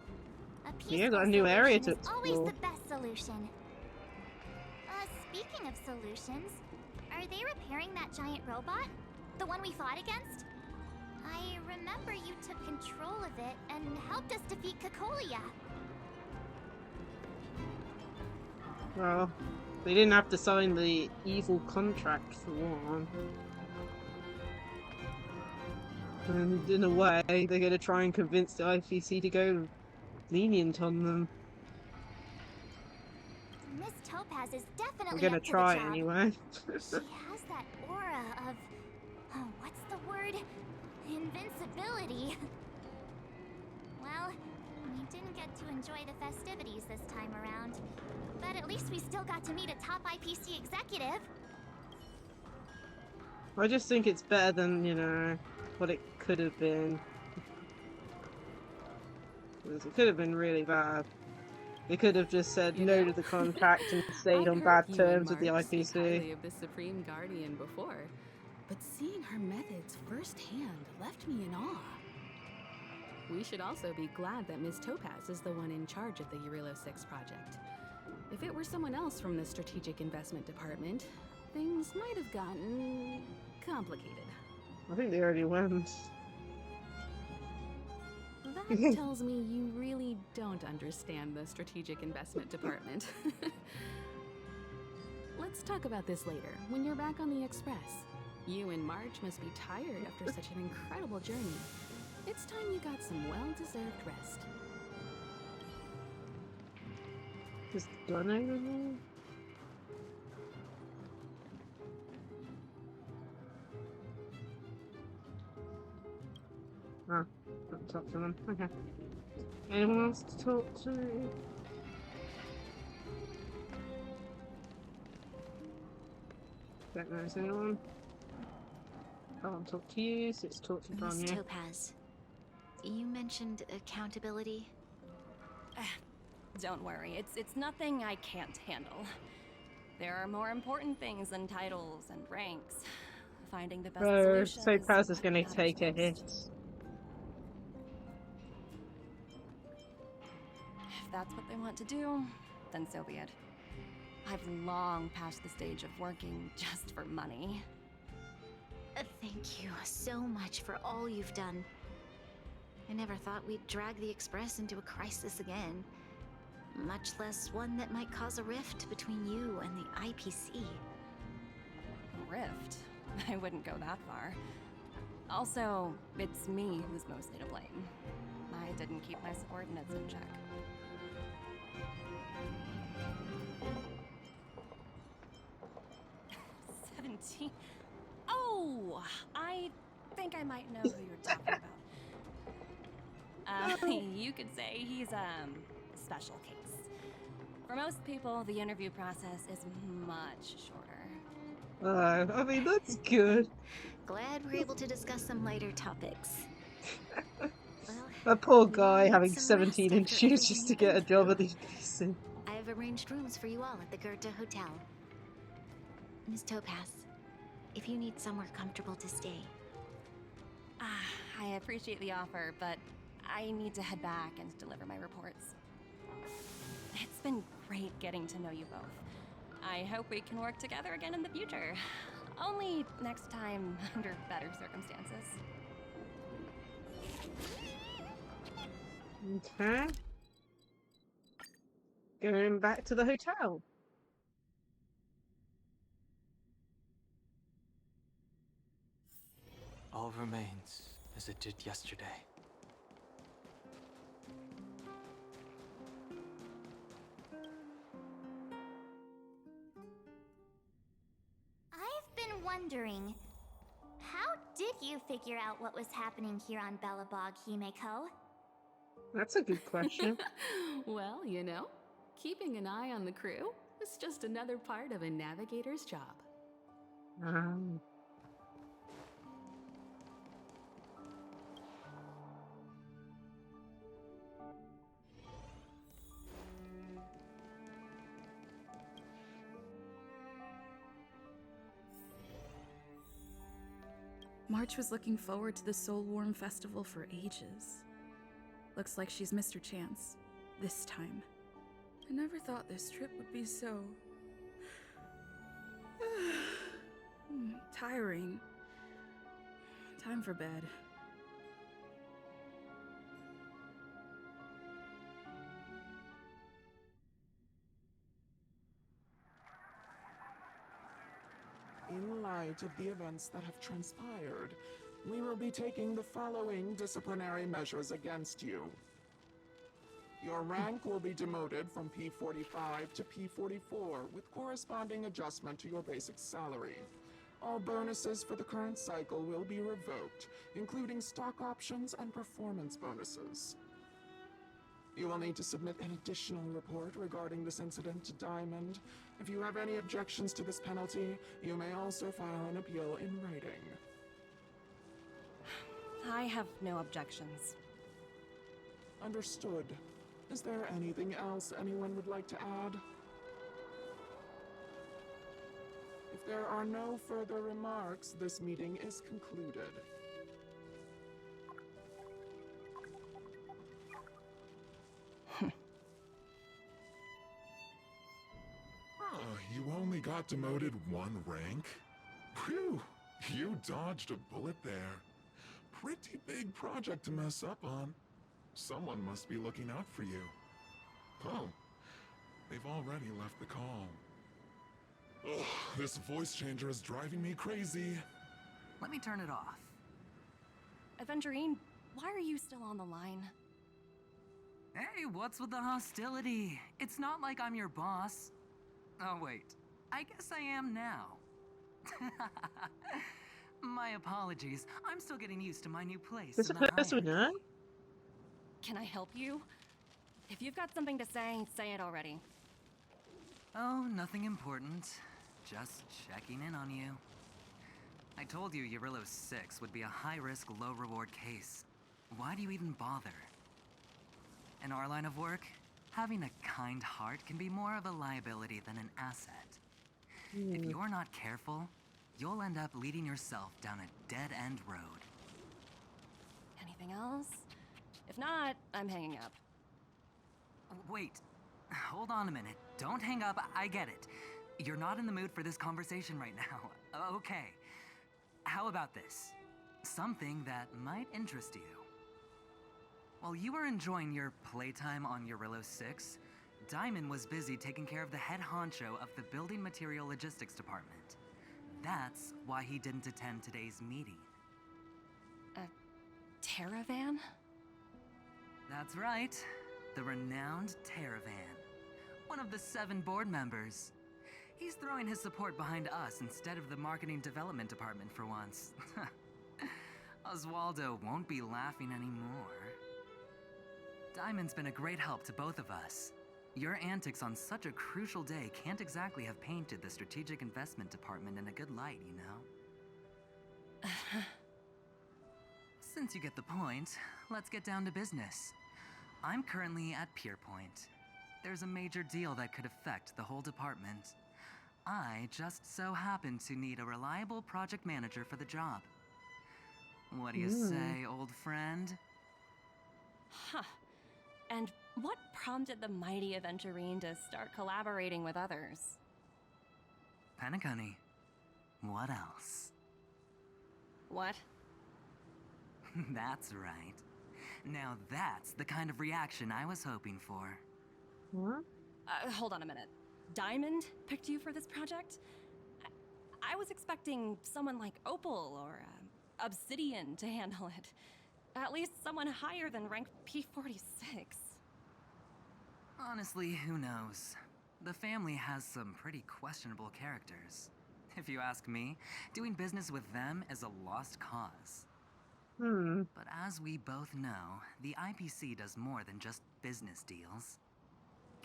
A Yeah, got a peaceful new area solution to is always explore. the best solution. Speaking of solutions, are they repairing that giant robot? The one we fought against? I remember you took control of it and helped us defeat Cocolia. Well, they didn't have to sign the evil contract for one. And in a way, they're going to try and convince the IPC to go lenient on them. Miss Topaz is definitely We're going to up to try the job. anyway. She has that aura of... oh, what's the word? Invincibility. Well, we didn't get to enjoy the festivities this time around. But at least we still got to meet a top IPC executive. I just think it's better than, you know, what it could have been. It could have been really bad. They could have just said no to the contract and stayed on bad terms with the Speak IPC. highly of the Supreme Guardian before, but seeing her methods firsthand left me in awe. We should also be glad that Ms. Topaz is the one in charge of the Eurilo 6 project. If it were someone else from the Strategic Investment Department, things might have gotten complicated. I think they already went. That tells me you really don't understand the Strategic Investment Department. Let's talk about this later, when you're back on the Express. You and Marge must be tired after such an incredible journey. It's time you got some well-deserved rest. Just done everything? Ah, don't talk to them. Okay. Anyone else to talk to? Don't know, is anyone? I won't talk to you, so it's talk to Miss Bronya. Topaz, you mentioned accountability. Don't worry, it's nothing I can't handle. There are more important things than titles and ranks. Finding the best solution Topaz is what gonna matters take a most. hit. If that's what they want to do, then so be it. I've long passed the stage of working just for money. Thank you so much for all you've done. I never thought we'd drag the Express into a crisis again. Much less one that might cause a rift between you and the IPC. Rift? I wouldn't go that far. Also, it's me who's mostly to blame. I didn't keep my subordinates in check. Oh, I think I might know who you're talking about. You could say he's a special case. For most people, the interview process is much shorter. I mean, that's good. Glad we're able to discuss some lighter topics. A poor guy need having some 17 rest after interviews just to everything get a you've job been at the PC. I've arranged rooms for you all at the Goethe Hotel. Miss Topaz, if you need somewhere comfortable to stay. I appreciate the offer, but I need to head back and deliver my reports. It's been great getting to know you both. I hope we can work together again in the future. Only next time under better circumstances. Okay. Going back to the hotel. All remains as it did yesterday. I've been wondering, how did you figure out what was happening here on Belobog, Himeko? That's a good question. Well, you know, keeping an eye on the crew is just another part of a navigator's job. March was looking forward to the Soul Warm Festival for ages. Looks like she's missed her chance. This time. I never thought this trip would be so... tiring. Time for bed. In light of the events that have transpired, we will be taking the following disciplinary measures against you. Your rank will be demoted from P45 to P44 with corresponding adjustment to your basic salary. All bonuses for the current cycle will be revoked, including stock options and performance bonuses. You will need to submit an additional report regarding this incident to Diamond. If you have any objections to this penalty, you may also file an appeal in writing. I have no objections. Understood. Is there anything else anyone would like to add? If there are no further remarks, this meeting is concluded. You only got demoted one rank? Whew, you dodged a bullet there. Pretty big project to mess up on. Someone must be looking out for you. Oh, they've already left the call. Ugh, this voice changer is driving me crazy. Let me turn it off. Aventurine, why are you still on the line? Hey, what's with the hostility? It's not like I'm your boss. Oh, wait. I guess I am now. My apologies. I'm still getting used to my new place. This person, huh? Can I help you? If you've got something to say it already. Oh, nothing important. Just checking in on you. I told you Eurillo 6 would be a high-risk, low-reward case. Why do you even bother? In our line of work, having a kind heart can be more of a liability than an asset. If you're not careful, you'll end up leading yourself down a dead-end road. Anything else? If not, I'm hanging up. Wait, hold on a minute. Don't hang up, I get it. You're not in the mood for this conversation right now. Okay. How about this? Something that might interest you. While you were enjoying your playtime on Eurillo 6, Diamond was busy taking care of the head honcho of the Building Material Logistics Department. That's why he didn't attend today's meeting. A Terravan? That's right. The renowned Terravan. One of the 7 board members. He's throwing his support behind us instead of the Marketing Development Department for once. Oswaldo won't be laughing anymore. Diamond's been a great help to both of us. Your antics on such a crucial day can't exactly have painted the Strategic Investment Department in a good light, you know? Since you get the point, let's get down to business. I'm currently at Pierpoint. There's a major deal that could affect the whole department. I just so happen to need a reliable project manager for the job. What do you say, old friend? Huh. And what prompted the mighty Aventurine to start collaborating with others? Penacony. What else? What? That's right. Now that's the kind of reaction I was hoping for. What? Hold on a minute. Diamond picked you for this project? I was expecting someone like Opal or Obsidian to handle it. At least someone higher than rank P46. Honestly, who knows? The family has some pretty questionable characters. If you ask me, doing business with them is a lost cause. But as we both know, the IPC does more than just business deals.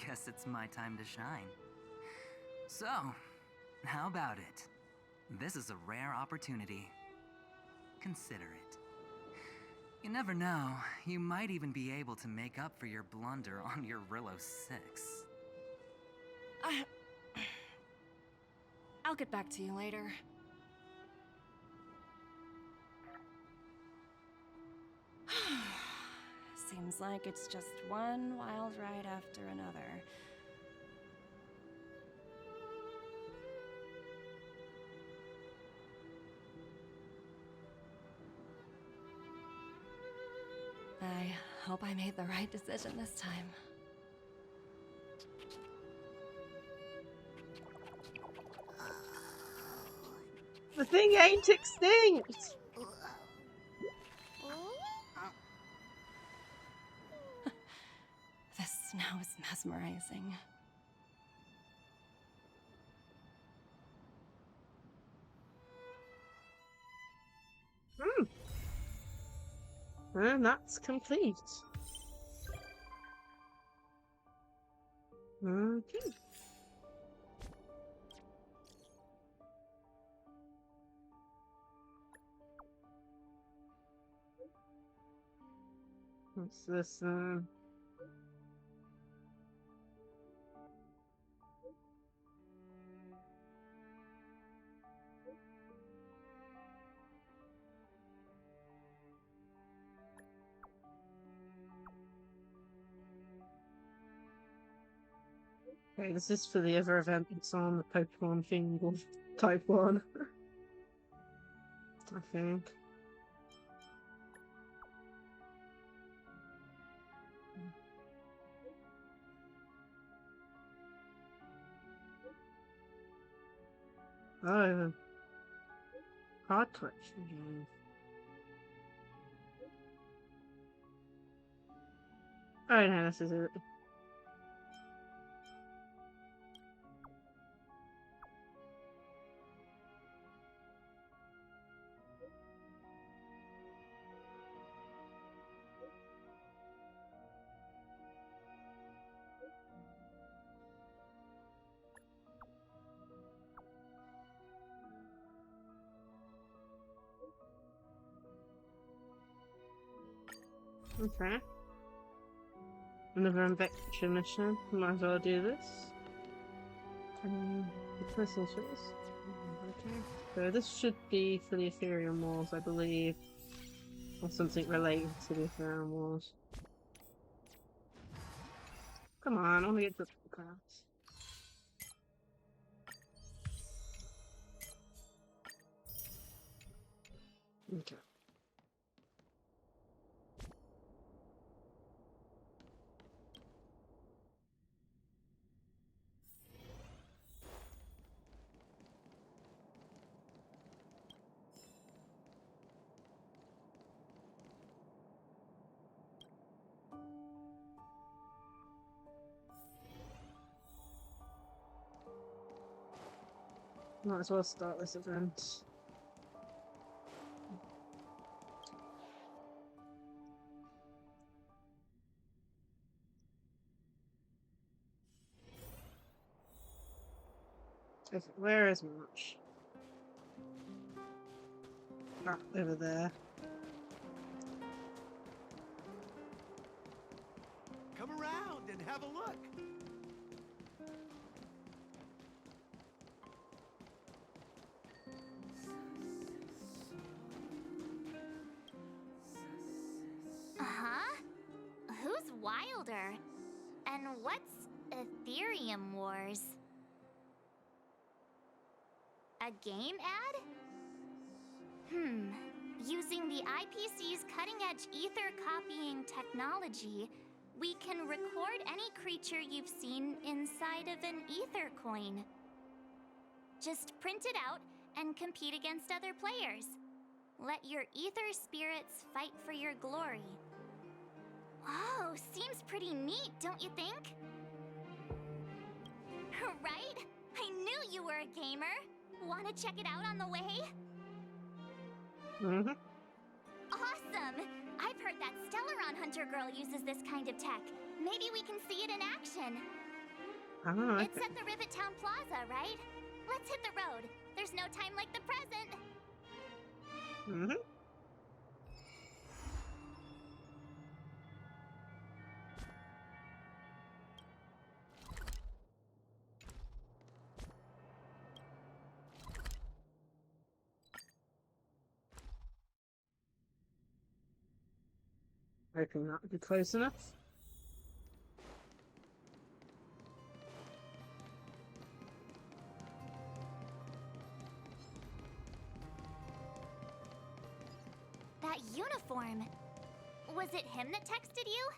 Guess it's my time to shine. So, how about it? This is a rare opportunity. Consider it. You never know, you might even be able to make up for your blunder on Eurillo 6. I'll get back to you later. seems like it's just one wild ride after another. I hope I made the right decision this time. The thing ain't extinct! This snow is mesmerizing. And that's complete. Okay. What's this? Okay, this is for the other event that's on the Pokemon thing of type 1. I think. Oh, card collection game. Oh no, this is it. Okay. Another ENVtuber mission. Might as well do this. The personal space. Okay. So this should be for the Aetherium Wars, I believe. Or something related to the Aetherium Wars. Come on, I want to get the class. Okay. Might as well start this event. Where is March? Ah, over there. Come around and have a look. Huh? Who's Wilder? And what's Aetherium Wars? A game ad? Using the IPC's cutting-edge ether copying technology, we can record any creature you've seen inside of an ether coin. Just print it out and compete against other players. Let your ether spirits fight for your glory. Oh, seems pretty neat, don't you think? Right? I knew you were a gamer. Want to check it out on the way? Awesome! I've heard that Stellaron Hunter girl uses this kind of tech. Maybe we can see it in action. Oh, okay. It's at the Rivet Town Plaza, right? Let's hit the road. There's no time like the present. Hoping that would be close enough. That uniform. Was it him that texted you?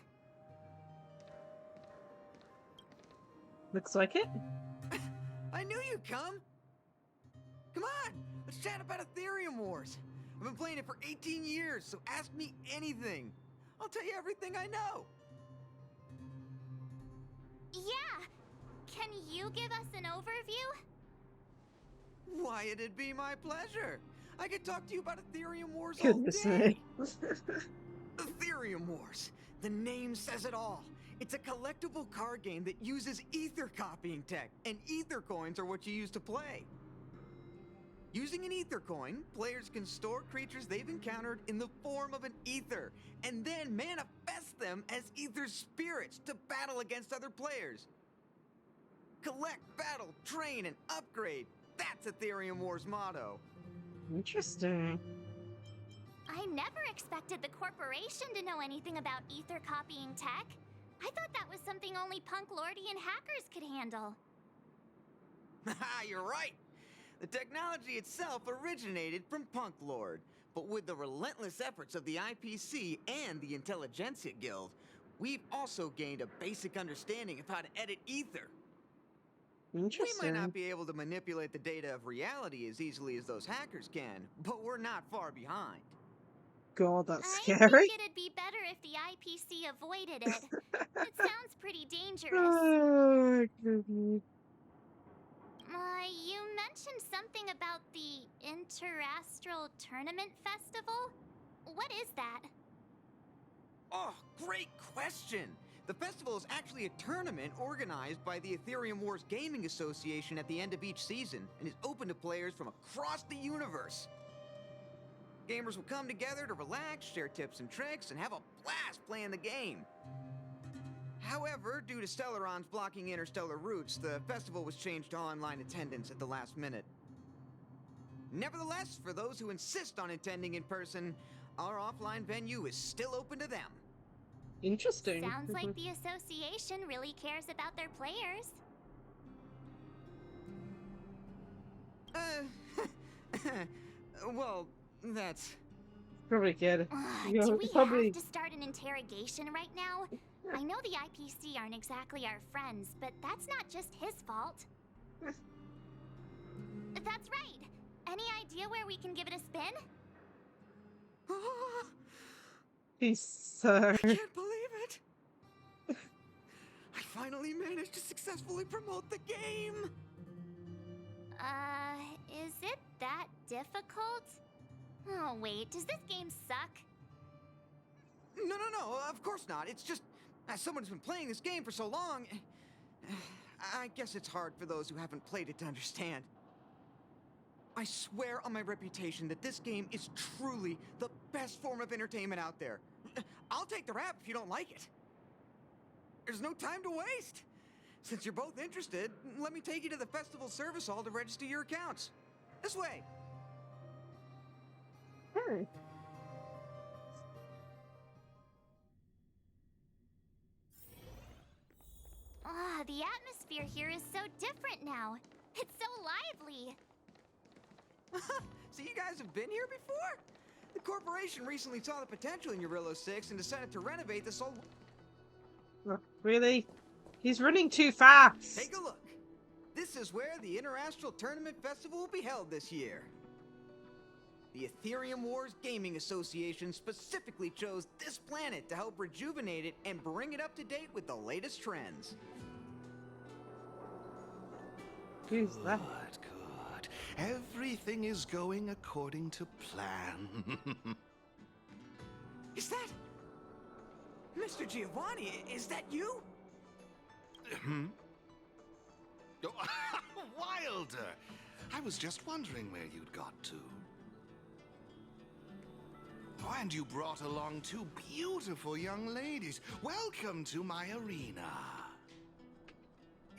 Looks like it. I knew you'd come! Come on! Let's chat about Aetherium Wars! I've been playing it for 18 years, so ask me anything! I'll tell you everything I know! Yeah! Can you give us an overview? Why, it'd be my pleasure! I could talk to you about Aetherium Wars Goodness all day! me. Aetherium Wars! The name says it all! It's a collectible card game that uses ether copying tech, and ether coins are what you use to play. Using an ether coin, players can store creatures they've encountered in the form of an ether, and then manifest them as ether spirits to battle against other players. Collect, battle, train, and upgrade. That's Aetherium Wars' motto. Interesting. I never expected the corporation to know anything about ether copying tech. I thought that was something only Punk Lordy and hackers could handle. Haha, you're right! The technology itself originated from Punk Lord, but with the relentless efforts of the IPC and the Intelligentsia Guild, we've also gained a basic understanding of how to edit ether. Interesting. We might not be able to manipulate the data of reality as easily as those hackers can, but we're not far behind. God, that's I scary. think it'd be better if the IPC avoided it. It sounds pretty dangerous. Oh, goodness. You mentioned something about the Interastral Tournament Festival? What is that? Oh, great question! The festival is actually a tournament organized by the Aetherium Wars Gaming Association at the end of each season, and is open to players from across the universe. Gamers will come together to relax, share tips and tricks, and have a blast playing the game. However, due to Stellarons blocking interstellar routes, the festival was changed to online attendance at the last minute. Nevertheless, for those who insist on attending in person, our offline venue is still open to them. Interesting. Sounds like the association really cares about their players. Well, that's... Probably good. Do we have to start an interrogation right now? I know the IPC aren't exactly our friends, but that's not just his fault. That's right. Any idea where we can give it a spin? He's so... I can't believe it! I finally managed to successfully promote the game! Is it that difficult? Oh wait, does this game suck? No, of course not. It's just, as someone who's been playing this game for so long, I guess it's hard for those who haven't played it to understand. I swear on my reputation that this game is truly the best form of entertainment out there. I'll take the rap if you don't like it. There's no time to waste. Since you're both interested, let me take you to the festival service hall to register your accounts. This way. The atmosphere here is so different now. It's so lively. So you guys have been here before? The corporation recently saw the potential in Eurillo 6 and decided to renovate this whole... Really? He's running too fast. Take a look. This is where the Interastral Tournament Festival will be held this year. The Aetherium Wars Gaming Association specifically chose this planet to help rejuvenate it and bring it up to date with the latest trends. Who's that? Good. Everything is going according to plan. Is that... Mr. Giovanni, is that you? Oh, Wilder! I was just wondering where you'd got to. Oh, and you brought along two beautiful young ladies. Welcome to my arena.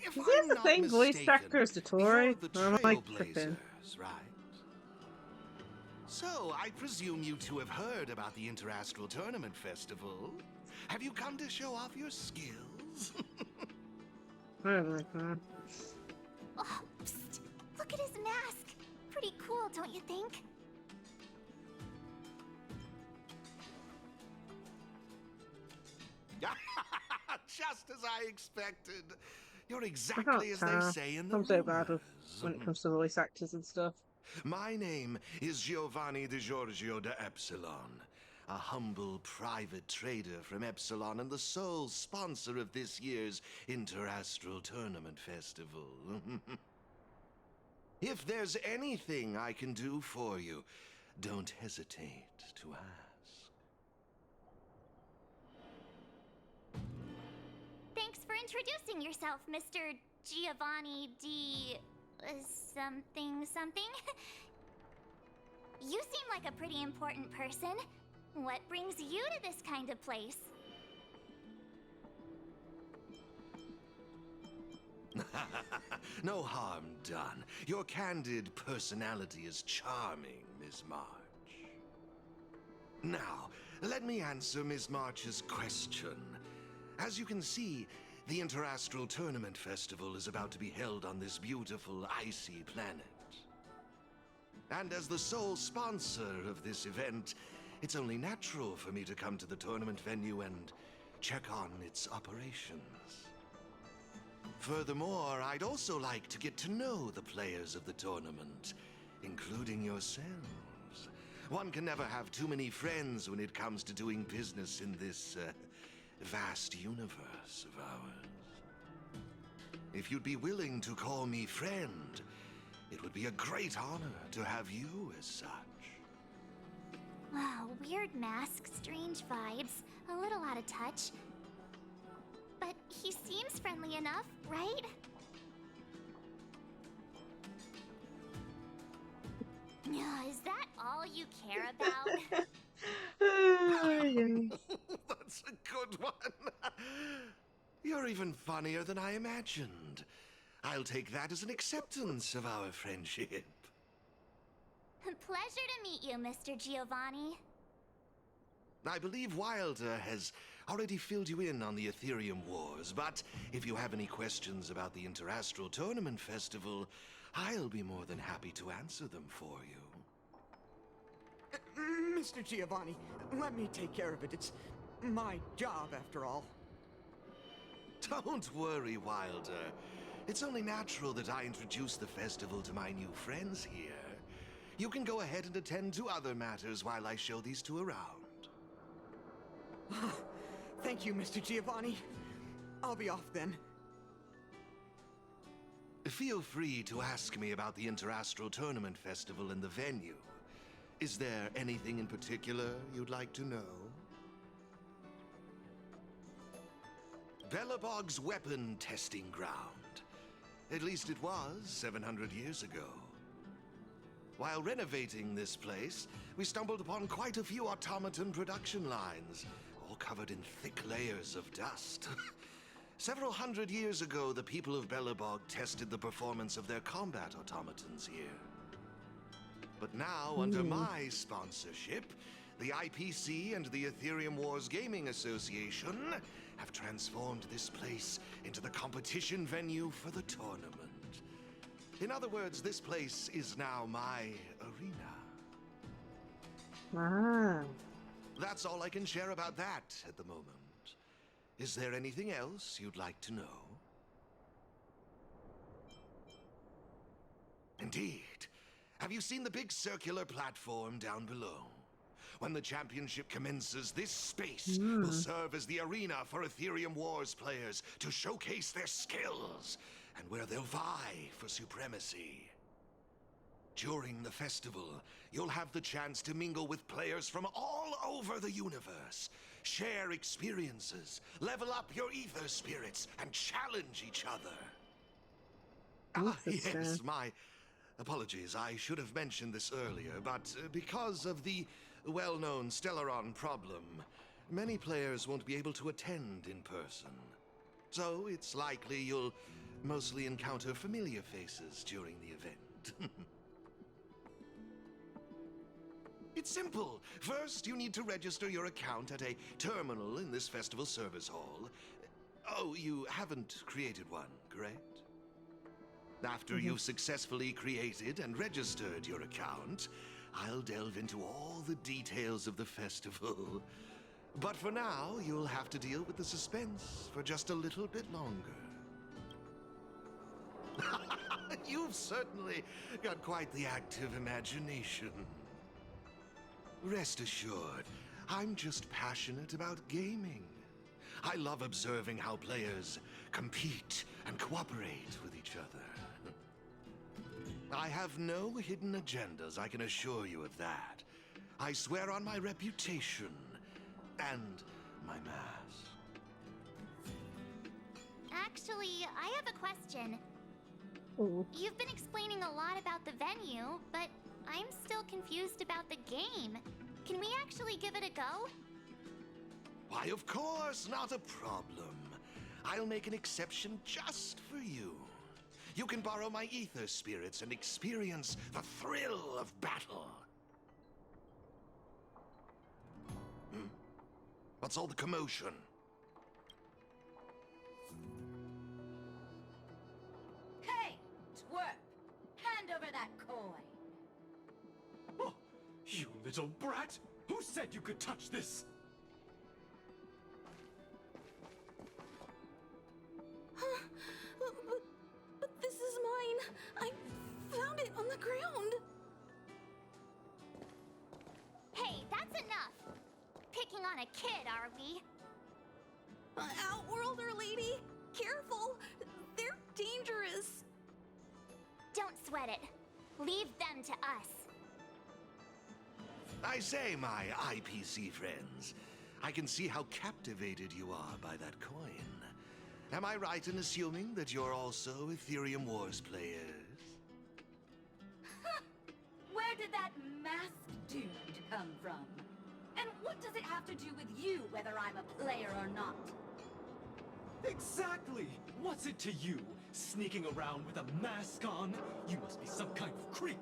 If Is this I'm the not same voice mistaken, actor as Dottore? you're the Or am I tripping? Trailblazers, right? So, I presume you two have heard about the Interastral Tournament Festival. Have you come to show off your skills? Oh, psst. Look at his mask. Pretty cool, don't you think? Just as I expected. You're exactly as they say in the I'm so bad rumors. when it comes to voice actors and stuff. My name is Giovanni Di Giorgio de Epsilon, a humble private trader from Epsilon and the sole sponsor of this year's Interastral Tournament Festival. If there's anything I can do for you, don't hesitate to ask. Thanks for introducing yourself, Mr. Giovanni D... something something. You seem like a pretty important person. What brings you to this kind of place? No harm done. Your candid personality is charming, Ms. March. Now, let me answer Ms. March's question. As you can see, the Interastral Tournament Festival is about to be held on this beautiful, icy planet. And as the sole sponsor of this event, it's only natural for me to come to the tournament venue and check on its operations. Furthermore, I'd also like to get to know the players of the tournament, including yourselves. One can never have too many friends when it comes to doing business in this, vast universe of ours. If you'd be willing to call me friend, it would be a great honor to have you as such. Wow, weird mask, strange vibes, a little out of touch. But he seems friendly enough, right? Is that all you care about? That's a good one. You're even funnier than I imagined. I'll take that as an acceptance of our friendship. Pleasure to meet you, Mr. Giovanni. I believe Wilder has already filled you in on the Aetherium Wars, but if you have any questions about the Interastral Tournament Festival, I'll be more than happy to answer them for you. Mr. Giovanni, let me take care of it. It's my job, after all. Don't worry, Wilder. It's only natural that I introduce the festival to my new friends here. You can go ahead and attend to other matters while I show these two around. Thank you, Mr. Giovanni. I'll be off then. Feel free to ask me about the Interastral Tournament Festival and the venue. Is there anything in particular you'd like to know? Belobog's weapon testing ground. At least it was 700 years ago. While renovating this place, we stumbled upon quite a few automaton production lines, all covered in thick layers of dust. Several hundred years ago, the people of Belobog tested the performance of their combat automatons here. But now, under my sponsorship, the IPC and the Aetherium Wars Gaming Association have transformed this place into the competition venue for the tournament. In other words, this place is now my arena. Ah. That's all I can share about that at the moment. Is there anything else you'd like to know? Indeed. Have you seen the big circular platform down below? When the championship commences, this space will serve as the arena for Aetherium Wars players to showcase their skills and where they'll vie for supremacy. During the festival, you'll have the chance to mingle with players from all over the universe, share experiences, level up your ether spirits, and challenge each other. Yes, my apologies. I should have mentioned this earlier, but because of the well-known Stellaron problem, many players won't be able to attend in person. So it's likely you'll mostly encounter familiar faces during the event. It's simple. First, you need to register your account at a terminal in this festival service hall. Oh, you haven't created one, correct? After you've successfully created and registered your account, I'll delve into all the details of the festival. But for now, you'll have to deal with the suspense for just a little bit longer. You've certainly got quite the active imagination. Rest assured, I'm just passionate about gaming. I love observing how players compete and cooperate with each other. I have no hidden agendas, I can assure you of that. I swear on my reputation and my mask. Actually, I have a question. You've been explaining a lot about the venue, but I'm still confused about the game. Can we actually give it a go? Why, of course, not a problem. I'll make an exception just for you. You can borrow my ether spirits and experience the thrill of battle. What's all the commotion? Hey, twerp! Hand over that coin! Oh, you little brat! Who said you could touch this? But this is mine. I found it on the ground. Hey, that's enough! Picking on a kid, are we? Outworlder lady, careful! They're dangerous. Don't sweat it. Leave them to us. I say, my IPC friends, I can see how captivated you are by that coin. Am I right in assuming that you're also Aetherium Wars players? Where did that masked dude come from? And what does it have to do with you, whether I'm a player or not? Exactly! What's it to you? Sneaking around with a mask on? You must be some kind of creep.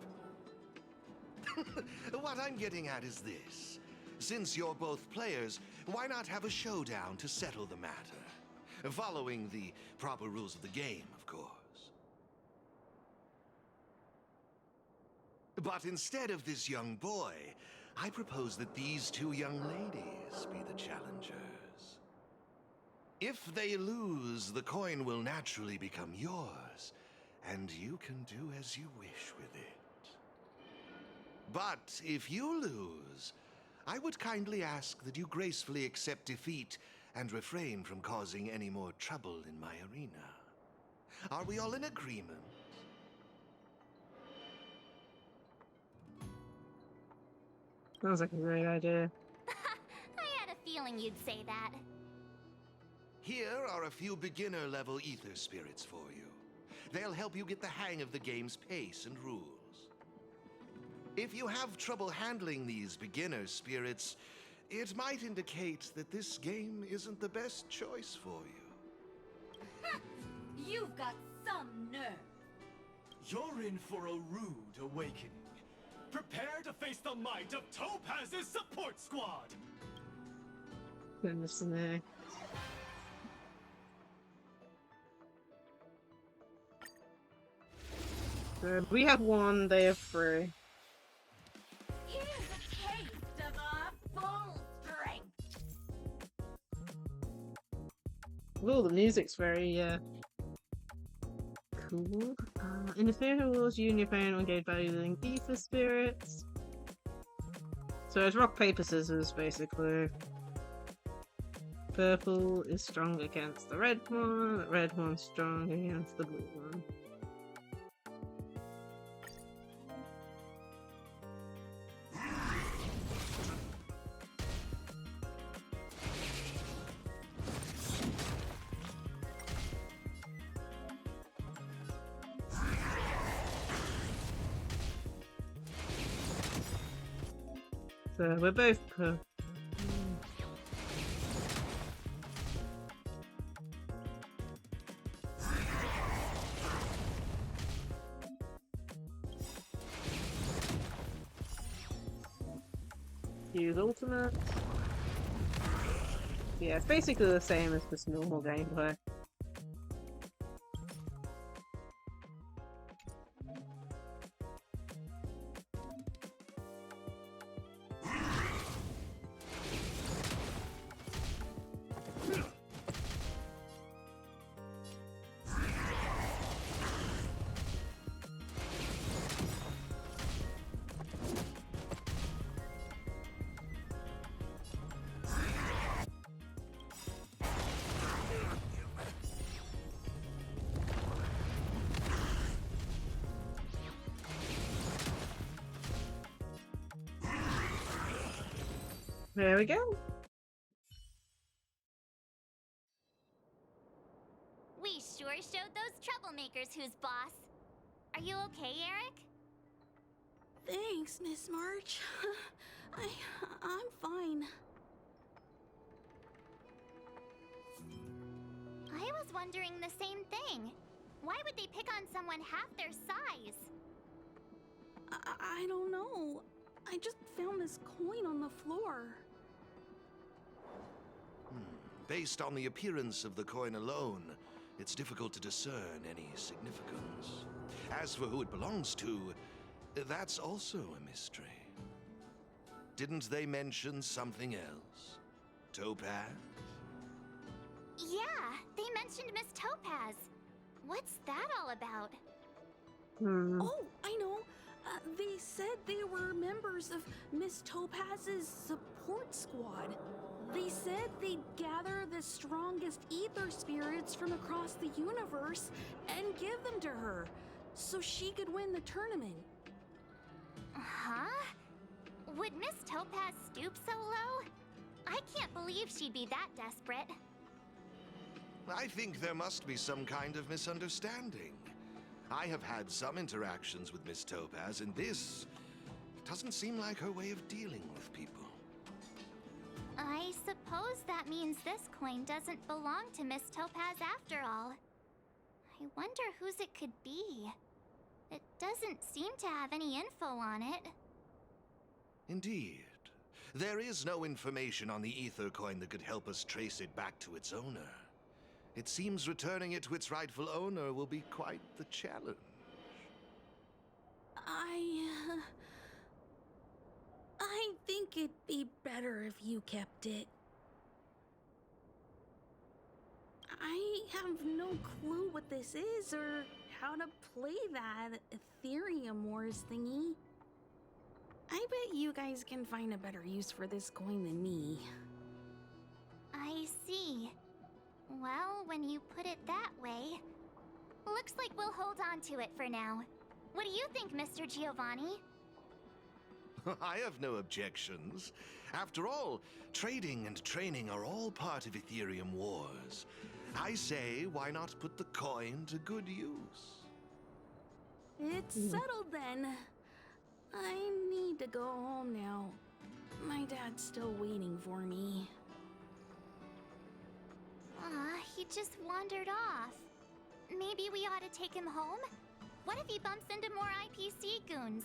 What I'm getting at is this. Since you're both players, why not have a showdown to settle the matter? Following the proper rules of the game, of course. But instead of this young boy, I propose that these two young ladies be the challengers. If they lose, the coin will naturally become yours, and you can do as you wish with it. But if you lose, I would kindly ask that you gracefully accept defeat and refrain from causing any more trouble in my arena. Are we all in agreement? Sounds like a great idea. I had a feeling you'd say that. Here are a few beginner-level ether spirits for you. They'll help you get the hang of the game's pace and rules. If you have trouble handling these beginner spirits, it might indicate that this game isn't the best choice for you. You've got some nerve. You're in for a rude awakening. Prepare to face the might of Topaz's support squad! Goodness me. We have one, they have three. Here's a taste of our full strength. Oh, the music's very, cool. In the theater rules, you and your opponent engage by using ether spirits. So it's rock, paper, scissors, basically. Purple is strong against the red one, the red one's strong against the blue one. So we're both Use ultimate. Yeah, it's basically the same as this normal gameplay. There we go. We sure showed those troublemakers who's boss. Are you okay, Eric? Thanks, Miss March. I'm fine. I was wondering the same thing. Why would they pick on someone half their size? I don't know. I just found this coin on the floor. Based on the appearance of the coin alone, it's difficult to discern any significance. As for who it belongs to, that's also a mystery. Didn't they mention something else? Topaz? Yeah, they mentioned Miss Topaz. What's that all about? Oh, I know. They said they were members of Miss Topaz's support squad. They said they'd gather the strongest ether spirits from across the universe and give them to her, so she could win the tournament. Huh? Would Miss Topaz stoop so low? I can't believe she'd be that desperate. I think there must be some kind of misunderstanding. I have had some interactions with Miss Topaz, and this doesn't seem like her way of dealing with people. I suppose that means this coin doesn't belong to Miss Topaz after all. I wonder whose it could be. It doesn't seem to have any info on it. Indeed. There is no information on the ether coin that could help us trace it back to its owner. It seems returning it to its rightful owner will be quite the challenge. I think it'd be better if you kept it. I have no clue what this is or how to play that Aetherium Wars thingy. I bet you guys can find a better use for this coin than me. I see. Well, when you put it that way, looks like we'll hold on to it for now. What do you think, Mr. Giovanni? I have no objections. After all, trading and training are all part of Aetherium Wars. I say, why not put the coin to good use? It's settled then. I need to go home now. My dad's still waiting for me. He just wandered off. Maybe we ought to take him home? What if he bumps into more IPC goons?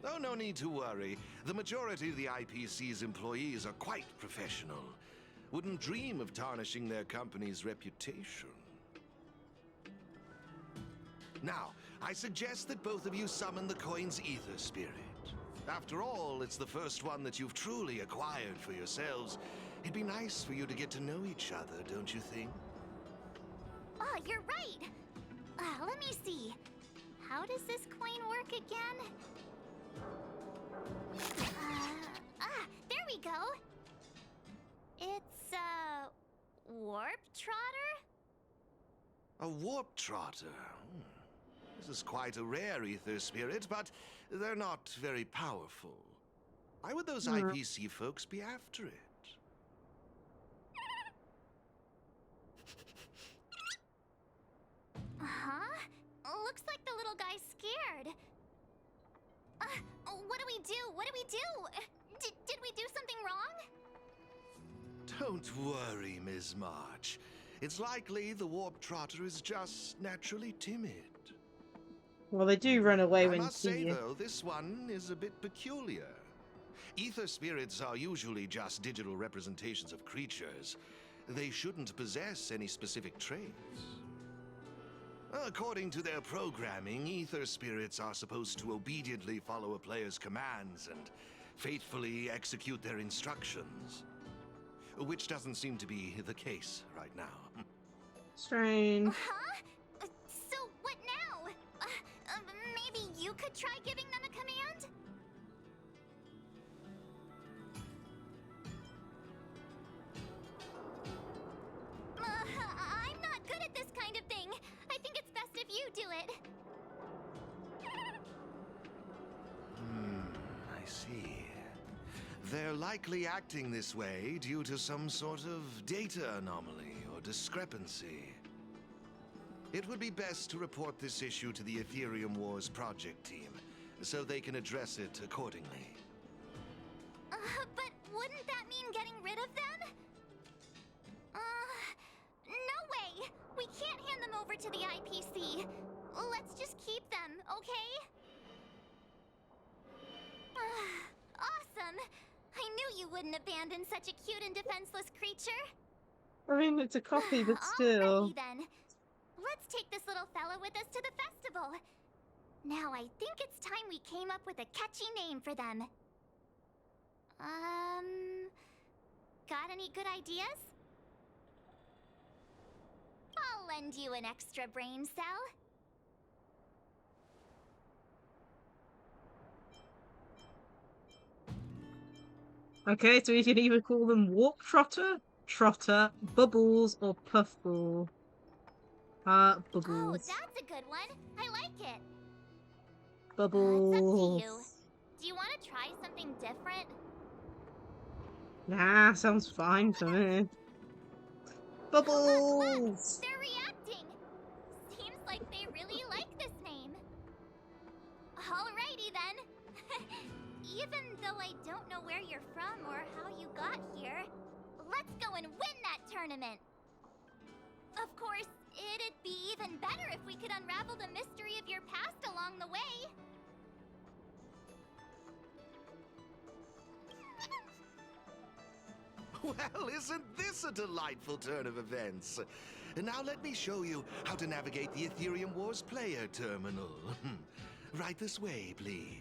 Oh, no need to worry. The majority of the IPC's employees are quite professional. Wouldn't dream of tarnishing their company's reputation. Now, I suggest that both of you summon the coin's ether spirit. After all, it's the first one that you've truly acquired for yourselves. It'd be nice for you to get to know each other, don't you think? Oh, you're right! Let me see. How does this coin work again? There we go! It's a warp trotter? A warp trotter? This is quite a rare ether spirit, but they're not very powerful. Why would those IPC folks be after it? Huh? Looks like the little guy's scared. What do we do? What do we do? Did we do something wrong? Don't worry, Ms. March. It's likely the warp trotter is just naturally timid. Well, they do run away when I you must see say, you. though, this one is a bit peculiar. Ether spirits are usually just digital representations of creatures. They shouldn't possess any specific traits. According to their programming, ether spirits are supposed to obediently follow a player's commands and faithfully execute their instructions. Which doesn't seem to be the case right now. Strange. Huh? So what now? Maybe you could try giving them a command? I'm not good at this kind of thing. I think it's best if you do it. I see. They're likely acting this way due to some sort of data anomaly or discrepancy. It would be best to report this issue to the Aetherium Wars project team, so they can address it accordingly. But wouldn't that mean getting rid of them? No way! We can't hand them over to the IPC. Let's just keep them, okay? Awesome! I knew you wouldn't abandon such a cute and defenseless creature. I mean, it's a copy, but still. Alrighty then. Let's take this little fella with us to the festival. Now I think it's time we came up with a catchy name for them. Got any good ideas? I'll lend you an extra brain cell. Okay, so we can either call them Walk Trotter, Trotter, Bubbles, or Puffball. Bubbles. Oh, that's a good one. I like it. Bubbles. It's up to you. Do you want to try something different? Nah, sounds fine for me. Bubbles! Look, they're reacting. Seems like they really like this name. Alrighty then. Even though I don't know where you're from or how you got here, let's go and win that tournament. Of course, it'd be even better if we could unravel the mystery of your past along the way. Well, isn't this a delightful turn of events? Now let me show you how to navigate the Aetherium Wars player terminal. Right this way, please.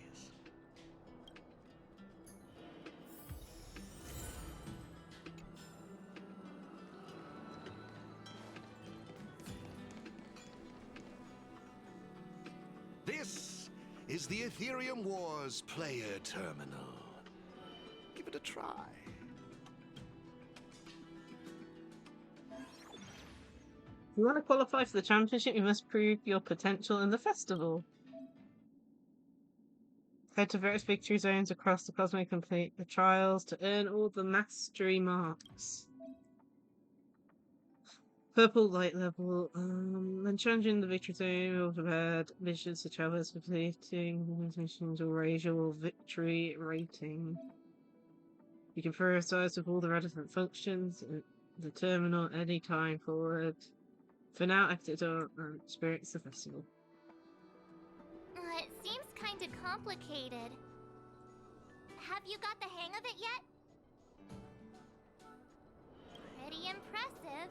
This is the Aetherium Wars player terminal. Give it a try. If you want to qualify for the championship, you must prove your potential in the festival. Head to various victory zones across the cosmos, complete the trials to earn all the mastery marks. Purple light level. When challenging the victory zone, you'll prepared missions to travel as completing missions will raise your victory rating. You can prioritize with all the relevant functions in the terminal any time forward. For now, exit door and experience the festival. It seems kind of complicated. Have you got the hang of it yet? Pretty impressive.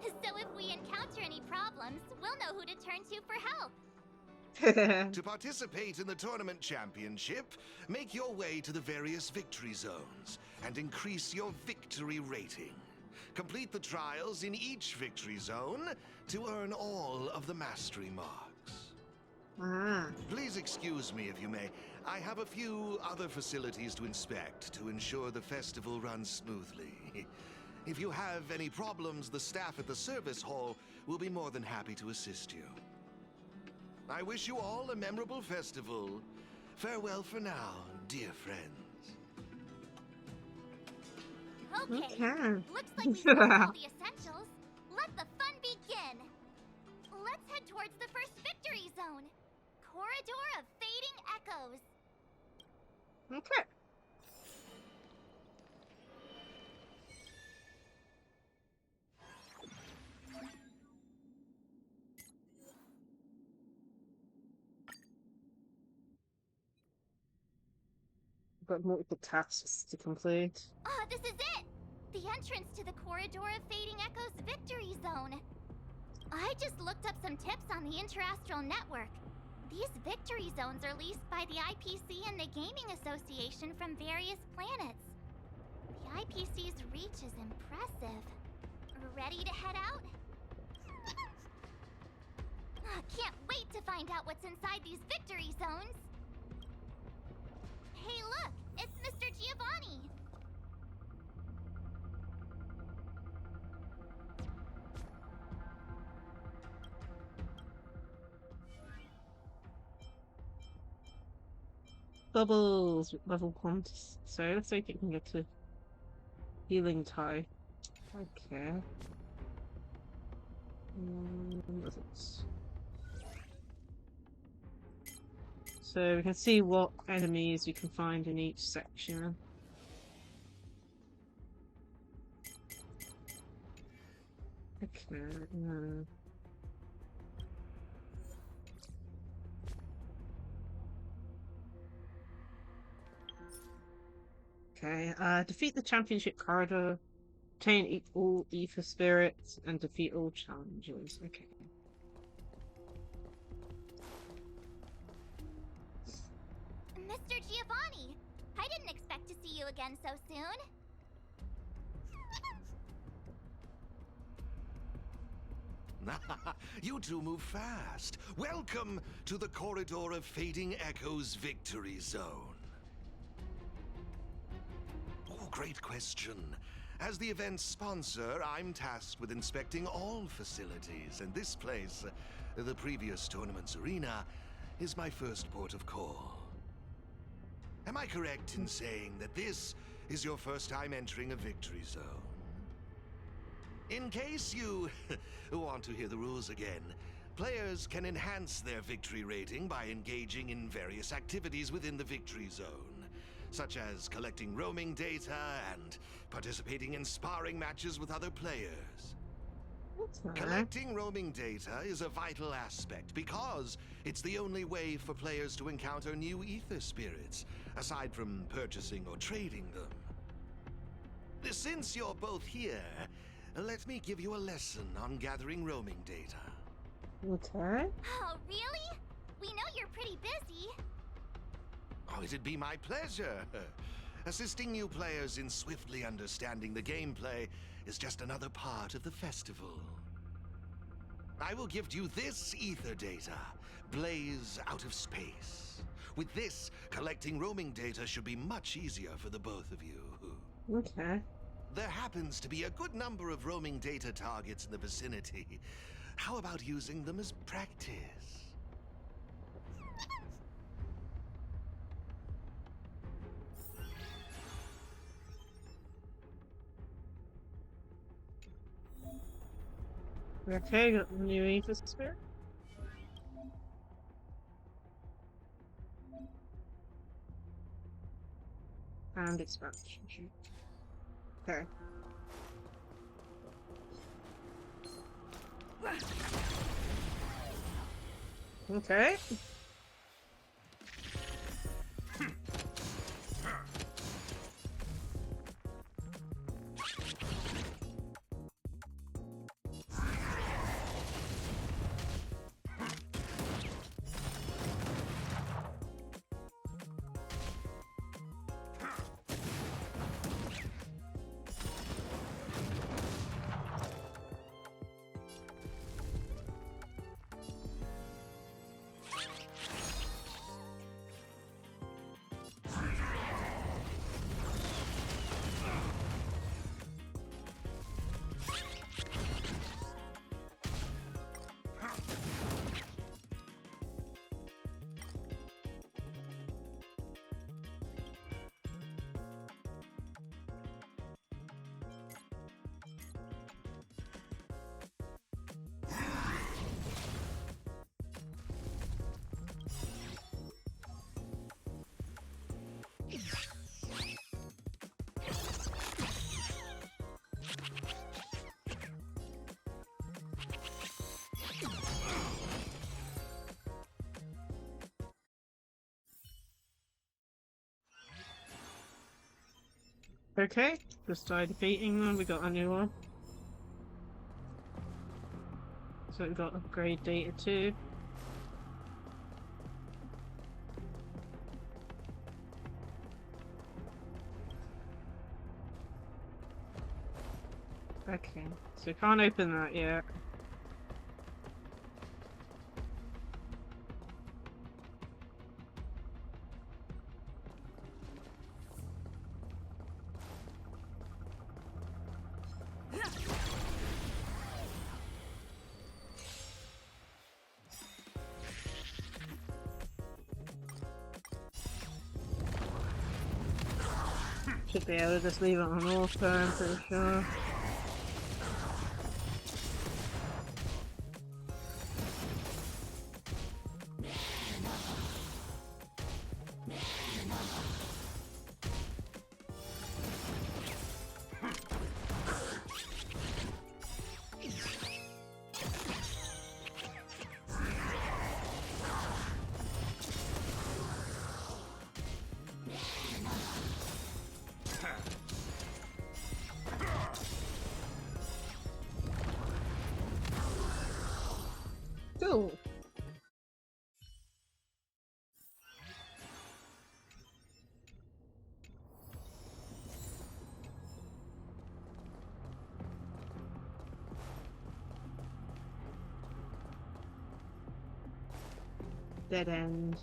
So if we encounter any problems, we'll know who to turn to for help. To participate in the tournament championship, make your way to the various victory zones and increase your victory rating. Complete the trials in each victory zone to earn all of the mastery marks. Please excuse me if you may. I have a few other facilities to inspect to ensure the festival runs smoothly. If you have any problems, the staff at the service hall will be more than happy to assist you. I wish you all a memorable festival. Farewell for now, dear friends. Okay. Looks like we've got all the essentials. Let the fun begin. Let's head towards the first victory zone. Corridor of Fading Echoes. Okay. got multiple tasks to complete. Ah, this is it! The entrance to the Corridor of Fading Echoes Victory Zone. I just looked up some tips on the Interastral Network. These victory zones are leased by the IPC and the Gaming Association from various planets. The IPC's reach is impressive. Ready to head out? Can't wait to find out what's inside these victory zones. Hey look, it's Mr. Giovanni. Bubbles level 1. So let's see if it can get to healing tie. Okay. What is it? So we can see what enemies you can find in each section. Okay. Okay, defeat the championship corridor, obtain all ether spirits, and defeat all challenges. Okay. Mr. Giovanni, I didn't expect to see you again so soon. You two move fast. Welcome to the Corridor of Fading Echoes Victory Zone. Oh, great question. As the event's sponsor, I'm tasked with inspecting all facilities, and this place, the previous tournament's arena, is my first port of call. Am I correct in saying that this is your first time entering a victory zone? In case you want to hear the rules again, players can enhance their victory rating by engaging in various activities within the victory zone, such as collecting roaming data and participating in sparring matches with other players. Collecting roaming data is a vital aspect because it's the only way for players to encounter new ether spirits, aside from purchasing or trading them. Since you're both here, let me give you a lesson on gathering roaming data. Okay. Oh, really? We know you're pretty busy. Oh, it'd be my pleasure. Assisting new players in swiftly understanding the gameplay is just another part of the festival. I will gift you this ether data, Blaze Out of Space. With this, collecting roaming data should be much easier for the both of you. Okay. There happens to be a good number of roaming data targets in the vicinity. How about using them as practice? Okay, got the new ether spirit. And expansion. Okay. Okay. Okay, just started defeating them, we got a new one. So we've got upgrade data too. Okay, so we can't open that yet. Should be able to just leave it on auto, I'm pretty sure. Cool. Dead end.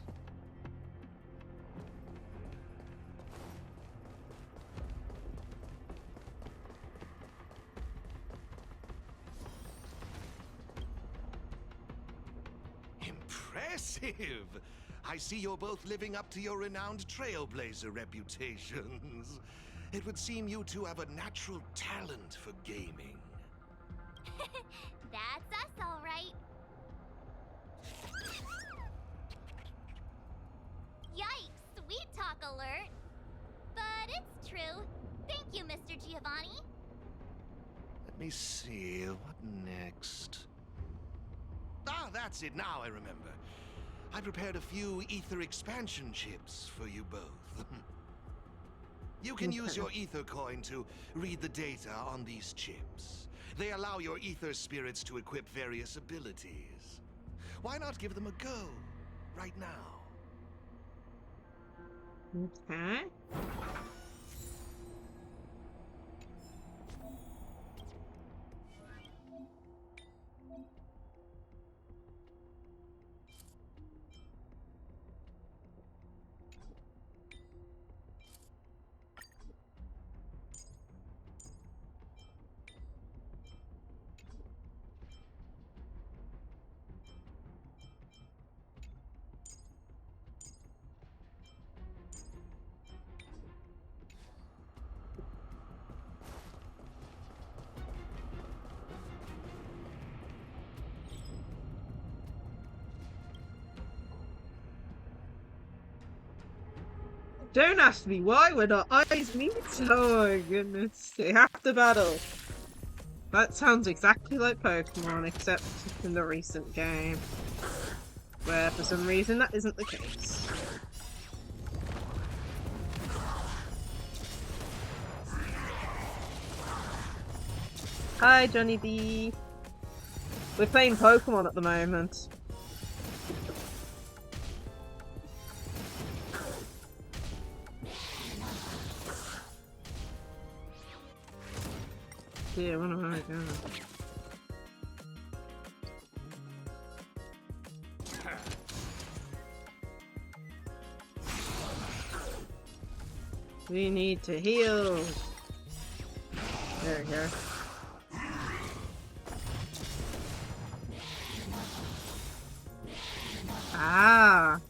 Impressive! I see you're both living up to your renowned trailblazer reputations. It would seem you two have a natural talent for gaming. That's us, all right. Yikes, sweet talk alert. But it's true. Thank you, Mr. Giovanni. Let me see, what next? Ah, that's it, now I remember. I prepared a few ether expansion chips for you both. You can use your ether coin to read the data on these chips. They allow your ether spirits to equip various abilities. Why not give them a go, right now? Okay. Don't ask me why when our eyes meet. Oh my goodness. They have to battle. That sounds exactly like Pokemon, except in the recent game. Where for some reason that isn't the case. Hi Johnny B. We're playing Pokemon at the moment. Yeah, what am I doing? We need to heal. There we go. Ah.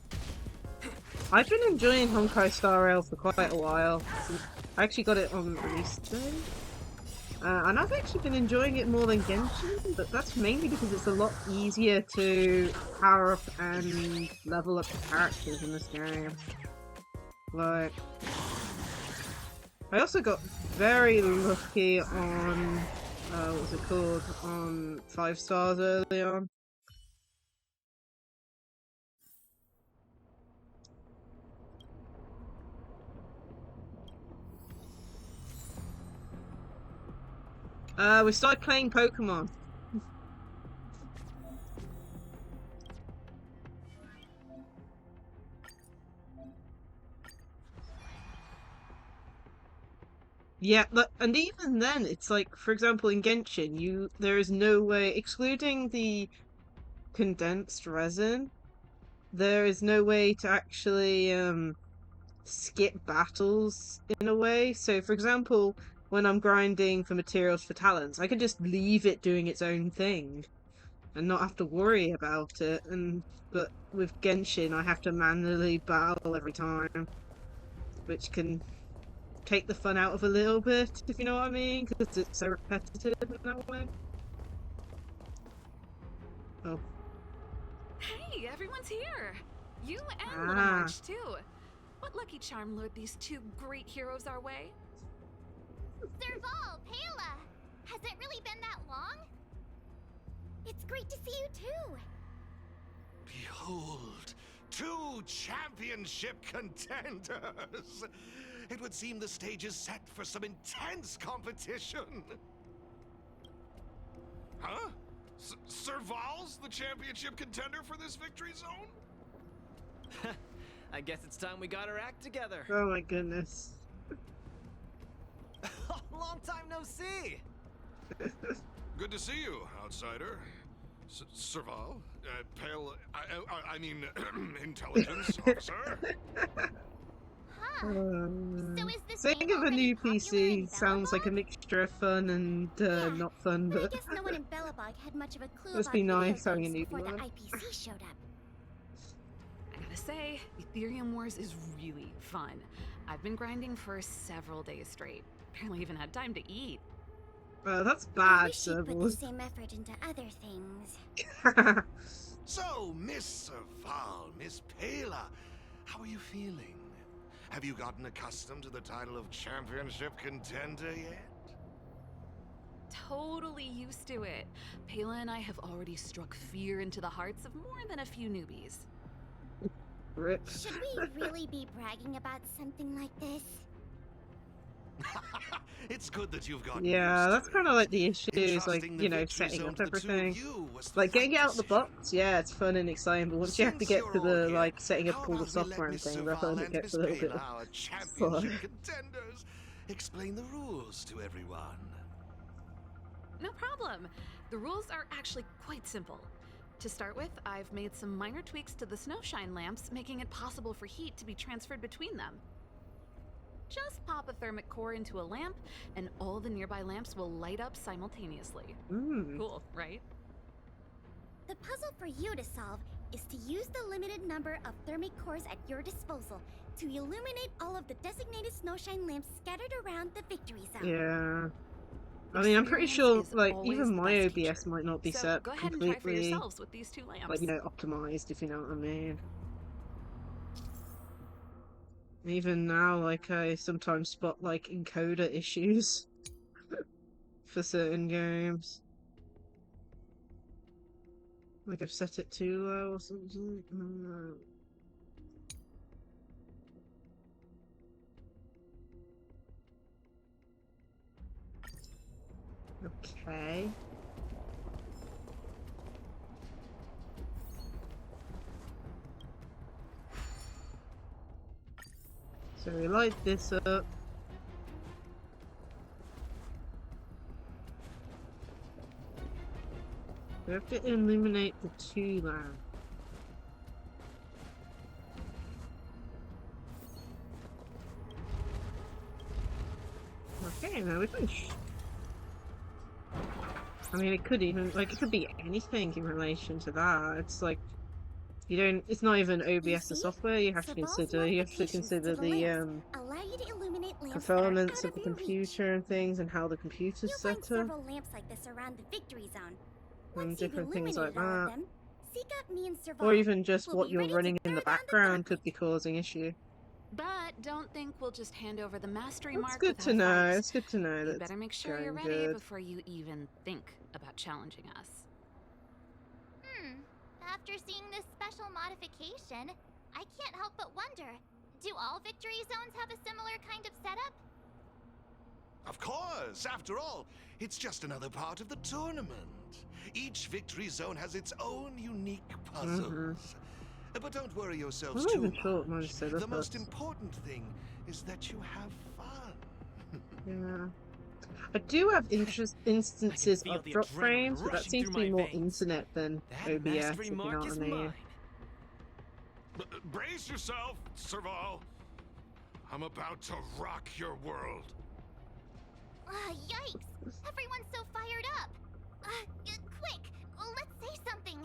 I've been enjoying Honkai Star Rail for quite a while. I actually got it on release day. And I've actually been enjoying it more than Genshin, but that's mainly because it's a lot easier to power up and level up the characters in this game. Like, I also got very lucky on, what was it called, on 5 stars early on. We started playing Pokemon. Yeah, and even then, it's like, for example, in Genshin, there is no way, excluding the condensed resin, there is no way to actually skip battles in a way. So, for example, when I'm grinding for materials for talents, I can just leave it doing its own thing and not have to worry about it. But with Genshin, I have to manually battle every time, which can take the fun out of a little bit, if you know what I mean, because it's so repetitive in that way. Oh. Hey, everyone's here! You and Little March, too. What lucky charm lured these two great heroes our way? Serval, Pela! Has it really been that long? It's great to see you too! Behold, 2 championship contenders! It would seem the stage is set for some intense competition. Huh? Serval's the championship contender for this victory zone? I guess it's time we got our act together. Oh my goodness. Long time no see! Good to see you, outsider. Serval? Pale... I mean, intelligence officer? So is this Saying of a new PC sounds like a mixture of fun and not fun, but I but guess no one in Belobog had much of a clue must about be video nice having a games new before the one. IPC showed up. I gotta say, Aetherium Wars is really fun. I've been grinding for several days straight. Barely even had time to eat. That's I bad, wish you'd put the Servals. same effort into other things. So, Miss Serval, Miss Pela, how are you feeling? Have you gotten accustomed to the title of championship contender yet? Totally used to it. Pela and I have already struck fear into the hearts of more than a few newbies. Rip. Should we really be bragging about something like this? It's good that you've got Yeah, that's kind of like the issues, like, you know, setting up everything. Like, getting it out of the box, yeah, it's fun and exciting, but once you have to get to the, like, setting up all the software and things, that's when it gets a little bit of fun. Contenders, explain the rules to everyone. No problem. The rules are actually quite simple. To start with, I've made some minor tweaks to the snowshine lamps, making it possible for heat to be transferred between them. Just pop a thermic core into a lamp, and all the nearby lamps will light up simultaneously. Cool, right? The puzzle for you to solve is to use the limited number of thermic cores at your disposal to illuminate all of the designated snowshine lamps scattered around the victory zone. Yeah. I mean, I'm pretty sure, like, even my OBS might not be set go ahead and try for completely, yourselves with these 2 lamps. like, you know, optimized, if you know what I mean. Even now, like, I sometimes spot, like, encoder issues for certain games. Like, I've set it too low or something. Okay. So we light this up. We have to illuminate the 2 lamps. Okay, now we finish. I mean, it could even, like, it could be anything in relation to that. It's like, you don't, it's not even OBS the software, you have to consider the, allow you to illuminate lamps performance that are of the out of your computer and things, and how the computer's You'll find set up, several lamps like this around the victory zone. and Once you've different things like illuminated all of that. them, seek out me and Serval. Or even just We'll what be you're ready to running in the background could be causing issue. But don't think we'll just hand over the mastery It's mark good without to a know, fight. it's good to know You that better it's make sure you're going ready good. before you even think about challenging us. After seeing this special modification, I can't help but wonder, do all victory zones have a similar kind of setup? Of course! course. After all, it's just another part of the tournament. Each victory zone has its own unique puzzles. But don't worry yourselves I'm not too even sure what mine much. said. The most important thing is that you have fun. Yeah. I do have instances feel of the drop adrenaline frames, but that rushing seems to through be my more veins. internet than That OBS, mastery if you know mark what I is mean. mine. Brace yourself, Serval. I'm about to rock your world. Yikes! Everyone's so fired up! Quick! Let's say something!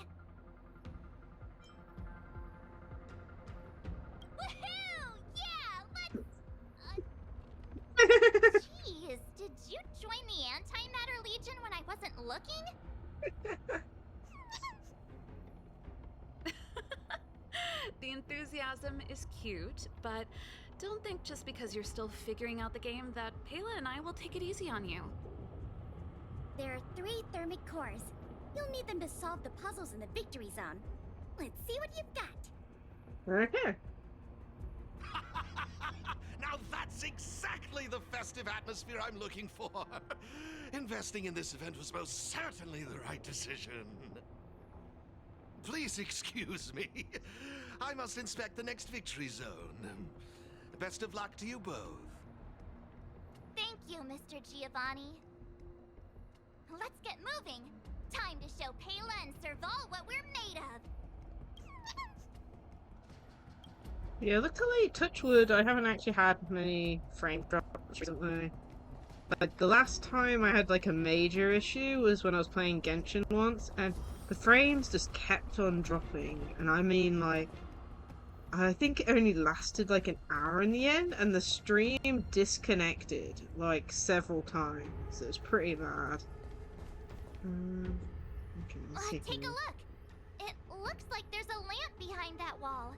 Woohoo! Yeah! Let's... Jeez, did you join the Antimatter Legion when I wasn't looking? The enthusiasm is cute, but don't think just because you're still figuring out the game that Payla and I will take it easy on you. There are 3 thermic cores. You'll need them to solve the puzzles in the victory zone. Let's see what you've got. Okay. Now that's exactly the festive atmosphere I'm looking for. Investing in this event was most certainly the right decision. Please excuse me. I must inspect the next victory zone. Best of luck to you both. Thank you, Mr. Giovanni. Let's get moving. Time to show Payla and Serval what we're made of. Yeah, luckily, touch wood, I haven't actually had many frame drops recently. Like, the last time I had, like, a major issue was when I was playing Genshin once, and the frames just kept on dropping. And I mean, like, I think it only lasted, like, an hour in the end, and the stream disconnected, like, several times. It was pretty bad. Okay, let's see Take a here. look. It looks like there's a lamp behind that wall.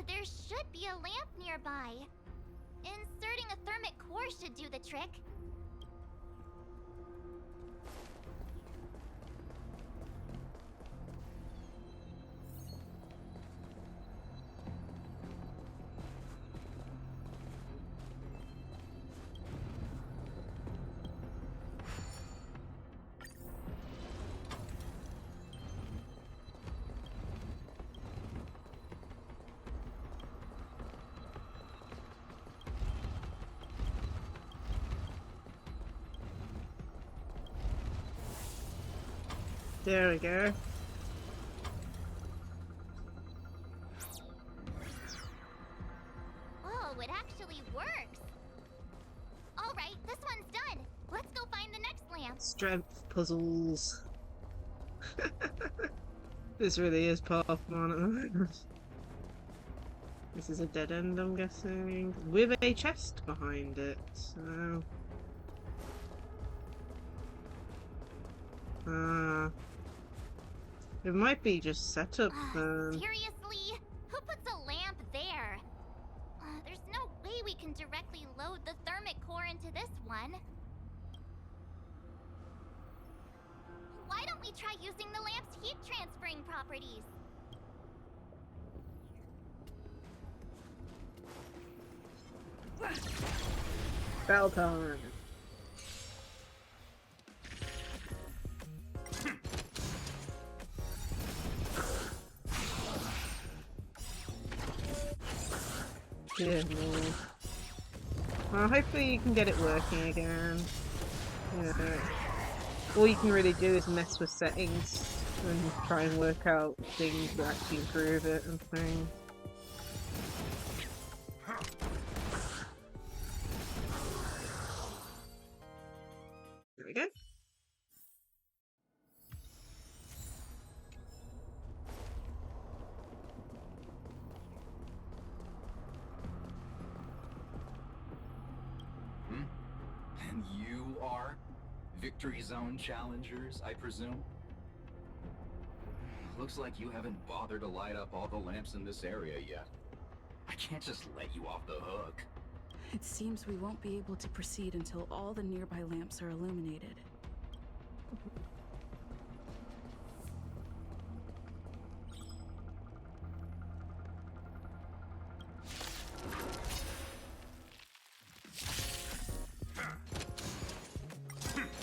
There should be a lamp nearby. Inserting a thermic core should do the trick. There we go. Oh, it actually works. All right, this one's done. Let's go find the next lamp. Strength puzzles. This really is Pokemon. This is a dead end, I'm guessing, with a chest behind it. So, it might be just set up. Seriously? Who puts a lamp there? There's no way we can directly load the thermic core into this one. Why don't we try using the lamp's heat transferring properties? Battle time. Yeah, well, hopefully you can get it working again. Yeah. All you can really do is mess with settings and try and work out things that actually improve it and things. There we go. And you are Victory Zone challengers, I presume? Looks like you haven't bothered to light up all the lamps in this area yet. I can't just let you off the hook. It seems we won't be able to proceed until all the nearby lamps are illuminated.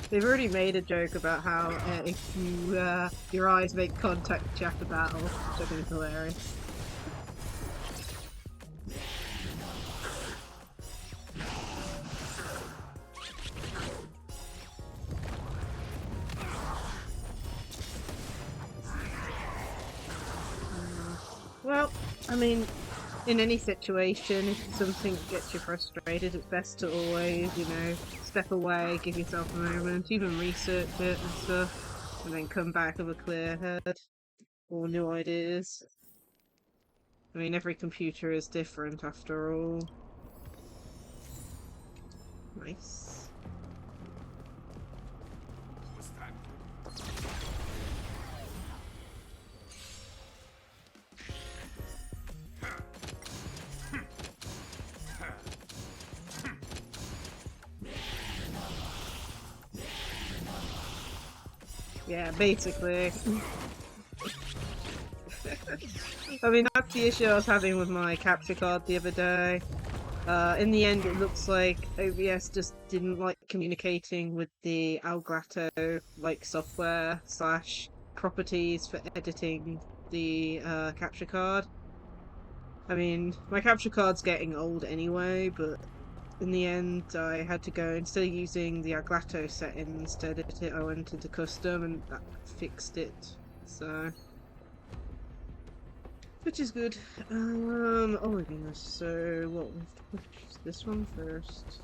They've already made a joke about how if you your eyes make contact after battle, which I think is hilarious. Well, I mean, in any situation, if something gets you frustrated, it's best to always, you know, step away, give yourself a moment, even research it and stuff, and then come back with a clear head or new ideas. I mean, every computer is different after all. Nice. Yeah, basically. I mean, that's the issue I was having with my capture card the other day. In the end, it looks like OBS just didn't like communicating with the Elgato like software / properties for editing the capture card. I mean, my capture card's getting old anyway, but in the end, I had to go, instead of using the Elgato setting, instead I went into custom and that fixed it. So, which is good. Oh my goodness. So what? We have to push this one first.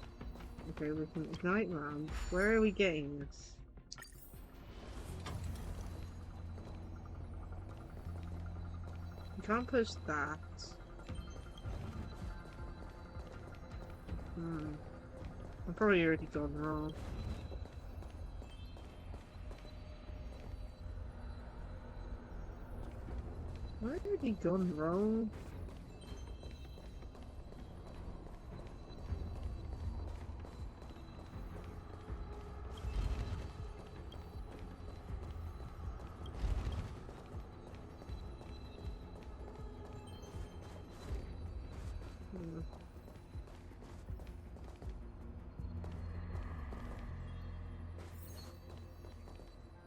Okay, we can ignite round. Where are we getting this? We can't push that. I've probably already gone wrong. Where have already gone wrong?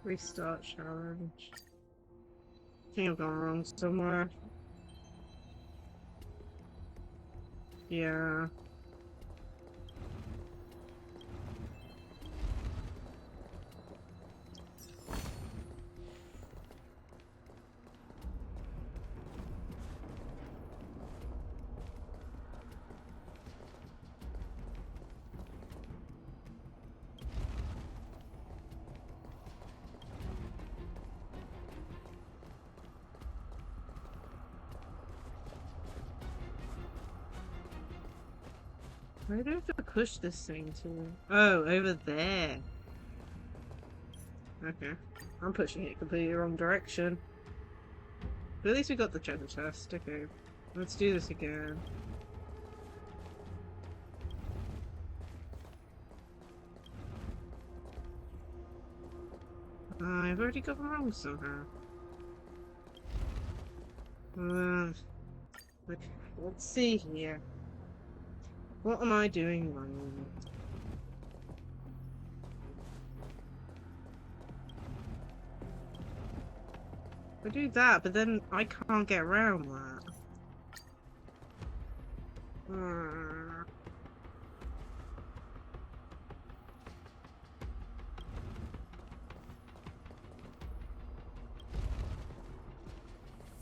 Restart challenge. I think I've gone wrong somewhere. Yeah. Where do I have to push this thing to? Oh, over there. Okay. I'm pushing it completely wrong direction. But at least we got the treasure chest. Okay. Let's do this again. I've already got them wrong somehow. Let's see here. What am I doing wrong? I do that, but then I can't get around that.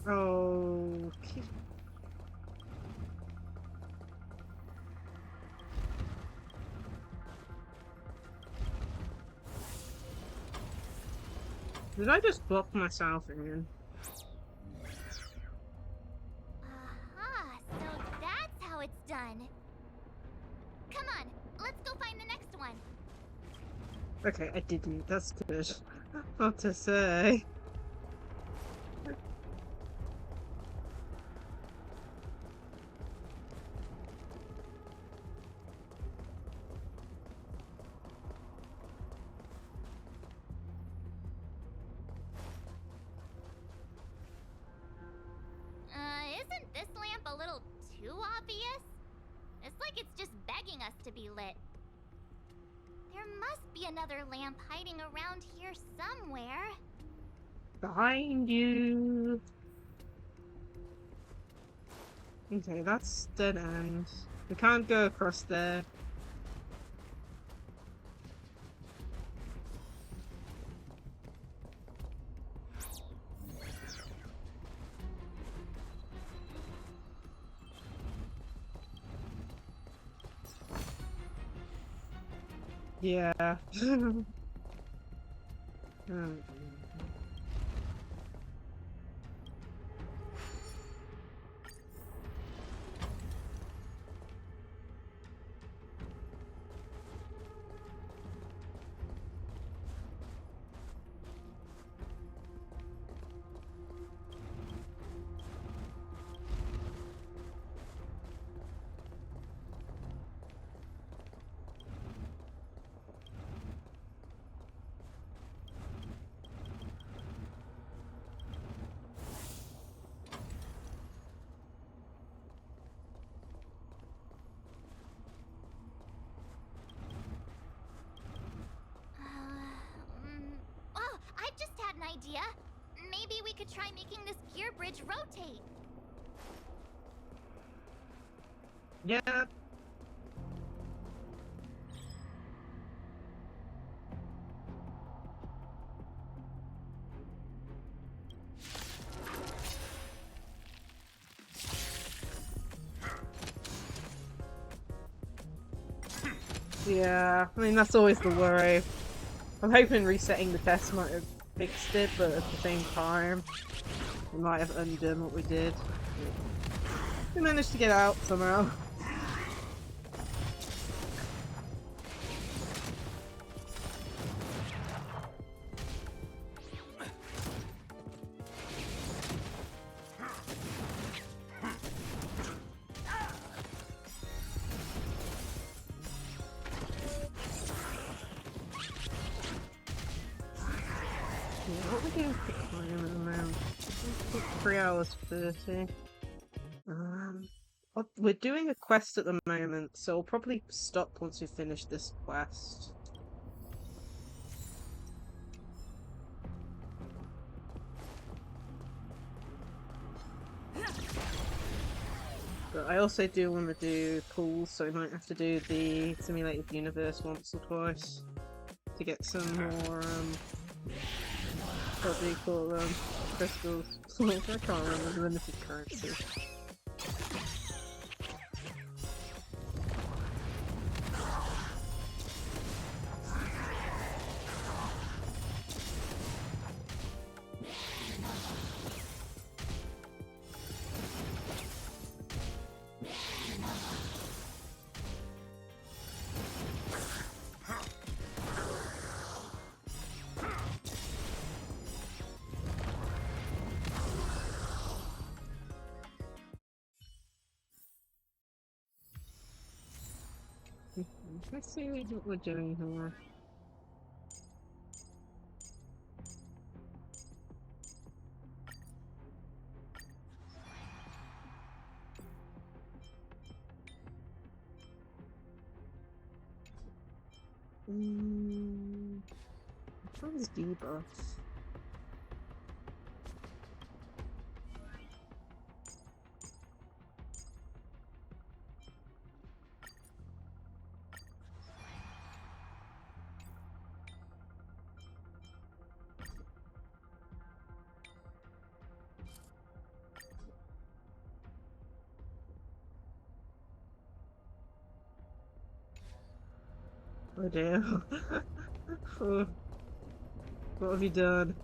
Oh. Did I just block myself in? Aha, so that's how it's done. Come on, let's go find the next one. Okay, I didn't. That's good. What to say? Isn't this lamp a little too obvious? It's like it's just begging us to be lit. There There must be another lamp hiding around here somewhere. Behind you. Okay, that's dead end. We can't go across there. Yeah. Oh, I just had an idea. Maybe we could try making this gear bridge rotate. Yeah. Yeah, I mean, that's always the worry. I'm hoping resetting the test might have fixed it, but at the same time, we might have undone what we did. We managed to get out somehow. What are we doing for time at the moment? 3 hours 30. We're doing a quest at the moment, so we'll probably stop once we finish this quest. But I also do want to do pools, so we might have to do the simulated universe once or twice to get some more, what do you call them? Crystals. I can't remember, limited currency. Let's see what we're doing here. Which one's debuff? Oh dear. Oh. What have you done?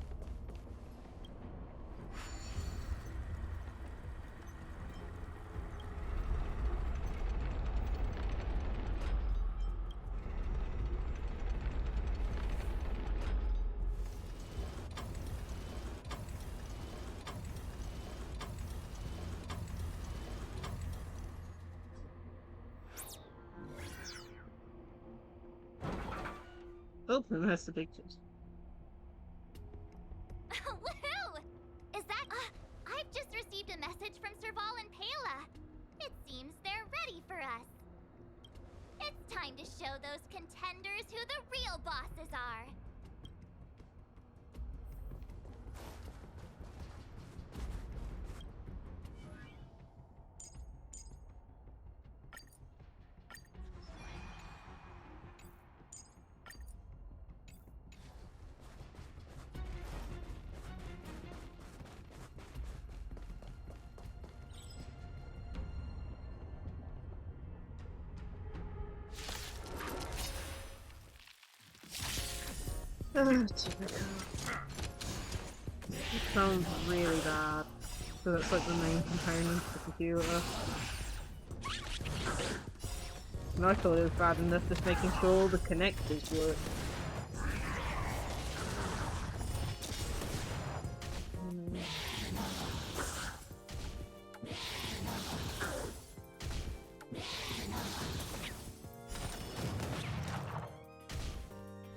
Oh, and that's the pictures. Woohoo! Is that... I've just received a message from Serval and Pela. It seems they're ready for us. It's Time to show those contenders who the real bosses are. Oh, typical. It sounds really bad. So that's like the main component of the computer. And I thought it was bad enough just making sure all the connectors work.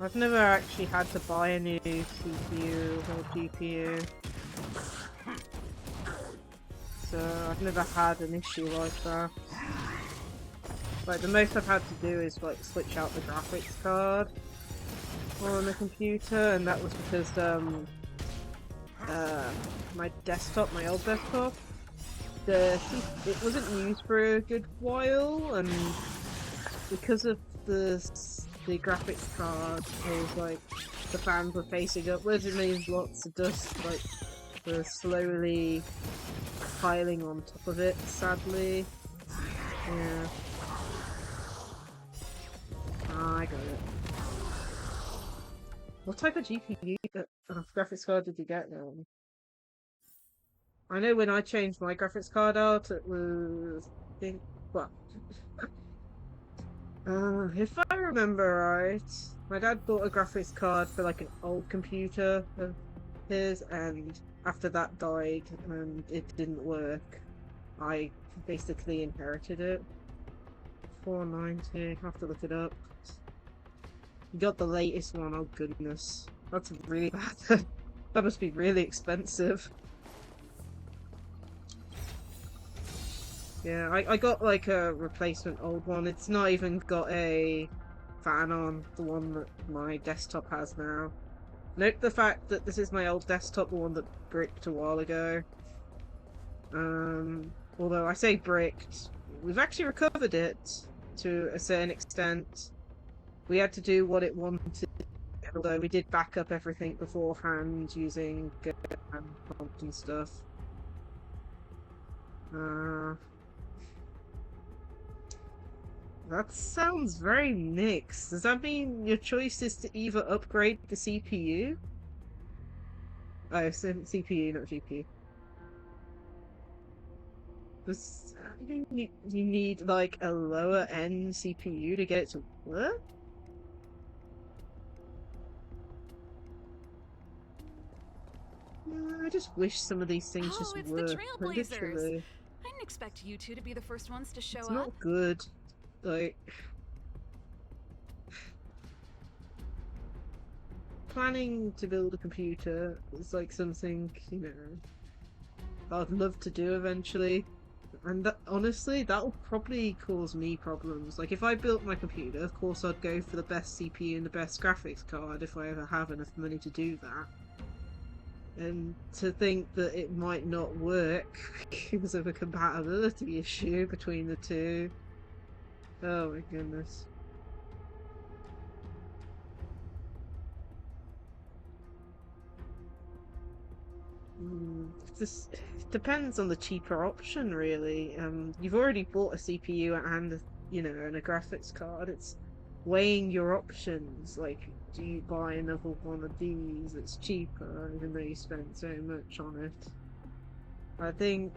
I've never actually had to buy a new CPU or GPU, so I've never had an issue like that. Like, the most I've had to do is like switch out the graphics card on the computer, and that was because my desktop, my old desktop, it wasn't used for a good while, and because of the graphics card, it was like the fans were facing upwards and there's lots of dust like were slowly piling on top of it, sadly. Yeah. Ah, I got it. What type of GPU graphics card did you get now? I know when I changed my graphics card out, it was, I think, what? If I remember right, my dad bought a graphics card for like an old computer of his, and after that died and it didn't work, I basically inherited it. 490, I have to look it up. You got the latest one, oh goodness. That's really bad. That must be really expensive. Yeah, I got like a replacement old one. It's not even got a fan on, the one that my desktop has now. Note the fact that this is my old desktop, the one that bricked a while ago. Although I say bricked, we've actually recovered it to a certain extent. We had to do what it wanted, although we did back up everything beforehand using prompt and stuff. That sounds very mixed. Does that mean your choice is to either upgrade the CPU? Oh, CPU, not GPU. You need like a lower end CPU to get it to work? I just wish some of these things just it's work. the Trailblazers! Literally. I didn't expect you two to be the first ones to show It's up. not good. Like, planning to build a computer is like something, you know, I'd love to do eventually. And that, honestly, that'll probably cause me problems. Like, if I built my computer, of course I'd go for the best CPU and the best graphics card if I ever have enough money to do that. And to think that it might not work because of a compatibility issue between the two. Oh my goodness. This depends on the cheaper option, really. You've already bought a CPU and, you know, and a graphics card. It's weighing your options. Like, do you buy another one of these that's cheaper, even though you spent so much on it? I think.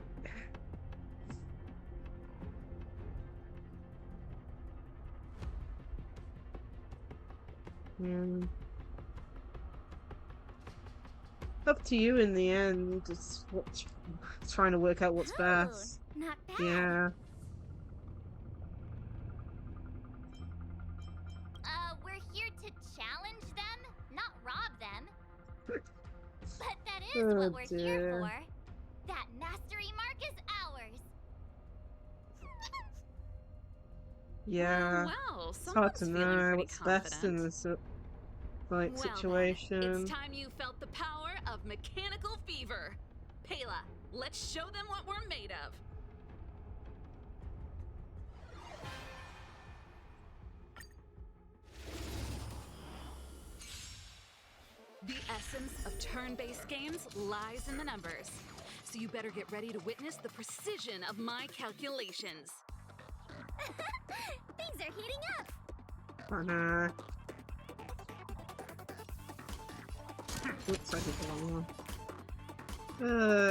Up to you in the end. It's what's trying to work out what's best. Not bad. Yeah. We're here to challenge them, not rob them. But that is what we're here for. That mastery mark is ours. Yeah. Well, It's hard to someone's feeling know pretty what's best in confident. this Well situation. then, it's time you felt the power of mechanical fever. Pela, let's show them what we're made of. The essence of turn-based games lies in the numbers. So you better get ready to witness the precision of my calculations. Things are heating up. Oh no. Oops, I did the wrong one. I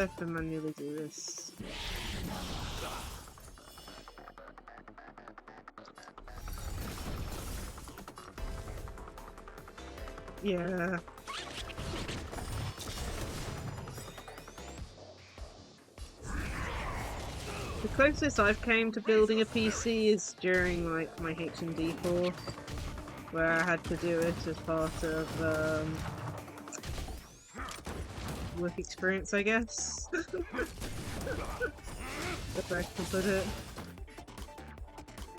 have to manually do this. Yeah. The closest I've came to building a PC is during like my H&D course, where I had to do it as part of work experience, I guess. If I can put it.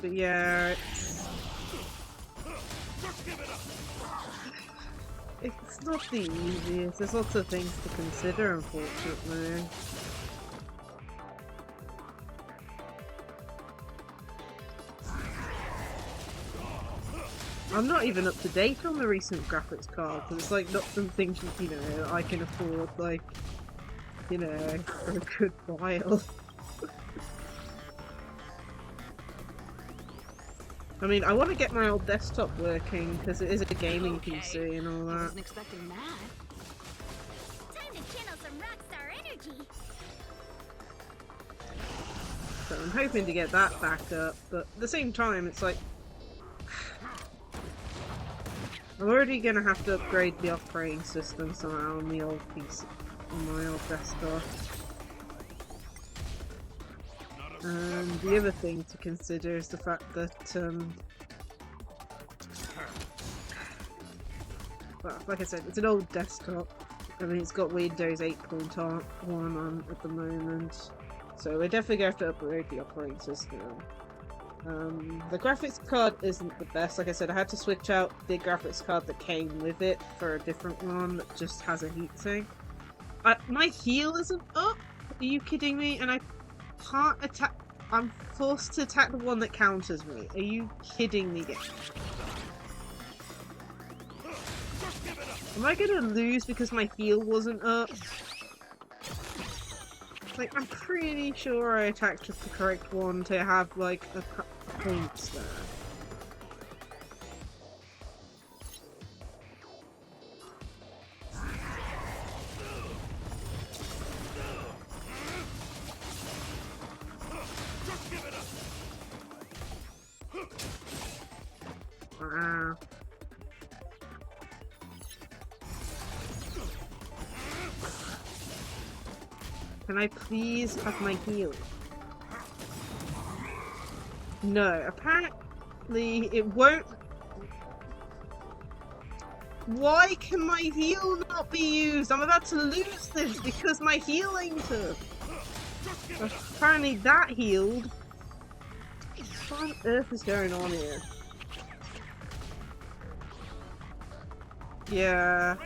But yeah, it's not the easiest. There's lots of things to consider, unfortunately. I'm not even up to date on the recent graphics card, because it's like not something, you know, I can afford, like, you know, for a good while. I mean, I want to get my old desktop working, because it is a gaming PC and all I that. wasn't expecting that. Time to channel some rockstar energy. So I'm hoping to get that back up, but at the same time, it's like... I'm already gonna have to upgrade the operating system somehow on the old PC, on my old desktop. And the other thing to consider is the fact that, well, like I said, it's an old desktop. I mean, it's got Windows 8.1 on at the moment, so we're definitely gonna have to upgrade the operating system. The graphics card isn't the best. Like I said, I had to switch out the graphics card that came with it for a different one that just has a heatsink. My heal isn't up? Are you kidding me? And I can't attack. I'm forced to attack the one that counters me. Are you kidding me, game? Am I gonna lose because my heal wasn't up? Like, I'm pretty sure I attacked just the correct one to have, like, a points there. Can I please have my heal? No, apparently it won't. Why can my heal not be used? I'm about to lose this because my healing took. Apparently that healed. What on earth is going on here? Yeah.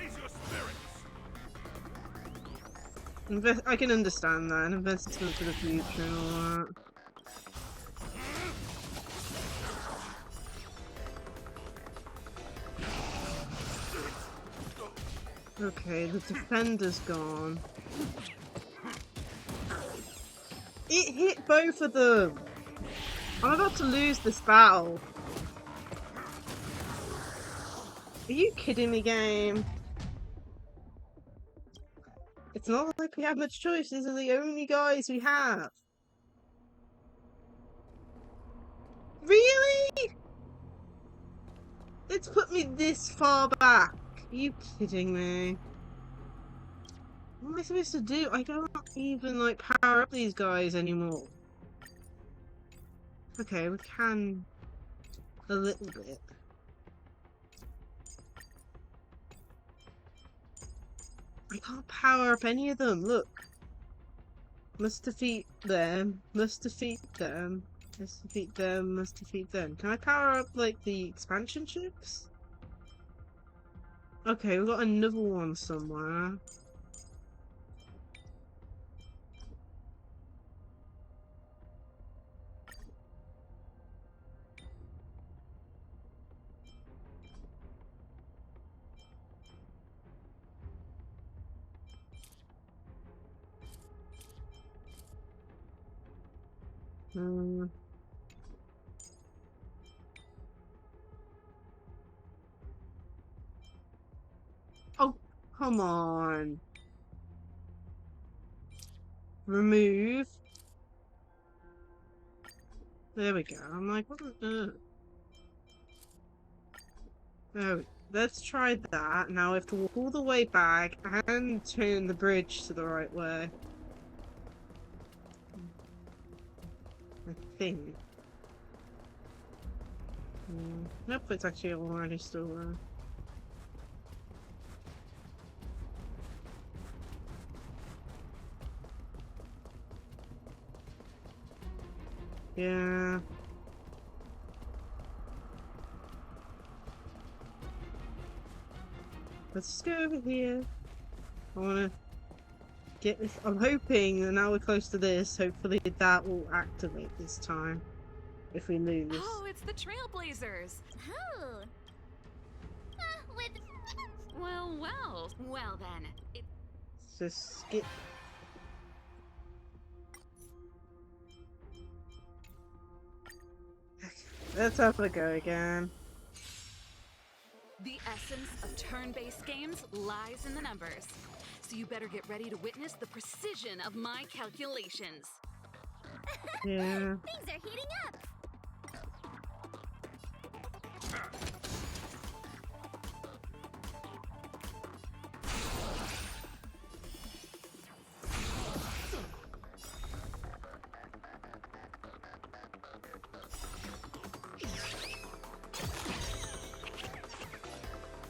I can understand that, an investment for the future and all that. Okay, the defender's gone. It hit both of them! I'm about to lose this battle. Are you kidding me, game? It's not like we have much choice, these are the only guys we have. Really? It's put me this far back. Are you kidding me? What am I supposed to do? I don't even, like, power up these guys anymore. Okay, we can a little bit. I can't power up any of them, look. Must defeat them, must defeat them. Let's defeat them, let's defeat them. Can I power up, like, the expansion ships? Okay, we've got another one somewhere. Oh, come on. Remove. There we go. I'm like, what the... Oh, let's try that. Now we have to walk all the way back and turn the bridge to the right way. I think. Nope, it's actually already still there. Yeah. Let's just go over here. I wanna get this. I'm hoping that now we're close to this, hopefully that will activate this time. If we lose. Oh, it's the Trailblazers! Oh! With... Well then. Let's just skip. Let's have a go again. The essence of turn-based games lies in the numbers. So you better get ready to witness the precision of my calculations. Yeah. Things are heating up!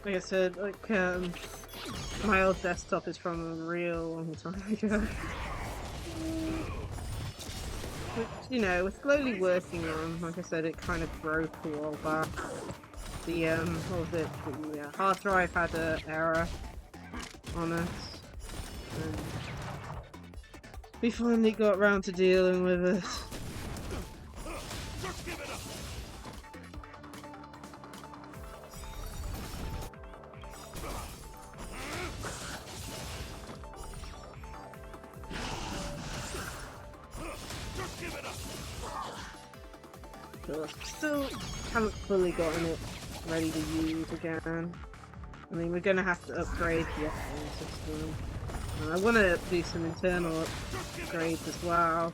Like I said, like, my old desktop is from a real long time ago. Which, you know, we're slowly working on. Like I said, it kind of broke a while back. The, what was it? The hard drive had an error on it. And we finally got around to dealing with it. Still haven't fully gotten it ready to use again. I mean, we're gonna have to upgrade the operating system. And I want to do some internal upgrades as well.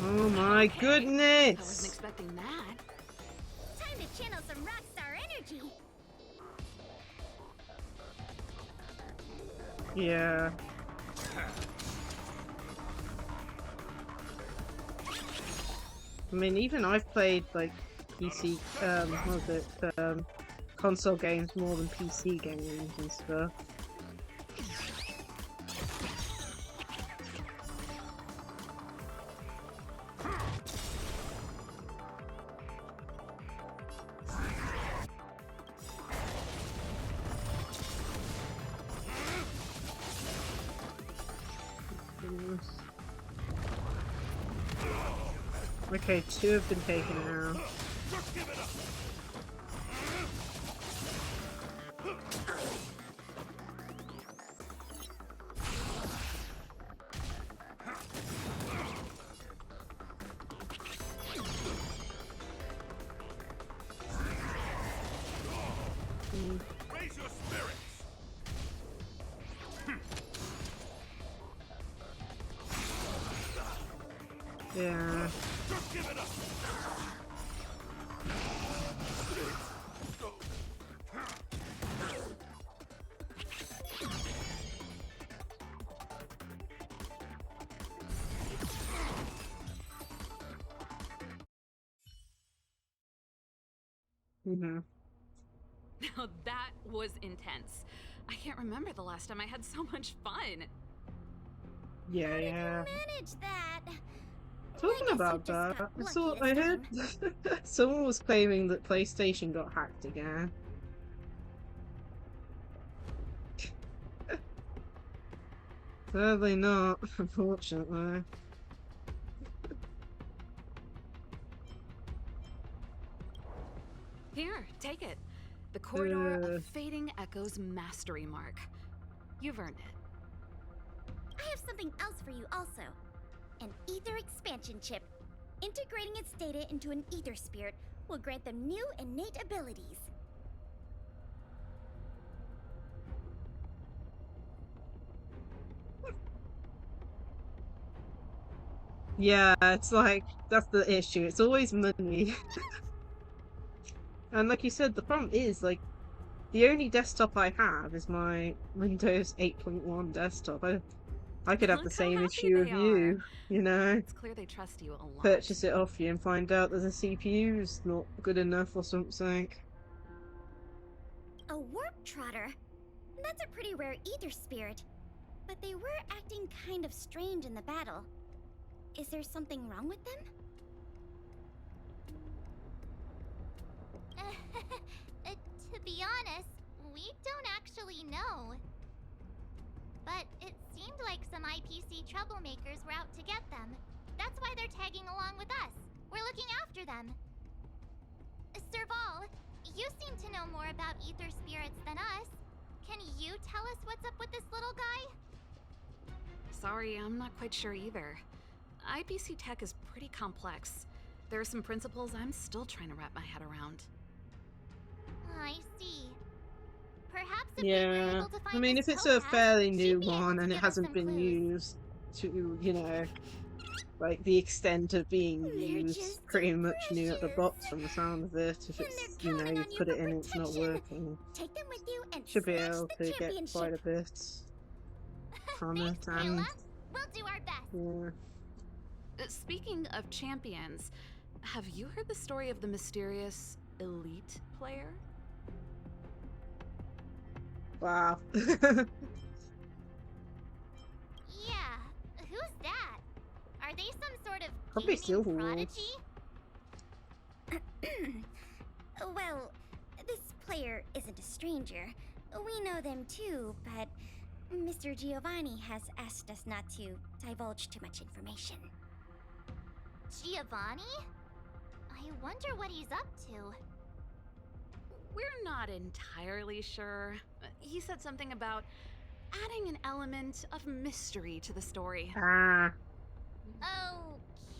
Oh my goodness! I wasn't expecting that. Time to channel some rockstar energy! Yeah. I mean, even I've played, like, PC, what was it, console games more than PC games and stuff. Okay, 2 have been taken out. Raise your spirits. Yeah. Just give it up. Mm-hmm. Now that was intense. I can't remember the last time I had so much fun. Yeah, How did yeah. you manage that? Talking about that, I saw, I heard someone was claiming that PlayStation got hacked again. Sadly not, unfortunately. Here, take it. The Corridor of Fading Echoes Mastery Mark. You've earned it. I have something else for you also. An Aether expansion chip. Integrating its data into an Aether spirit will grant them new innate abilities. Yeah, it's like, that's the issue. It's always money. And like you said, the problem is, like, the only desktop I have is my Windows 8.1 desktop. I could have the same issue of you, you know? It's clear they trust you a lot. Purchase it off you and find out that the CPU's not good enough or something. A warp trotter? That's a pretty rare Aether spirit. But they were acting kind of strange in the battle. Is there something wrong with them? To be honest, we don't actually know. But it seemed like some IPC troublemakers were out to get them. That's why they're tagging along with us. We're looking after them. Serval, you seem to know more about Aether spirits than us. Can you tell us what's up with this little guy? Sorry, I'm not quite sure either. IPC tech is pretty complex. There are some principles I'm still trying to wrap my head around. I see. Perhaps if we were Yeah, able to find I mean, if this it's a topaz, fairly she'd new be able one to and it give us hasn't some been clues. used to, you know, like the extent of being used, pretty much new at the box from the sound of it. If it's, you know, you put it in and it's not working, Take them with you and should be snatch able the to get quite a championship. bit from it. And We'll do our best. yeah. Speaking of champions, have you heard the story of the mysterious elite player? Wow. Yeah, who's that? Are they some sort of Probably gaming Silverwolf. prodigy? Well, this player isn't a stranger. We know them too, but Mr. Giovanni has asked us not to divulge too much information. Giovanni? I wonder what he's up to. We're not entirely sure. He said something about adding an element of mystery to the story. Ah.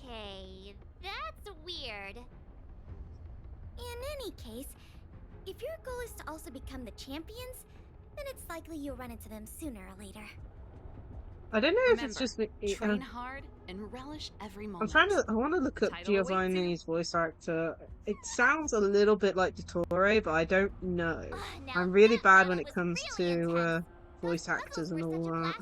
Okay, that's weird. In any case, if your goal is to also become the champions, then it's likely you'll run into them sooner or later. I don't know Remember, if it's just me. train hard and relish every moment. I want to look up Title awaits you. Giovanni's voice actor. It sounds a little bit like Dottore, but I don't know. I'm really bad when it comes to voice actors and all that.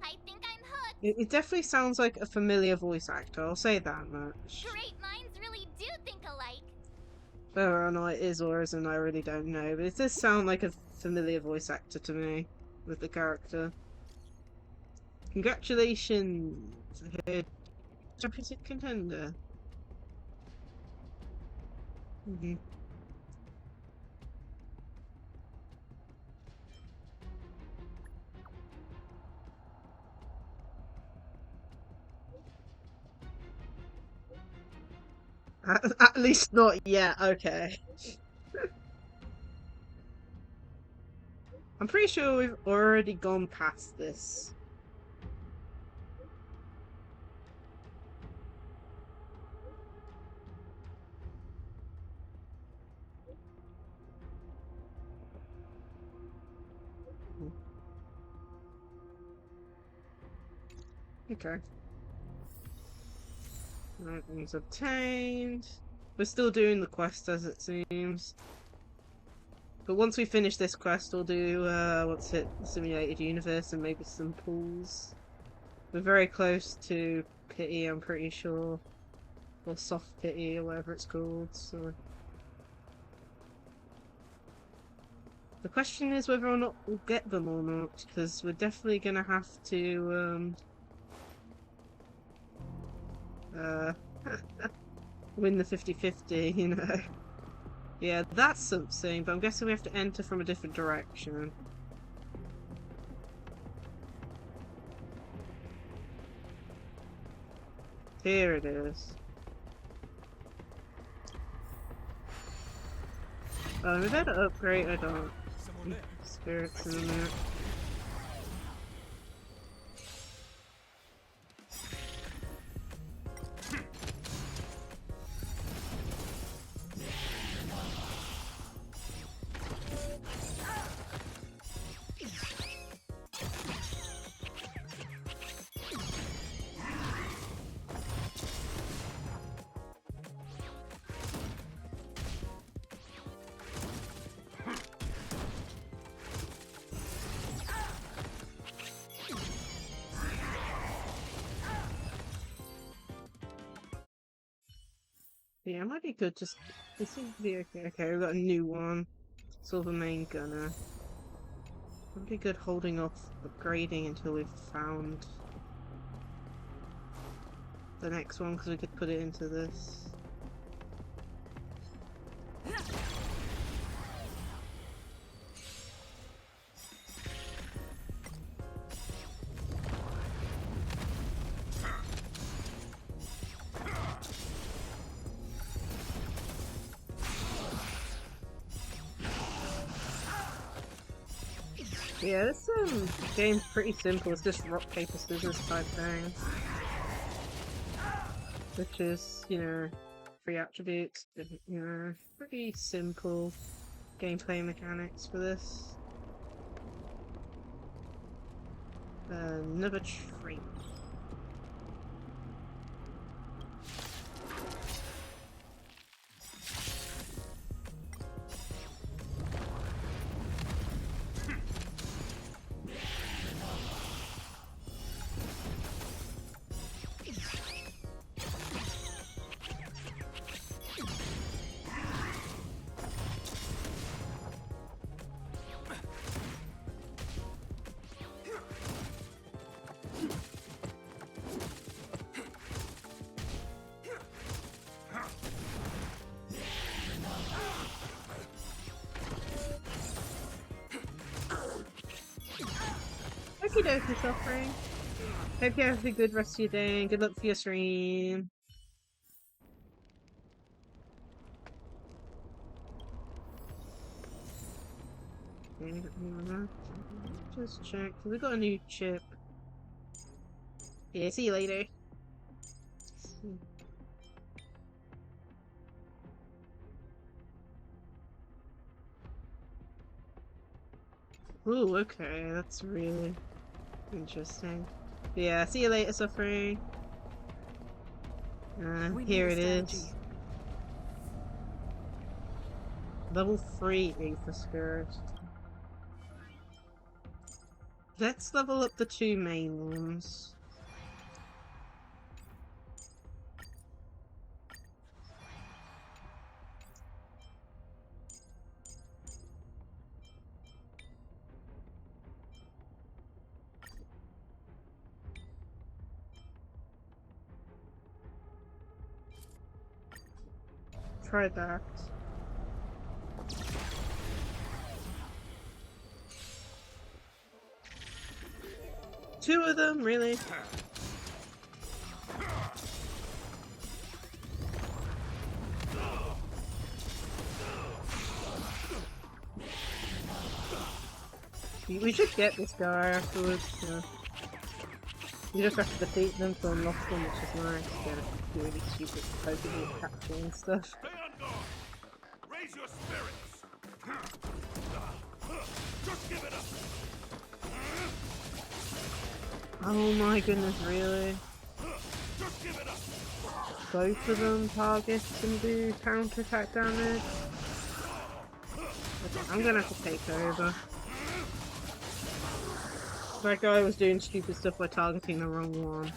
I think I'm hooked. It definitely sounds like a familiar voice actor, I'll say that much. Great minds really do think alike. Whether or not it is or isn't, I really don't know, but it does sound like a familiar voice actor to me, with the character. Congratulations! Championship contender. At least not yet, okay. I'm pretty sure we've already gone past this. Okay. That one's obtained. We're still doing the quest as it seems. But once we finish this quest, we'll do, what's it, Simulated Universe and maybe some pools. We're very close to Pity, I'm pretty sure. Or Soft Pity, or whatever it's called, so... The question is whether or not we'll get them or not, because we're definitely gonna have to win the 50-50, you know. Yeah, that's something, but I'm guessing we have to enter from a different direction. Here it is. We better upgrade, I don't. Spirits in a minute. Yeah, it might be good just... This seems to be okay. Okay, we've got a new one. Silver main gunner. Would be good holding off upgrading until we've found the next one, because we could put it into this. Yeah, this game's pretty simple. It's just rock, paper, scissors type thing. Which is, you know, free attributes, you know, pretty simple gameplay mechanics for this. Another tree. Okie dokie, Suffering. Hope you have a good rest of your day and good luck for your stream. Just check. We got a new chip. Yeah, see you later. Ooh, okay, that's really interesting. Yeah, see you later, Suffering. Here it is. Level 3 Aether Skirt. Let's level up the 2 main ones. Try that. Two of them, really? We should get this guy afterwards. Yeah. You just have to defeat them to unlock them, which is nice. Get a really stupid Pokemon capture and stuff. Stay on guard. Raise your spirits. Just give it up. Oh my goodness, really? Just give it up. Both of them target and do counterattack damage? Okay, I'm gonna have to take over. That guy was doing stupid stuff by targeting the wrong one.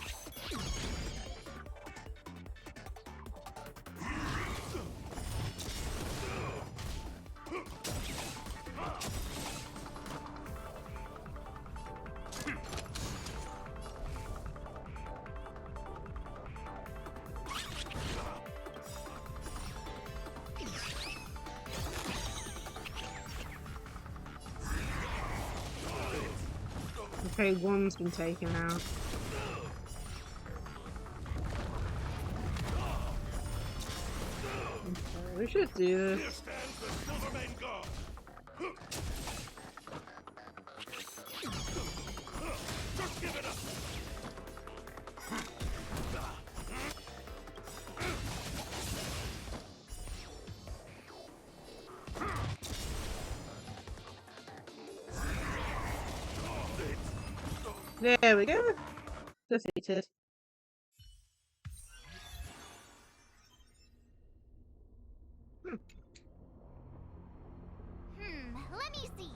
Okay, one's been taken out. Okay, we should do this. Here stands the Silvermane Guard. Just give it up. There we go. Defeated. Let me see.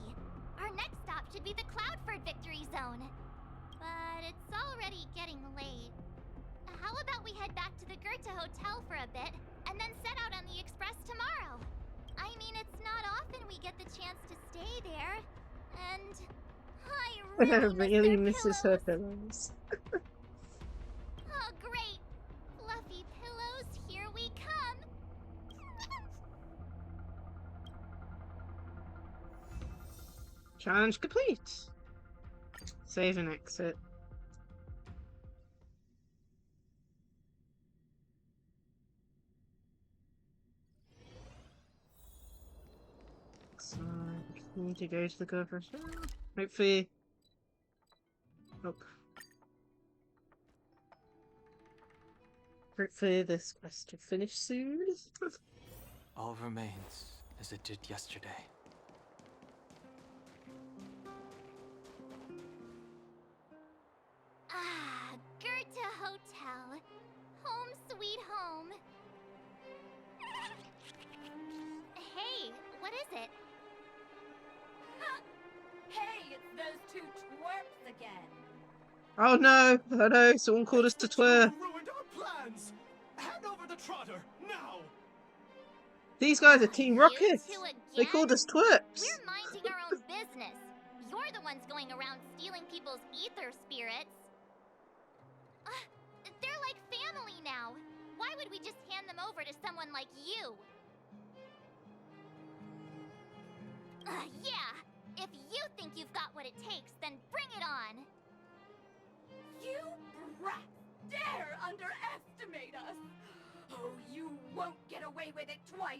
Our next stop should be the Cloudford Victory Zone. But it's already getting late. How about we head back to the Goethe Hotel for a bit, and then set out on the express tomorrow? I mean, it's not often we get the chance to stay there, and I really misses her pillows. Oh, great! Fluffy pillows, here we come! Challenge complete. Save and exit. So, I need to go to the Gopher Show. Hopefully. Oh. Hopefully this quest will finish soon. All remains as it did yesterday. Ah, Goethe Hotel. Home sweet home. Hey, what is it? Hey, it's those two twerps again. Oh no! Oh no! Someone called us to twerp. Ruined our plans. Hand over the trotter now. These guys are Team Rocket. They called us twerps. We're minding our own business. You're the ones going around stealing people's ether spirits. They're like family now. Why would we just hand them over to someone like you? Yeah. If you think you've got what it takes, then bring it on. You brats dare underestimate us! Oh, you won't get away with it twice!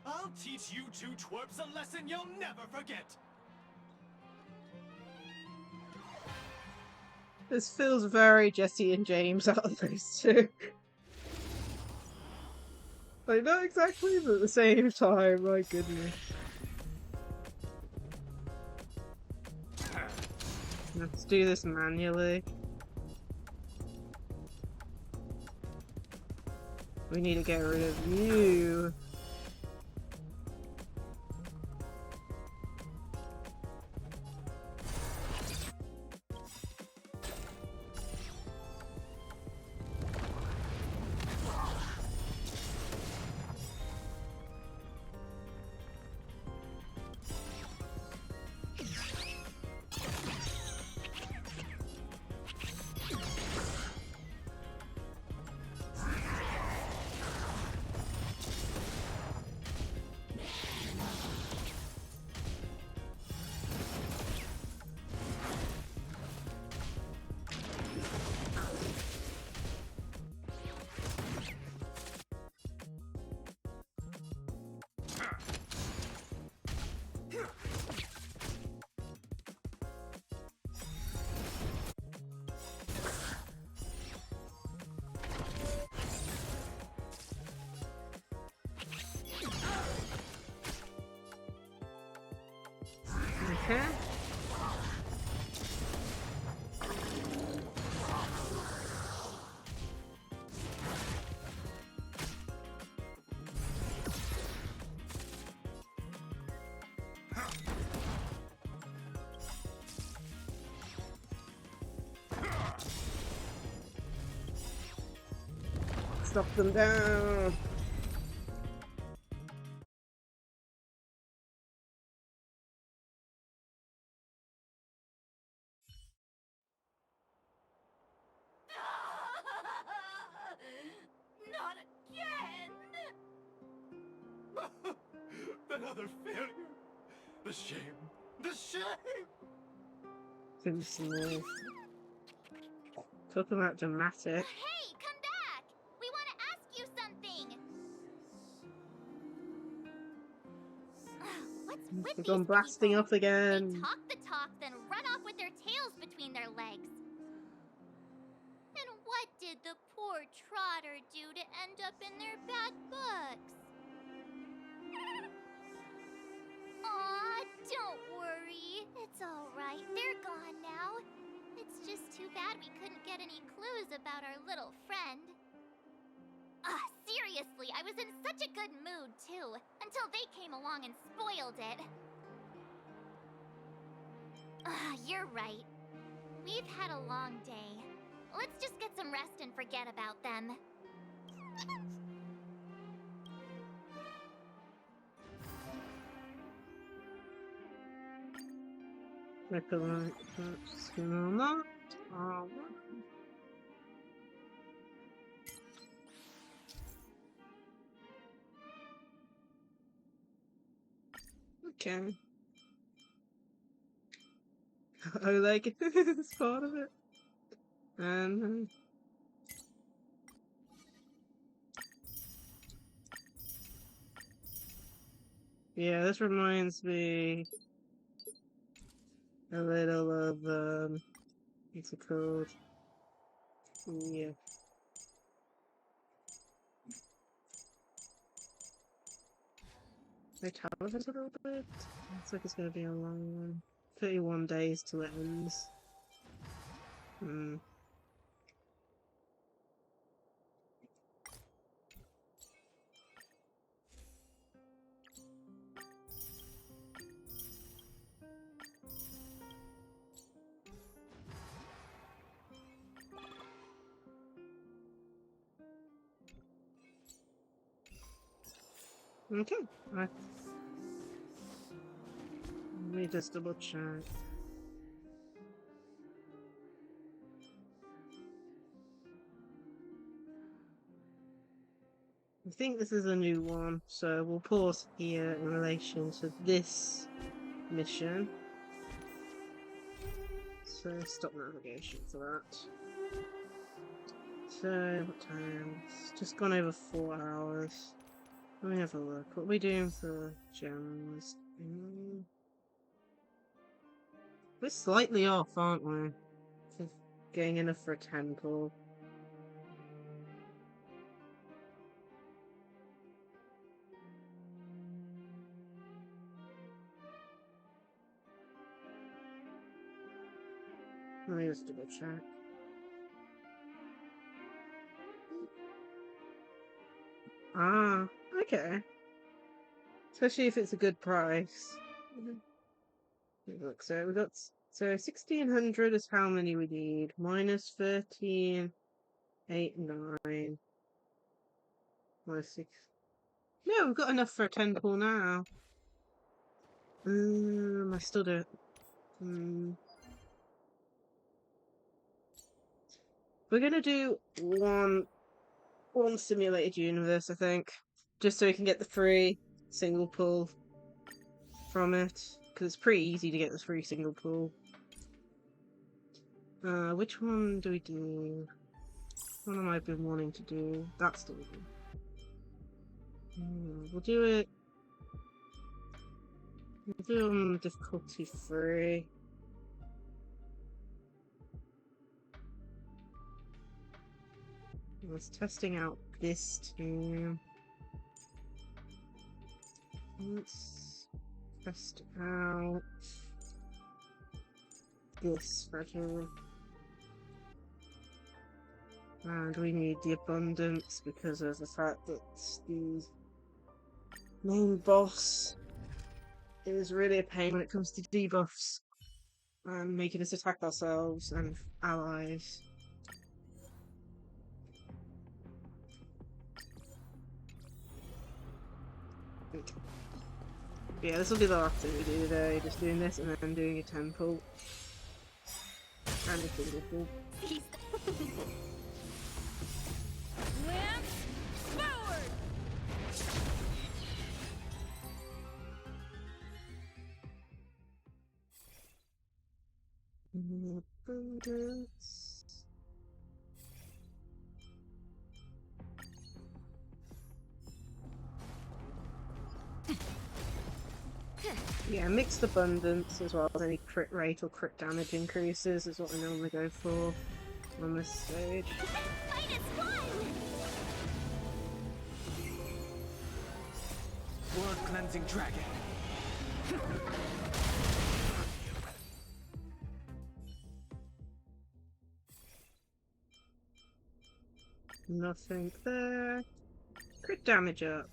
I'll teach you two twerps a lesson you'll never forget! This feels very Jesse and James out of those two. Like, not exactly, but at the same time, my goodness. Let's do this manually. We need to get rid of you. Okay. Stop them down. Not again! Another failure. The shame. The shame. Smooth. Talking about dramatic. Hey, come back! We want to ask you something! What's with They've these gone blasting people? off again. They talk the talk, then run off with their tails between their legs. And what did the poor Trotter do to end up in their bad books? Aw, don't worry. It's alright. They're gone now. It's just too bad we couldn't get any clues about our little friend. Seriously, I was in such a good mood, too, until they came along and spoiled it. You're right. We've had a long day. Let's just get some rest and forget about them. Okay. Oleg is part of it. And yeah, this reminds me a little of what's it called? Yeah. They tell us a little bit. Looks like it's gonna be a long one. 31 days till it ends. Okay. Let me just double check. I think this is a new one, so we'll pause here in relation to this mission. So stop navigation for that. So what time? It's just gone over 4 hours. Let me have a look. What are we doing for gems? We're slightly off, aren't we? For getting enough for a temple. Let me just double check. Ah, okay. Especially if it's a good price. Look, so we got 1600 is how many we need. Minus 13, 8, 9. Minus 6. No, we've got enough for a temple now. I still don't. We're gonna do one simulated universe, I think, just so we can get the free single pull from it, because it's pretty easy to get the free single pull. Which one do we do? What have I been wanting to do? That's the one. We'll do it. We'll do it on difficulty 3. I was testing out this team. Let's test out this fragile. And we need the abundance because of the fact that the main boss is really a pain when it comes to debuffs and making us attack ourselves and allies. Okay. Yeah, this will be the last thing we do today, just doing this and then doing a temple. And a single pull. Forward! Abundance. Yeah, mixed abundance as well as any crit rate or crit damage increases is what I normally go for on this stage. Blood cleansing dragon. Nothing there. Crit damage up.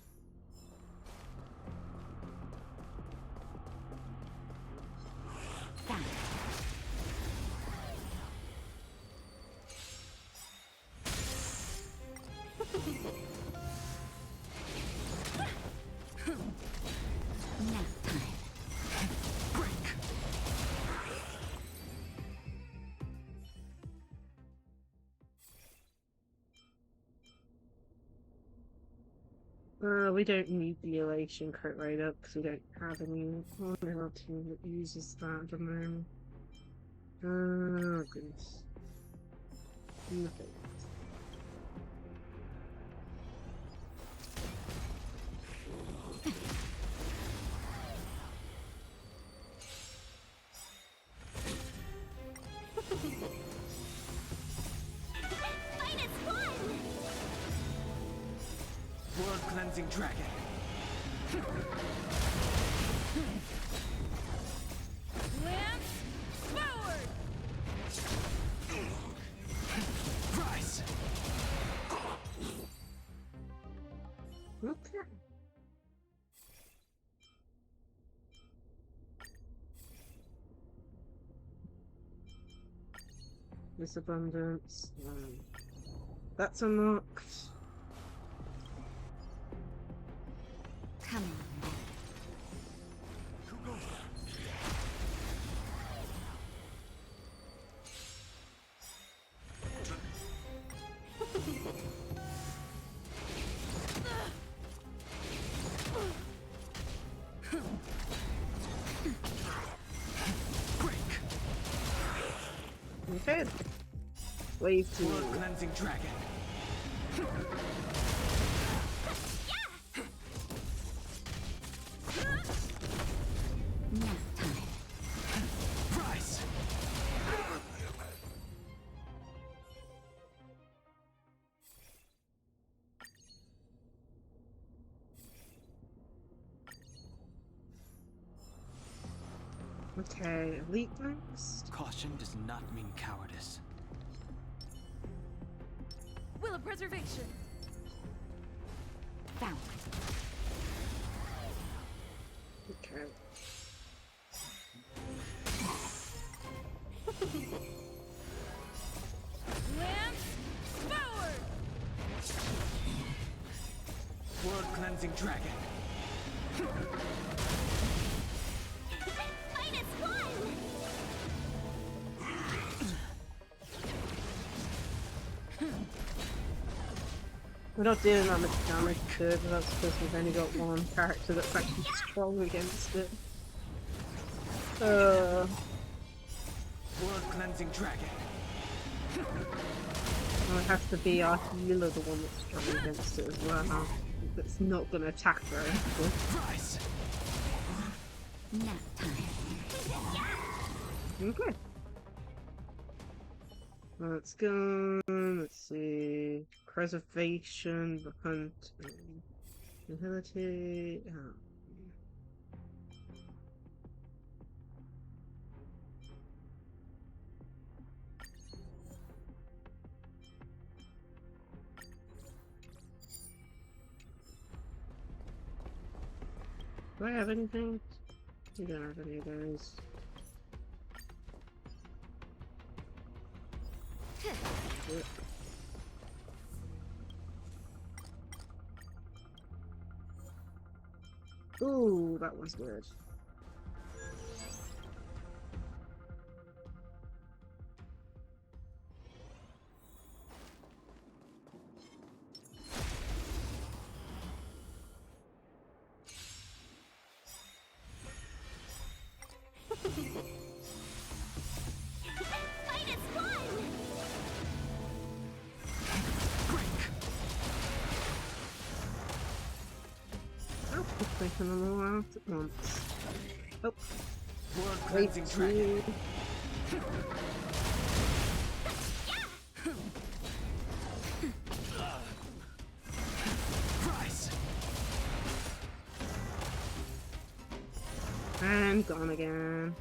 We don't need the elation crit rate up because we don't have anyone in our team that uses that at the moment. Oh goodness. Nothing. Blood cleansing dragon. Lance forward. Rise. Okay. This abundance. That's unlocked. Come on. Okay. Wave 2. Blood cleansing dragon. Rise. Okay, elite next. Caution does not mean cowardice. Will of preservation. Found. Okay. Lance forward. Blood cleansing dragon. We're not doing that much damage to it, but that's because we've only got one character that's actually strong against it. Blood cleansing dragon. It has to be our healer, the one that's strong against it as well. That's not going to attack very often. Rise. Nap time. Okay. Let's go. Let's see. Preservation, the hunt, agility. Oh. Do I have anything? I don't have any of those. Yep. Ooh, that was good. taking them all out at once. Oh. World Wait, cleansing dragon. Price. And gone again.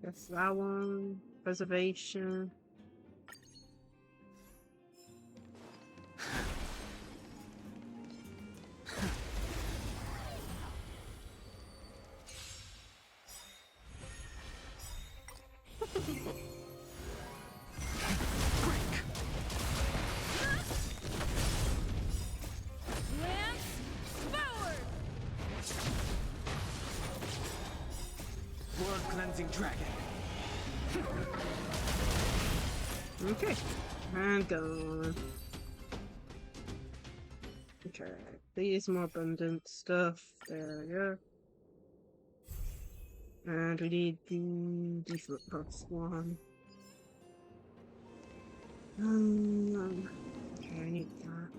Guess that one. Preservation. World cleansing dragon. Okay. And gone. Okay. These more abundant stuff. There we go. And we need the default plus one. Okay, I need that.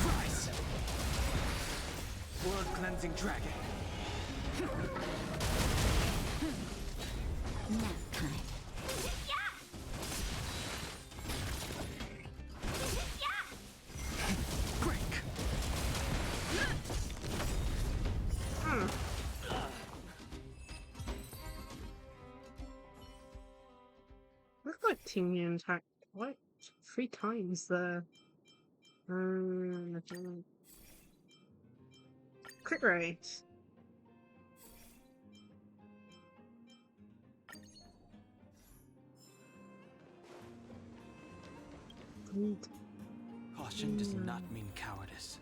Price. World cleansing dragon. Nap time. Looks like Tingy attacked what? 3 times there. Crit rate. Caution does not mean cowardice.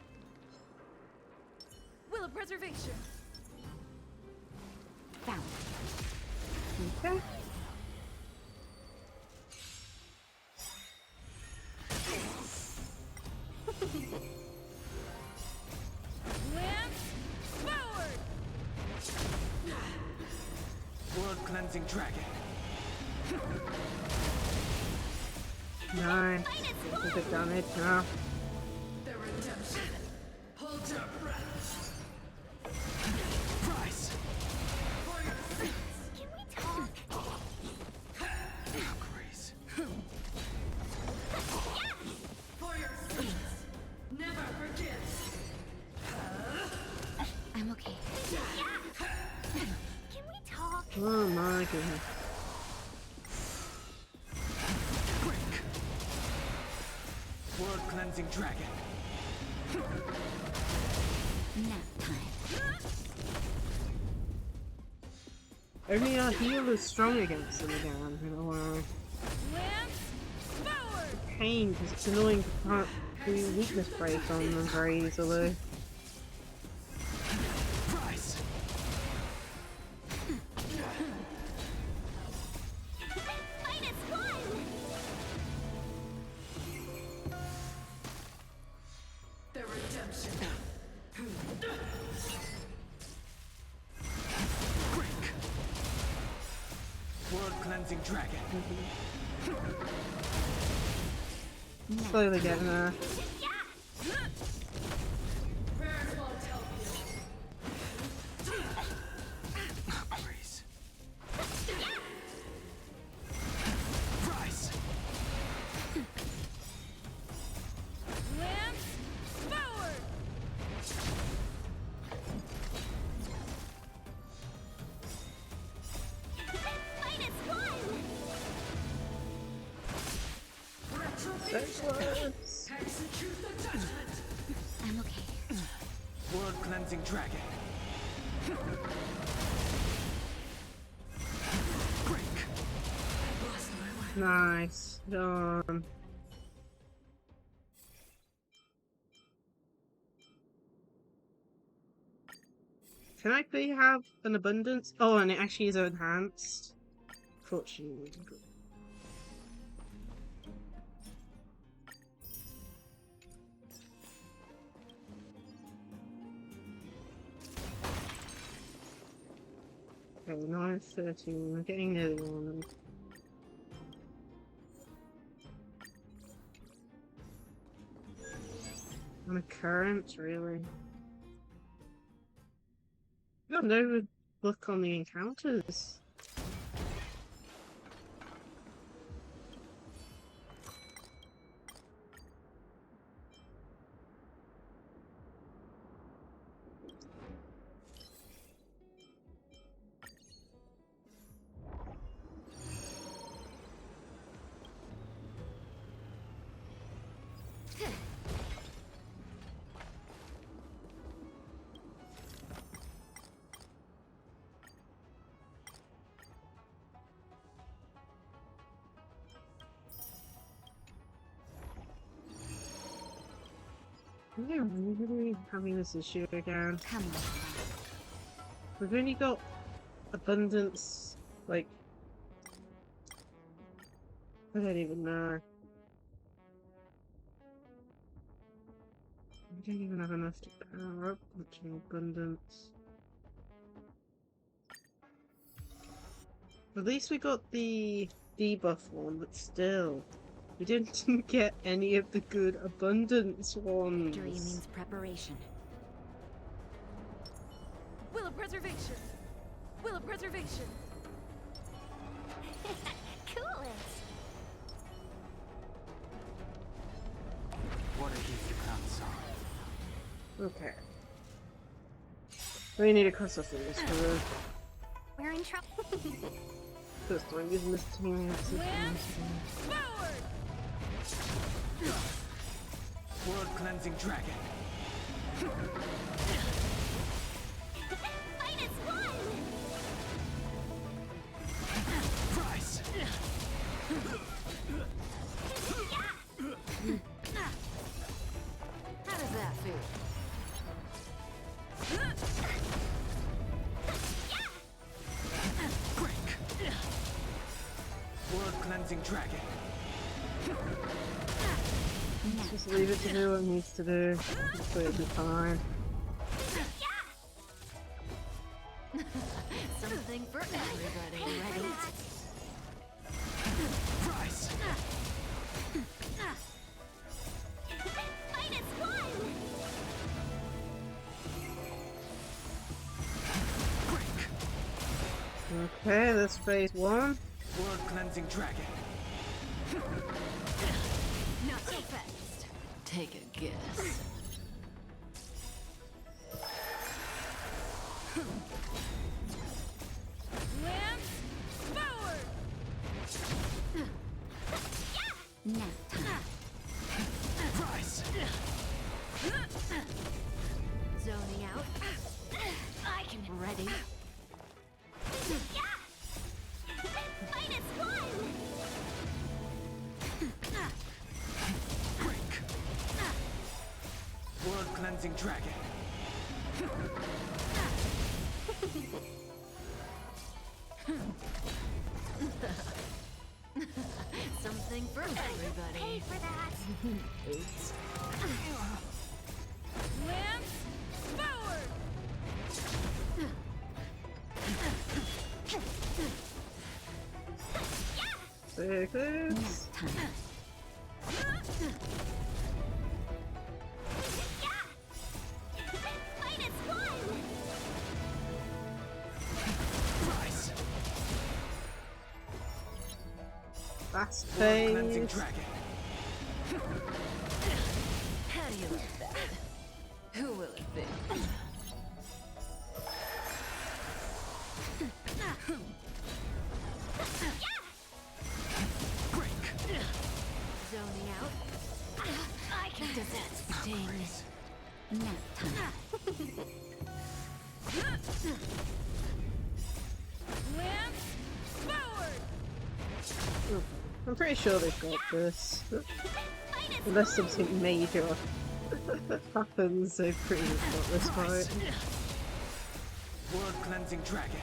Will of preservation. Found. Okay. Lance forward. World cleansing dragon. Nice. This is damage now. The redemption. Hold your breath. Price. For your sins. Can we talk? Grace. For your sins. Never forget. I'm okay. Can we talk? Oh my goodness. World cleansing dragon. Nap time. Only our heal is strong against them again in a while. Lance forward. Pain, because it's annoying to can't do weakness break on them very easily. Price. Minus 1. The redemption. World cleansing dragon. Slowly getting there. Prayers won't help Grace. Price. Lance forward. Minus 1. Execute the judgment. I'm okay. World cleansing dragon. Nice. Done. Can I please have an abundance? Oh, and it actually is enhanced. Fortunately. Okay, 9:13. We're getting near the one. On a current, really? Got no look on the encounters. Yeah, we're really having this issue again. Come on. We've only got abundance, like... I don't even know. We don't even have enough to power up much in abundance. At least we got the debuff one, but still. We didn't get any of the good abundance ones. Victory means preparation. Will of preservation. Will of preservation. Coolest. What are these accounts on? Okay. We need to cross off this for We're in trouble. first time using this team. Forward! World cleansing dragon. Fight is one! Price. How does that feel? Break. World cleansing dragon. Just leave it to do what it needs to do. Hopefully it'll be fine. Something for everybody. Ready? Price. Fight is one! Okay, that's phase 1. World cleansing dragon. Not so fast. Take a guess. Lance, forward! Nap time. Price. Zoning out. I can. Ready? Fight is one! Break. World cleansing dragon. Something for everybody. Pay for that! Oops. Lance, forward! Six. Fight is one! Price. Fast World cleansing phase. dragon. How do you like that? Who will it be? Break. Zoning out. I can. Does that sting? Nap time. Lance, forward! I'm pretty sure they've got this. Unless something major happens, they've pretty much got this fight. World-cleansing dragon.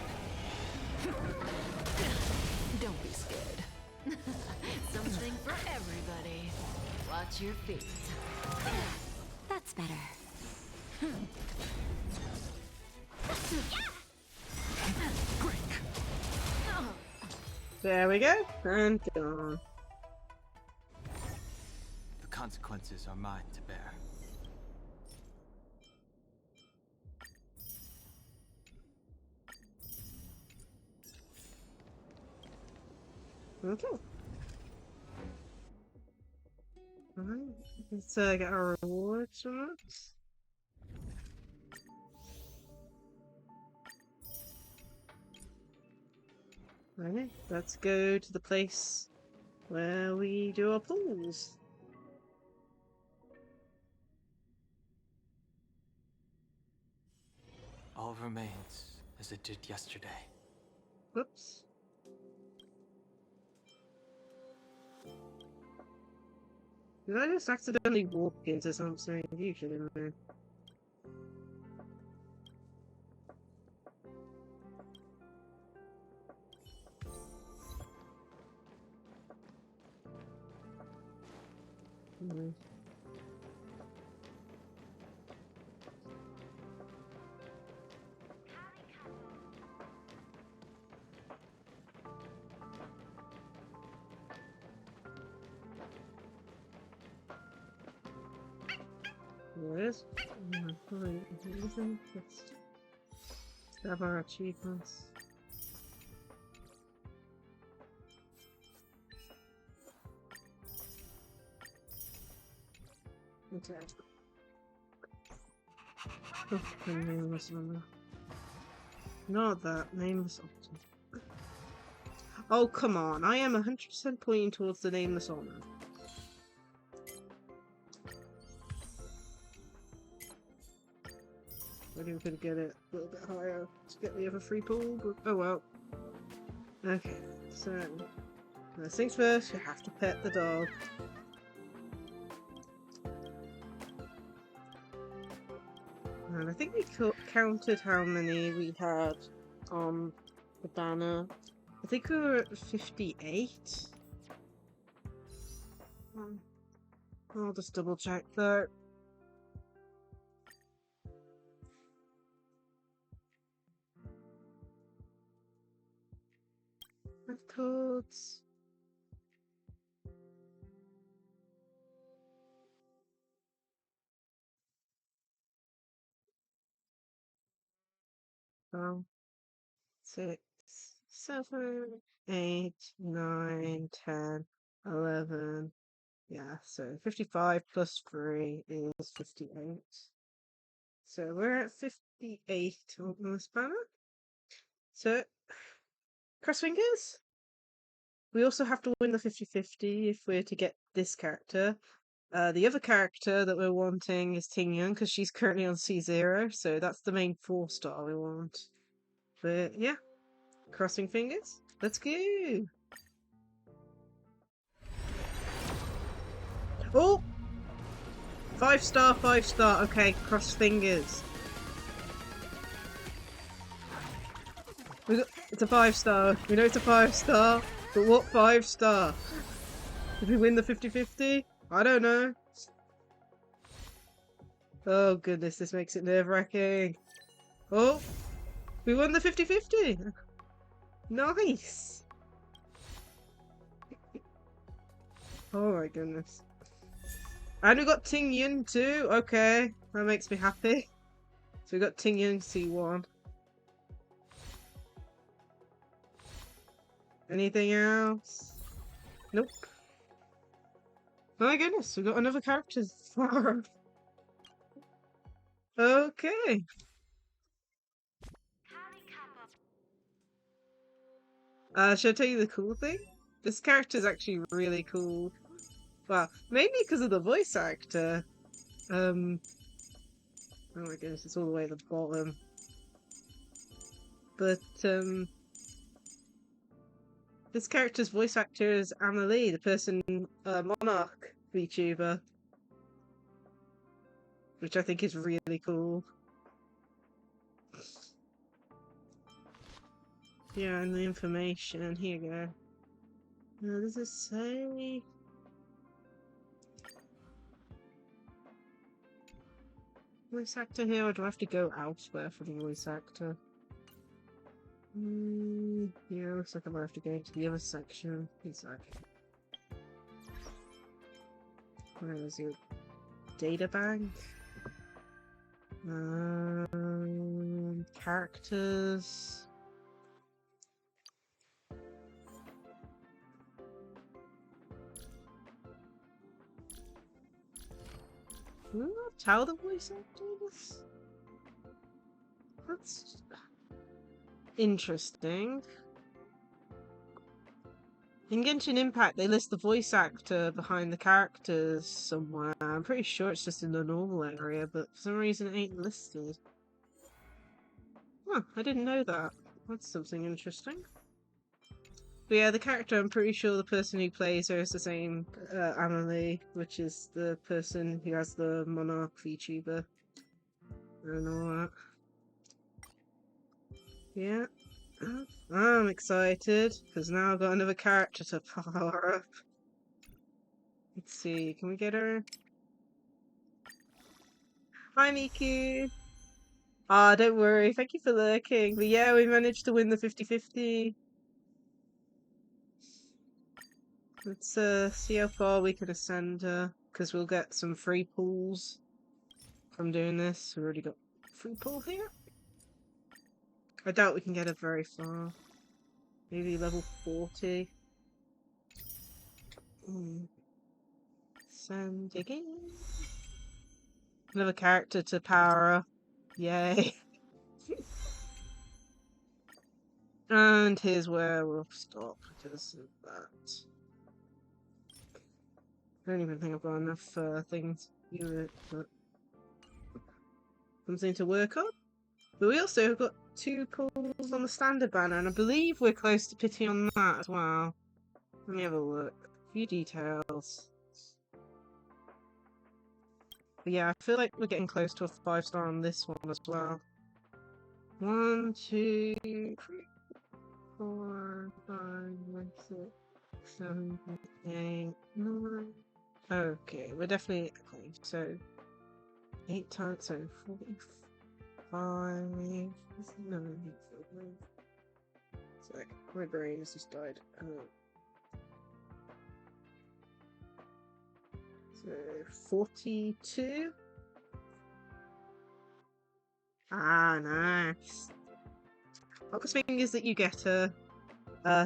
Don't be scared. Something for everybody. Watch your feet. That's better. There we go. And gone. The consequences are mine to bear. Okay. Alright, let's get our rewards from it. Right, let's go to the place where we do our pulls. All remains as it did yesterday. Whoops. Did I just accidentally walk into something? Usually, man. Let's have our achievements. Okay. Oh, the nameless honor. Not that nameless honor. Oh, come on. I am 100% pointing towards the nameless honor. Maybe we could get it a little bit higher to get the other free pool, but oh well. Okay, so first things first, you have to pet the dog. And I think we counted how many we had on the banner. I think we were at 58. I'll just double check that. Records. Oh. 6, 7, 8, 9, 10, 11. Yeah, so 55 plus 3 is 58. So we're at 58 on this banner. So, cross fingers. We also have to win the 50-50 if we're to get this character. The other character that we're wanting is Ting Yun because she's currently on C0, so that's the main 4-star we want. But yeah, crossing fingers. Let's go! Oh! 5-star, 5-star. Okay, cross fingers. It's a 5-star. We know it's a 5-star, but what 5-star? Did we win the 50-50? I don't know. Oh goodness, this makes it nerve-wracking. Oh! We won the 50-50! Nice! Oh my goodness. And we got Ting Yun too. Okay, that makes me happy. So we got Ting Yun C1. Anything else? Nope. My goodness, we got another character. Okay. Should I tell you the cool thing? This character is actually really cool. Well, maybe because of the voice actor. Oh my goodness, it's all the way at the bottom. But, this character's voice actor is Amelie, the person, Monarch VTuber. Which I think is really cool. Yeah, and the information. Here you go. Now, does it say? Voice actor here, or do I have to go elsewhere for the voice actor? Yeah, looks like I might have to go into the other section. Exactly. Where is your data bank? Characters. Can we not tell the voice actors? That's interesting. In Genshin Impact, they list the voice actor behind the characters somewhere. I'm pretty sure it's just in the normal area, but for some reason it ain't listed. Huh, I didn't know that. That's something interesting. But yeah, the character, I'm pretty sure the person who plays her is the same Amelie, which is the person who has the Monarch VTuber and all that. Yeah. I'm excited, because now I've got another character to power up. Let's see, can we get her? Hi, Miku! Ah, don't worry, thank you for lurking. But yeah, we managed to win the 50-50. Let's see how far we can ascend her, because we'll get some free pools from doing this. We've already got free pool here. I doubt we can get her very far. Maybe level 40. Ascend again. Another character to power up. Yay. And here's where we'll stop because of that. I don't even think I've got enough things to do it, but something to work on. But we also have got 2 pulls on the standard banner, and I believe we're close to pity on that as well. Let me have a look. A few details. But yeah, I feel like we're getting close to a 5-star on this one as well. 1, 2, 3, 4, 5, 6, 7, 8, 9. Okay, we're definitely okay. So 8 times, so 45. No, sorry, my brain has just died. So 42. Ah, nice. Focus fingers that you get her.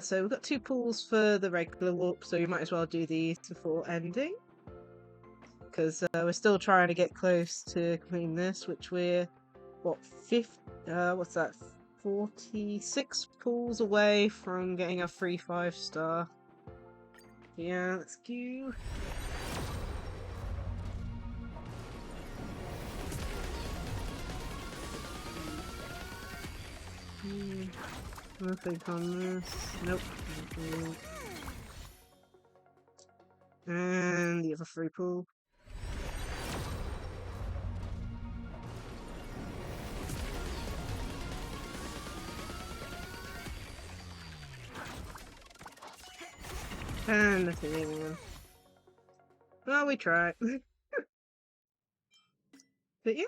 So we've got 2 pools for the regular warp, so you might as well do these before ending. Because we're still trying to get close to completing this, which we're, what, what's that? 46 pools away from getting a free 5-star. Yeah, let's go. Nothing on this. Nope. Nothing. And the other free pool. And nothing again. Well, we tried. But yeah.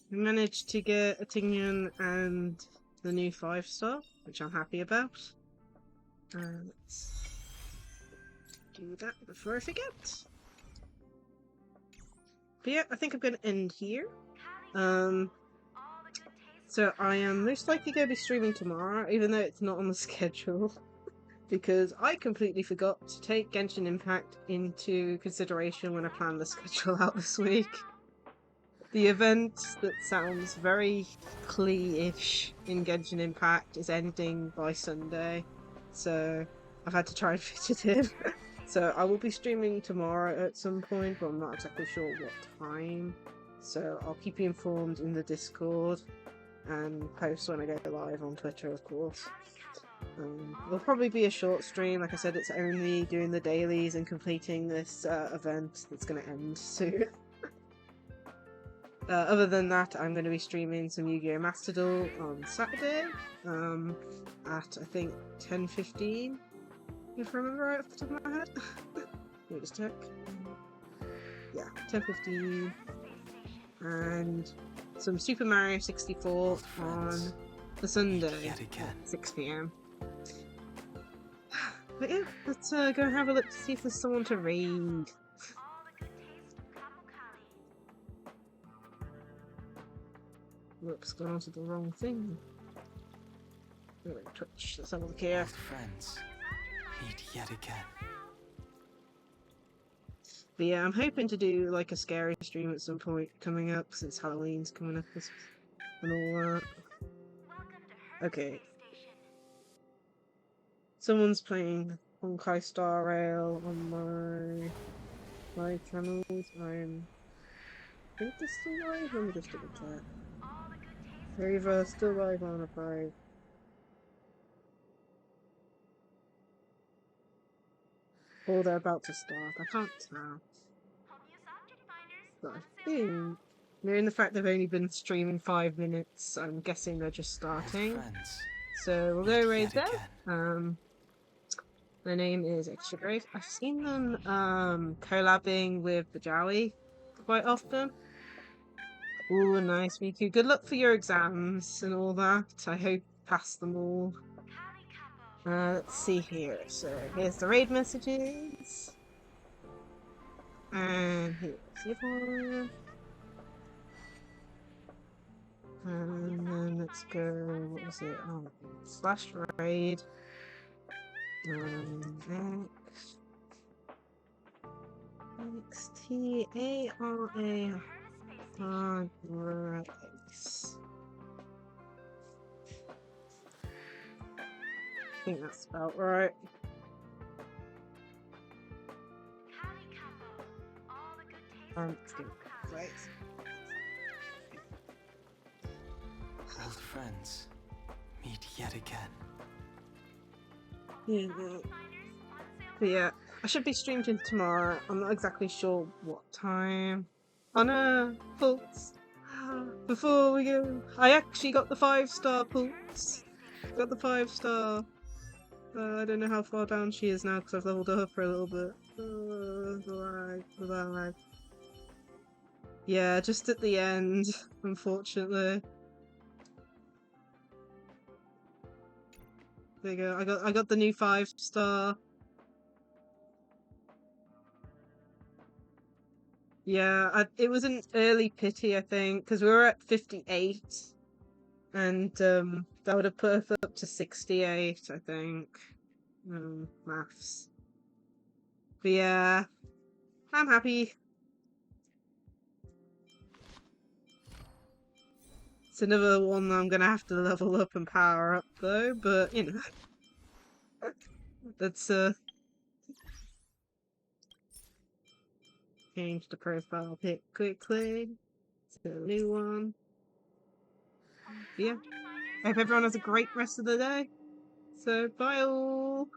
We managed to get a Tingyan and the new 5-star, which I'm happy about. Let's do that before I forget. But yeah, I think I'm going to end here. So I am most likely going to be streaming tomorrow, even though it's not on the schedule. Because I completely forgot to take Genshin Impact into consideration when I planned the schedule out this week. The event that sounds very Klee-ish in Genshin Impact is ending by Sunday, so I've had to try and fit it in. So I will be streaming tomorrow at some point, but I'm not exactly sure what time. So I'll keep you informed in the Discord and post when I go live on Twitter, of course. It'll probably be a short stream. Like I said, it's only doing the dailies and completing this event that's going to end soon. Other than that, I'm going to be streaming some Yu-Gi-Oh! Master Duel on Saturday, at I think 10:15, if I remember right off the top of my head. Let me just check. Yeah, 10:15, and some Super Mario 64 on the Sunday at 6 PM. But yeah, let's go and have a look to see if there's someone to raid. Whoops, gone onto the wrong thing. Anyway, Twitch, let's have a look here. Old friends, meet yet again. But yeah, I'm hoping to do like a scary stream at some point coming up, since Halloween's coming up and all that. Okay. Someone's playing Honkai Star Rail on my channels. I think they're still live. Let me just double check. They're either still live on a 5. Or they're about to start. I can't tell. But I think, knowing the fact they've only been streaming 5 minutes, I'm guessing they're just starting. So we'll go raid them. Their name is Extra Great. I've seen them collabing with the Jowie quite often. Ooh, nice, Miku. Good luck for your exams and all that. I hope you pass them all. Let's see here. So here's the raid messages. And here's the other one. And then let's go, what was it? Oh, slash raid. XTARA Race. I think that's about right. Let's go. Right. Old friends, meet yet again. But yeah, I should be streaming tomorrow. I'm not exactly sure what time. Oh no, Pulse. Before we go, I actually got the 5-star Pulse. Got the 5-star. I don't know how far down she is now because I've leveled her up for a little bit. The lag. Yeah, just at the end, unfortunately. There you go. I got the new 5-star. Yeah, it was an early pity, I think, because we were at 58, and that would have put us up to 68, I think. Maths. But yeah, I'm happy. It's another one that I'm gonna have to level up and power up, though. But you know, let's change the profile pic quickly. It's a new one. Yeah. I hope everyone has a great rest of the day. So, bye all!